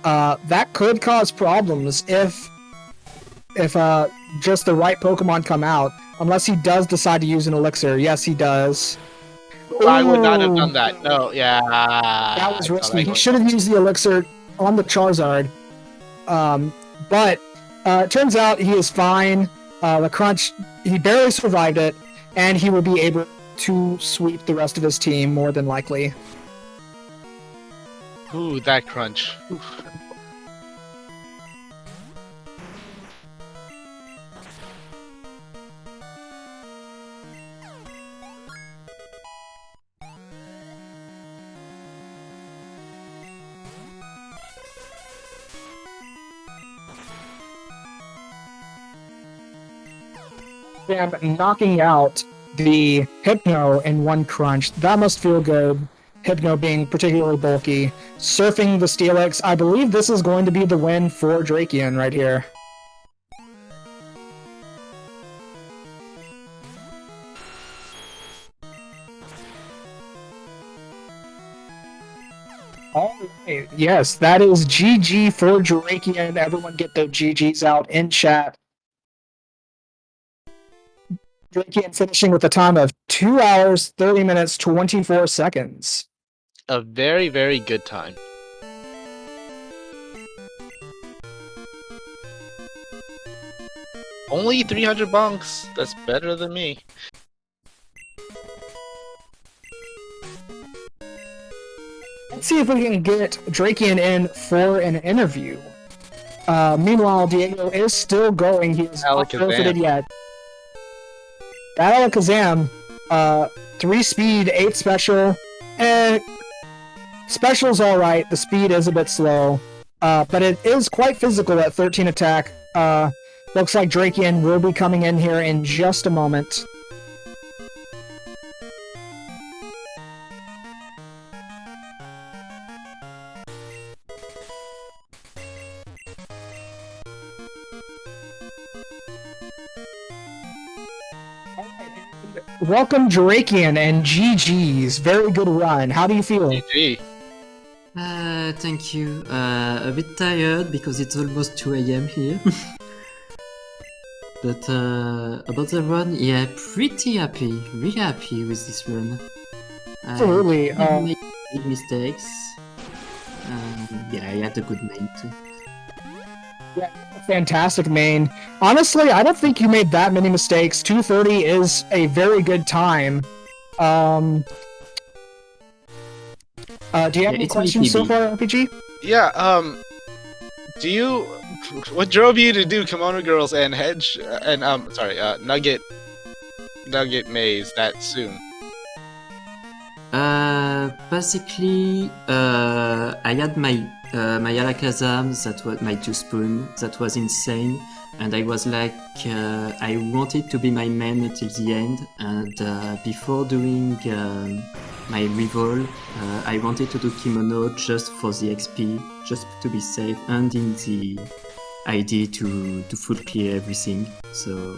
That could cause problems if just the right Pokemon come out. Unless he does decide to use an Elixir. Yes, he does. I would not have done that. No, yeah. That was risky. He should have used the Elixir on the Charizard. But it turns out he is fine. The Crunch, he barely survived it, and he will be able to sweep the rest of his team, more than likely. Ooh, that crunch. Oof. Knocking out the Hypno in one crunch. That must feel good. Hypno being particularly bulky. Surfing the Steelix. I believe this is going to be the win for Driekiann right here. Alright, yes, that is GG for Driekiann. Everyone get their GGs out in chat. Driekiann finishing with a time of 2 hours, 30 minutes, 24 seconds. A very, very good time. Only 300 bunks. That's better than me. Let's see if we can get Driekiann in for an interview. Meanwhile, Diego is still going. He is not forfeited yet. That Alakazam, 3 speed, 8 special, and special's alright, the speed is a bit slow, but it is quite physical at 13 attack. Looks like Driekiann will be coming in here in just a moment. Welcome, Driekiann, and GG's. Very good run. How do you feel? GG. Thank you. A bit tired because it's almost 2 AM here. But about the run, yeah, pretty happy. Really happy with this run. Absolutely. I didn't make big mistakes. Yeah, I had a good main too. Yeah, fantastic main. Honestly, I don't think you made that many mistakes. 230 is a very good time. Do you have any questions so far, RPG? Yeah, do you? What drove you to do Kimono Girls and Hedge and Nugget Maze that soon? Basically, I had my Alakazam, that was my 2-spoon, that was insane, and I was like, I wanted to be my main until the end, and before doing my revolve, I wanted to do Kimono just for the XP, just to be safe, and in the idea to full clear everything. So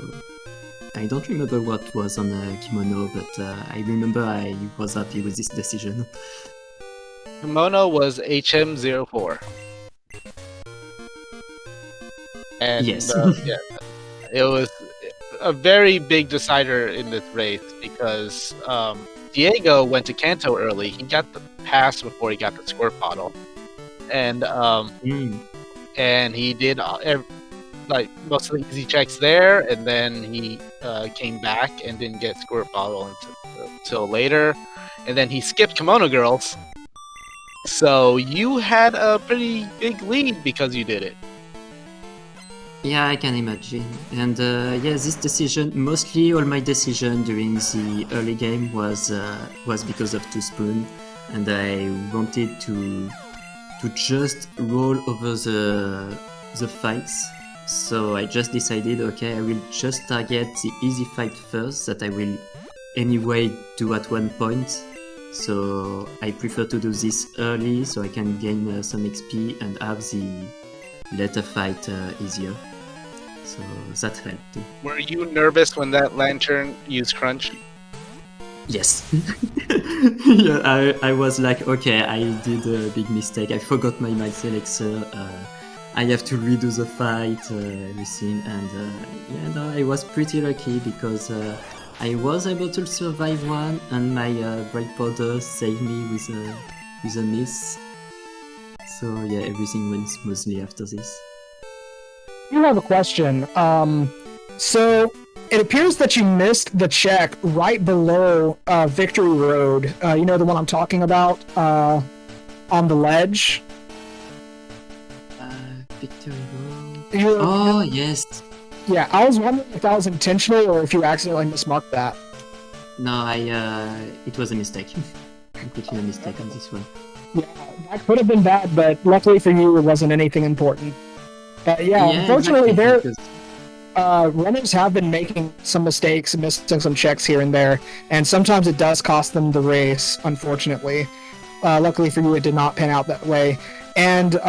I don't remember what was on Kimono, but I remember I was happy with this decision. Kimono was HM04. And Yes. it was a very big decider in this race because Diego went to Kanto early. He got the pass before he got the squirt bottle, and and he did like most of the easy checks there, and then he came back and didn't get squirt bottle until later, and then he skipped Kimono Girls. So you had a pretty big lead because you did it. Yeah, I can imagine. And this decision, mostly all my decision during the early game was because of 2-spoon, and I wanted to just roll over the fights. So I just decided, okay, I will just target the easy fight first that I will anyway do at one point. So I prefer to do this early so I can gain some XP and have the later fight easier. So that helped too. Were you nervous when that lantern used crunch? Yes. Yeah, I was like, okay, I did a big mistake. I forgot my Might Elixir. I have to redo the fight, everything. And I was pretty lucky because I was able to survive one, and my bright powder saved me with a miss. So yeah, everything went smoothly after this. I have a question. So it appears that you missed the check right below Victory Road. You know the one I'm talking about on the ledge. Victory Road. Yes. Yeah, I was wondering if that was intentional or if you accidentally mismarked that. No, it was a mistake. Completely a mistake on this one. Yeah, that could have been bad, but luckily for you, it wasn't anything important. Unfortunately, exactly, runners have been making some mistakes and missing some checks here and there, and sometimes it does cost them the race, unfortunately. Luckily for you, it did not pan out that way. And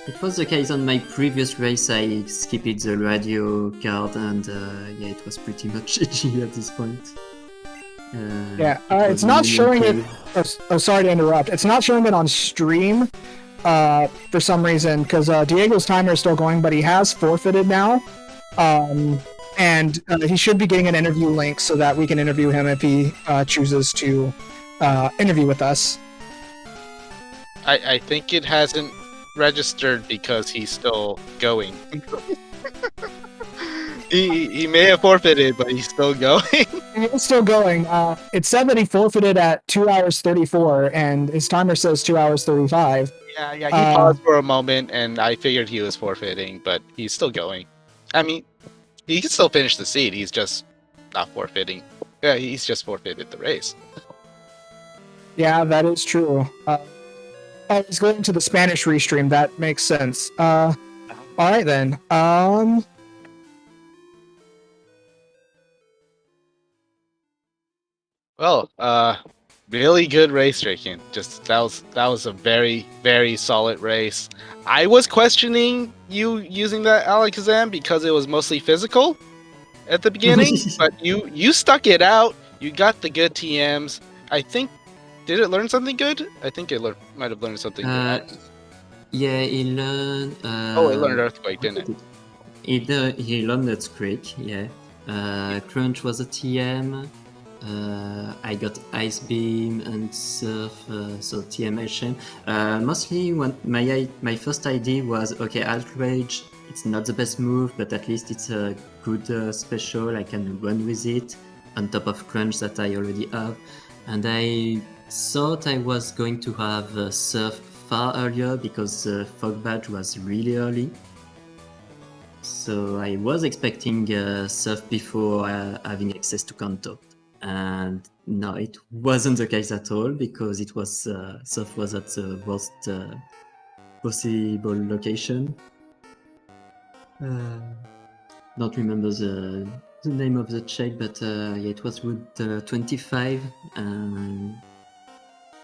it was the case on my previous race. I skipped the radio card, and it was pretty much GG at this point. It's not showing it. Oh, sorry to interrupt. It's not showing it on stream for some reason because Diego's timer is still going, but he has forfeited now, and he should be getting an interview link so that we can interview him if he chooses to interview with us. I think it hasn't registered because he's still going. he may have forfeited, but he's still going. He's still going. It said that he forfeited at 2 hours 34, and his timer says 2 hours 35. Yeah, he paused for a moment, and I figured he was forfeiting, but he's still going. I mean, he can still finish the seed, he's just not forfeiting. Yeah, he's just forfeited the race. Yeah, that is true. He's going to the Spanish restream, that makes sense. Alright then. Well, really good race, Driekiann. That was a very, very solid race. I was questioning you using that Alakazam because it was mostly physical at the beginning, but you stuck it out. You got the good TMs. I think. Did it learn something good? I think it might have learned something good. Yeah, he learned. It learned Earthquake, didn't it? He learned Earthquake. Yeah. Crunch was a TM. I got Ice Beam and Surf, so TM HM. Mostly, when my first idea was okay, Outrage. It's not the best move, but at least it's a good special. I can run with it on top of Crunch that I already have, and I thought I was going to have Surf far earlier because the Fog Badge was really early. So I was expecting Surf before having access to Kanto. And no, it wasn't the case at all because it was Surf was at the worst possible location. Don't remember the name of the check, but yeah, it was Route 25.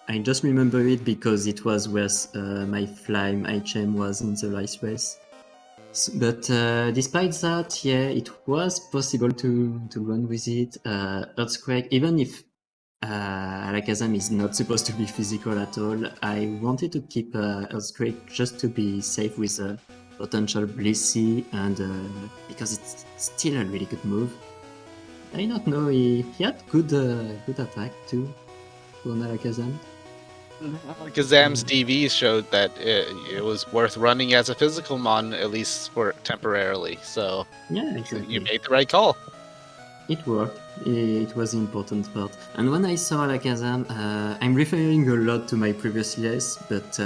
I just remember it because it was where my Flame HM was in the last race. But despite that, yeah, it was possible to run with it. Earthquake, even if Alakazam is not supposed to be physical at all, I wanted to keep Earthquake just to be safe with potential Blissey, and because it's still a really good move. I don't know, he had good attack too for Alakazam. Kazam's DVs showed that it was worth running as a physical mon, at least for temporarily. So yeah, exactly. You made the right call. It worked. It was the important part. And when I saw Alakazam, I'm referring a lot to my previous list, but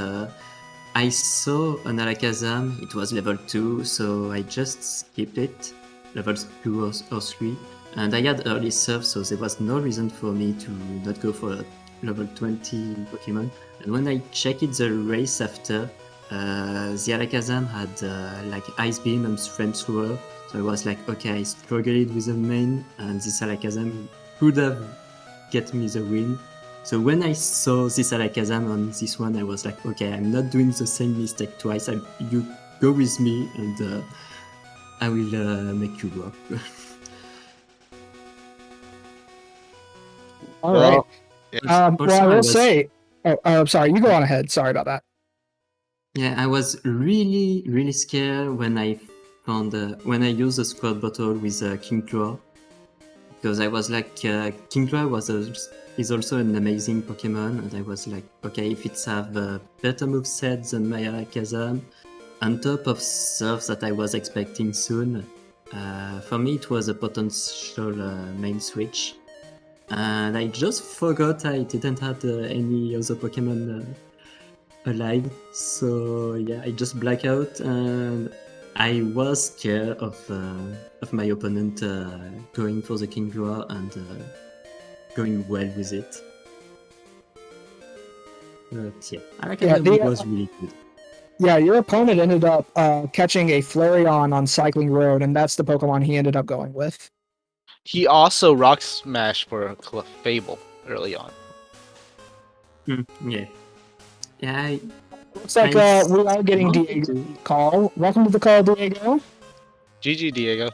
I saw an Alakazam. It was level 2, so I just skipped it, level 2 or 3. And I had early surf, so there was no reason for me to not go for a level 20 Pokemon. And when I checked the race after, the Alakazam had like Ice Beam and Flamethrower. So I was like, okay, I struggled with the main, and this Alakazam could have get me the win. So when I saw this Alakazam on this one, I was like, okay, I'm not doing the same mistake twice. You go with me, and I will make you work. All right. Yeah. Well, I will say. Oh, sorry. You go on ahead. Sorry about that. Yeah, I was really, really scared when I found when I used the squad bottle with Kingclaw, because I was like, Kingclaw is also an amazing Pokemon, and I was like, okay, if it's have a better moveset than my Alakazam, on top of stuff that I was expecting soon, for me it was a potential main switch. And I just forgot I didn't have any other Pokemon alive, so yeah, I just black out, and I was scared of my opponent going for the Kingclaw and going well with it. But yeah, Alakazam was really good. Yeah, your opponent ended up catching a Flareon on Cycling Road, and that's the Pokemon he ended up going with. He also Rock Smash for Clefable early on. Yeah. Yeah. Looks like we are getting Diego's call. Welcome to the call, Diego. GG, Diego.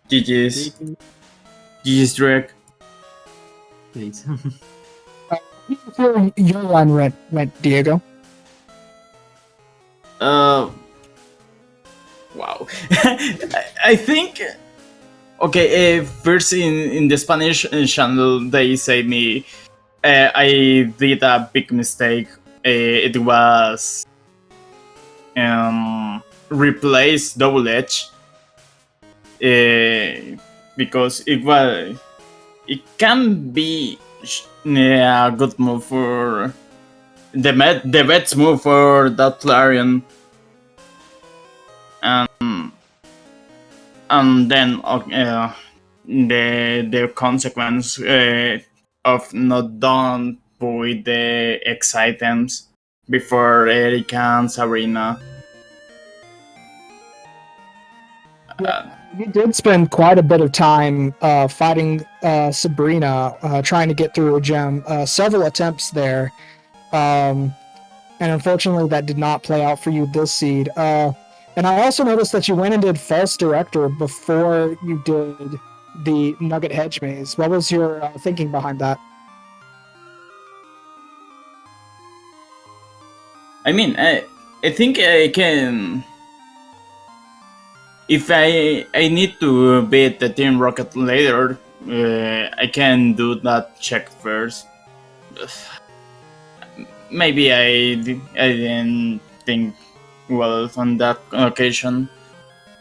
GG's. GG's, Drake. Thanks. Your run went, Diego. Wow. I think. Okay, first in the Spanish channel, they say me I did a big mistake. It was replace Double Edge because it can be a good move for the best move for that Flareon. And then the consequence of not done with the X items before Driekiann's arena. You did spend quite a bit of time fighting Sabrina, trying to get through a gem. Several attempts there, and unfortunately that did not play out for you this seed. And I also noticed that you went and did False Director before you did the Nugget Hedge Maze. What was your thinking behind that? I mean, I think I can... If I need to beat the Team Rocket later, I can do that check first. Maybe I didn't think well on that occasion.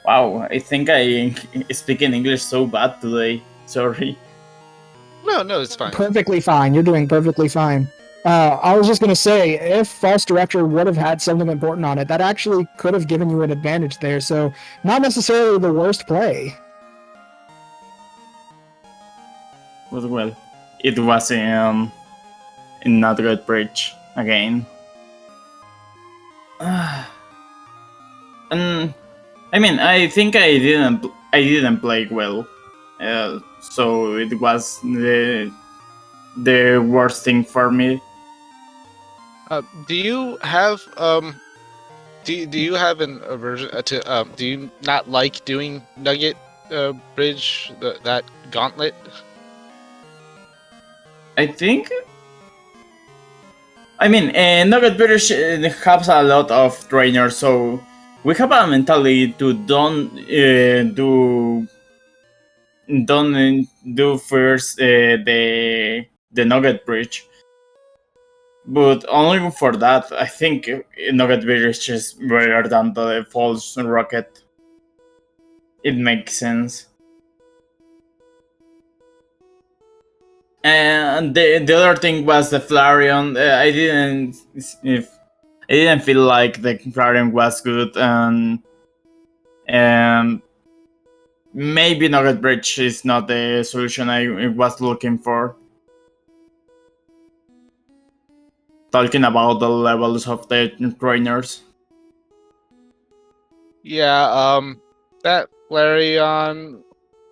Wow, I think I speak in English so bad today. Sorry. No, it's fine. Perfectly fine. You're doing perfectly fine. I was just gonna say, if False Director would have had something important on it, that actually could have given you an advantage there. So not necessarily the worst play. But well, it was in not good bridge again. And I mean, I think I didn't play well, so it was the worst thing for me. Do you have do you have an aversion to do you not like doing Nugget Bridge, that gauntlet? I think. I mean, Nugget British has a lot of trainers, so we have a mentality to don't do first the Nugget Bridge, but only for that. I think Nugget Bridge is better than the false rocket. It makes sense. And the other thing was the Flareon. I didn't feel like the Flareon was good, and maybe Nugget Bridge is not the solution I was looking for. Talking about the levels of the trainers. Yeah, that Flareon,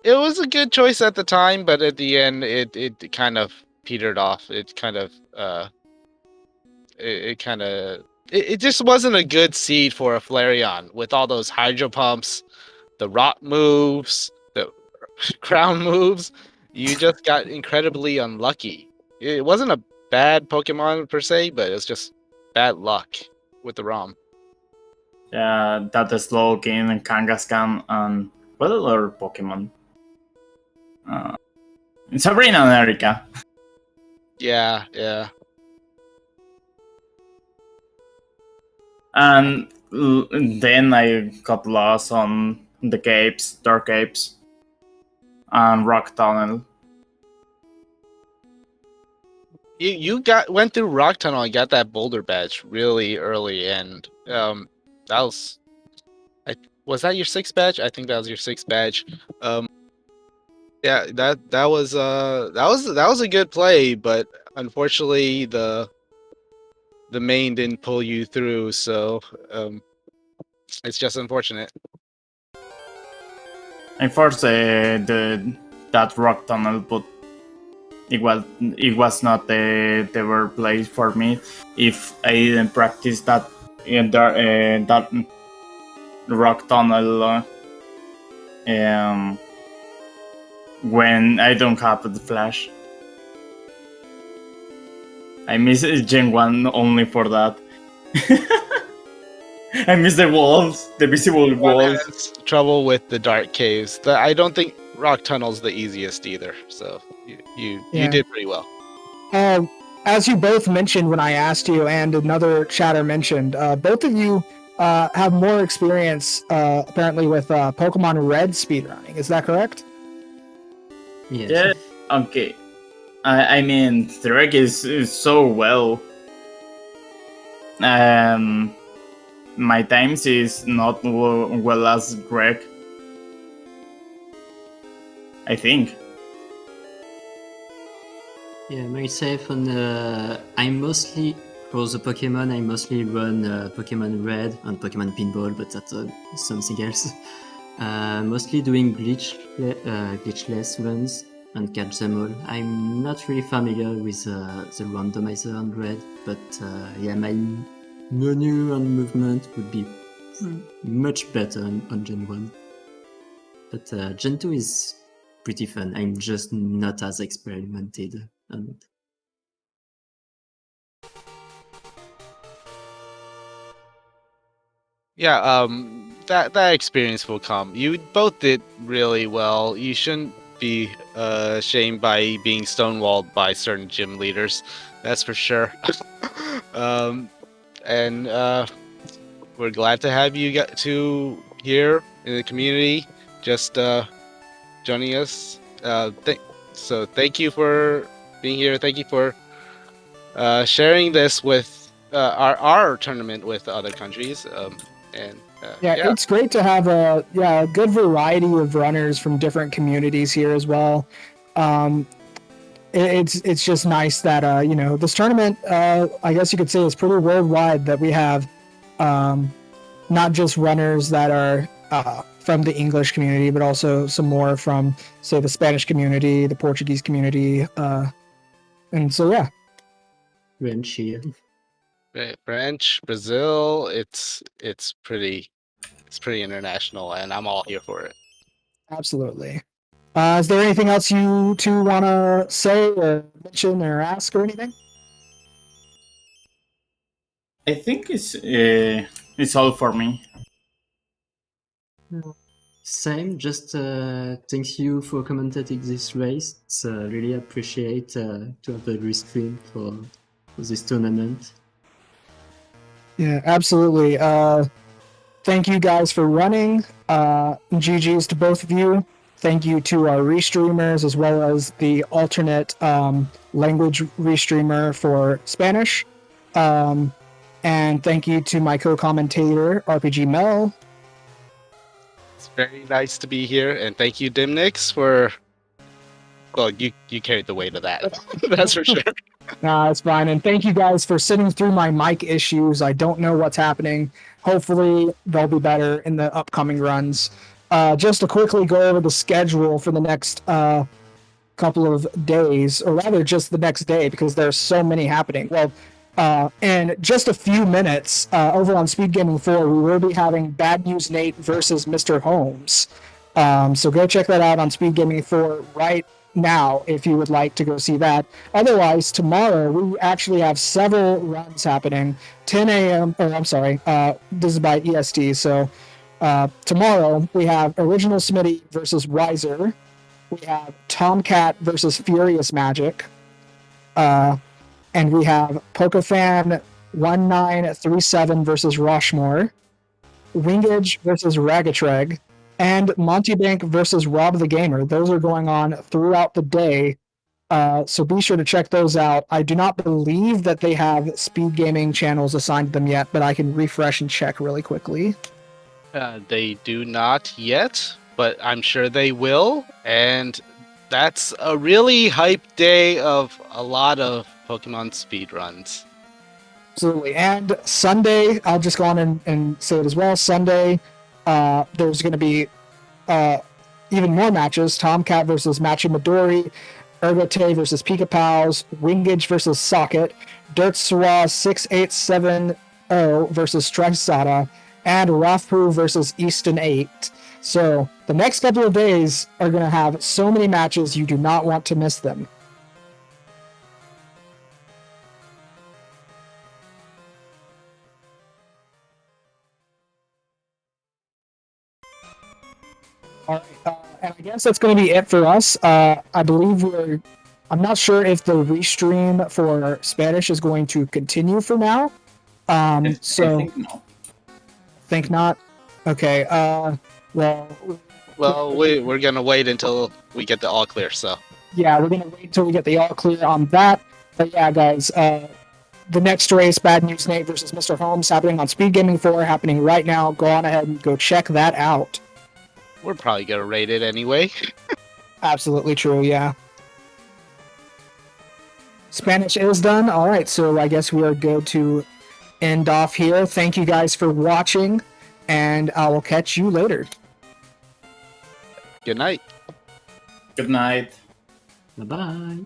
it was a good choice at the time, but at the end, it kind of petered off. It kind of it just wasn't a good seed for a Flareon with all those hydro pumps, the rock moves, the ground moves. You just got incredibly unlucky. It wasn't a bad Pokemon per se, but it's just bad luck with the ROM. Yeah, that is Slowking and Kangaskhan and what other Pokemon? Sabrina and Erika. Yeah, yeah. And then I got lost on the caves, Dark Caves, and Rock Tunnel. You went through Rock Tunnel and got that Boulder Badge really early, and that was that your 6th badge? I think that was your 6th badge. Yeah, that was a good play, but unfortunately the main didn't pull you through, so it's just unfortunate. I forced that Rock Tunnel, but it was not the worst place for me if I didn't practice that that Rock Tunnel when I don't have the flash. I miss Gen 1 only for that. I miss the walls, the visible walls. Has trouble with the dark caves. I don't think Rock Tunnel's the easiest either, so you did pretty well. As you both mentioned when I asked you, and another chatter mentioned, both of you have more experience apparently with Pokemon Red speedrunning. Is that correct? Yes. Yeah. Okay. I mean, Drake is so well. My times is not well as Greg. I think. Yeah, myself on I mostly for the Pokemon I mostly run Pokemon Red and Pokemon Pinball, but that's something else. Mostly doing glitchless runs and catch them all. I'm not really familiar with the randomizer on Red, but yeah, my menu and movement would be much better on Gen 1. But Gen 2 is pretty fun. I'm just not as experimented on it. Yeah, that experience will come. You both did really well. You shouldn't be ashamed by being stonewalled by certain gym leaders. That's for sure. And we're glad to have you get to here in the community, just joining us. So thank you for being here. Thank you for sharing this with our tournament with other countries. And Yeah, yeah, it's great to have a good variety of runners from different communities here as well. Um, it's just nice that this tournament, I guess you could say, is pretty worldwide. That we have not just runners that are from the English community, but also some more from, say, the Spanish community, the Portuguese community, and so yeah. French here. French, Brazil, it's pretty international, and I'm all here for it. Absolutely. Is there anything else you two want to say or mention or ask or anything? I think it's all for me. Same, just thank you for commentating this race. It's really appreciate to have a restream for this tournament. Yeah, absolutely. Thank you guys for running. GG's to both of you. Thank you to our restreamers as well as the alternate language restreamer for Spanish. And thank you to my co-commentator, RPG Mel. It's very nice to be here, and thank you, Dimnix, for. Well, you carried the weight of that. That's for sure. Nah, it's fine. And thank you guys for sitting through my mic issues. I don't know what's happening. Hopefully, they'll be better in the upcoming runs. Just to quickly go over the schedule for the next couple of days, or rather just the next day, because there's so many happening. Well, in just a few minutes, over on SpeedGaming 4, we will be having Bad News Nate versus Mr. Holmes. So go check that out on SpeedGaming 4 right now if you would like to go see that. Otherwise, tomorrow we actually have several runs happening. 10 a.m. Or I'm sorry, this is by EST. So tomorrow we have Original Smitty versus Wiser. We have Tomcat versus Furious Magic. And we have Pokefan 1937 versus Roshmore. Wingage versus Ragatreg. And Montebank versus Rob the Gamer. Those are going on throughout the day. So be sure to check those out. I do not believe that they have Speed Gaming channels assigned to them yet, but I can refresh and check really quickly. They do not yet, but I'm sure they will. And that's a really hype day of a lot of Pokemon speedruns. Absolutely. And Sunday, I'll just go on and say it as well. Sunday, there's going to be even more matches. Tomcat versus Midori, Ergote versus Pika-Pals, Wingage versus Socket, Dirtsawa 6870 versus Trisada, and Rafu versus Easton 8. So the next couple of days are going to have so many matches, you do not want to miss them. All right, and I guess that's going to be it for us. I believe I'm not sure if the restream for Spanish is going to continue for now. I So think no. think not. Okay. Well, we're gonna wait until we get the all clear. So yeah, we're gonna wait until we get the all clear on that. But yeah, guys, the next race, Bad News Nate versus Mr. Holmes, happening on Speed Gaming 4, happening right now. Go on ahead and go check that out. we're probably gonna rate it anyway. Absolutely true, yeah. Spanish is done. All right, so I guess we are good to end off here. Thank you guys for watching, and I will catch you later. Good night. Good night. Bye bye.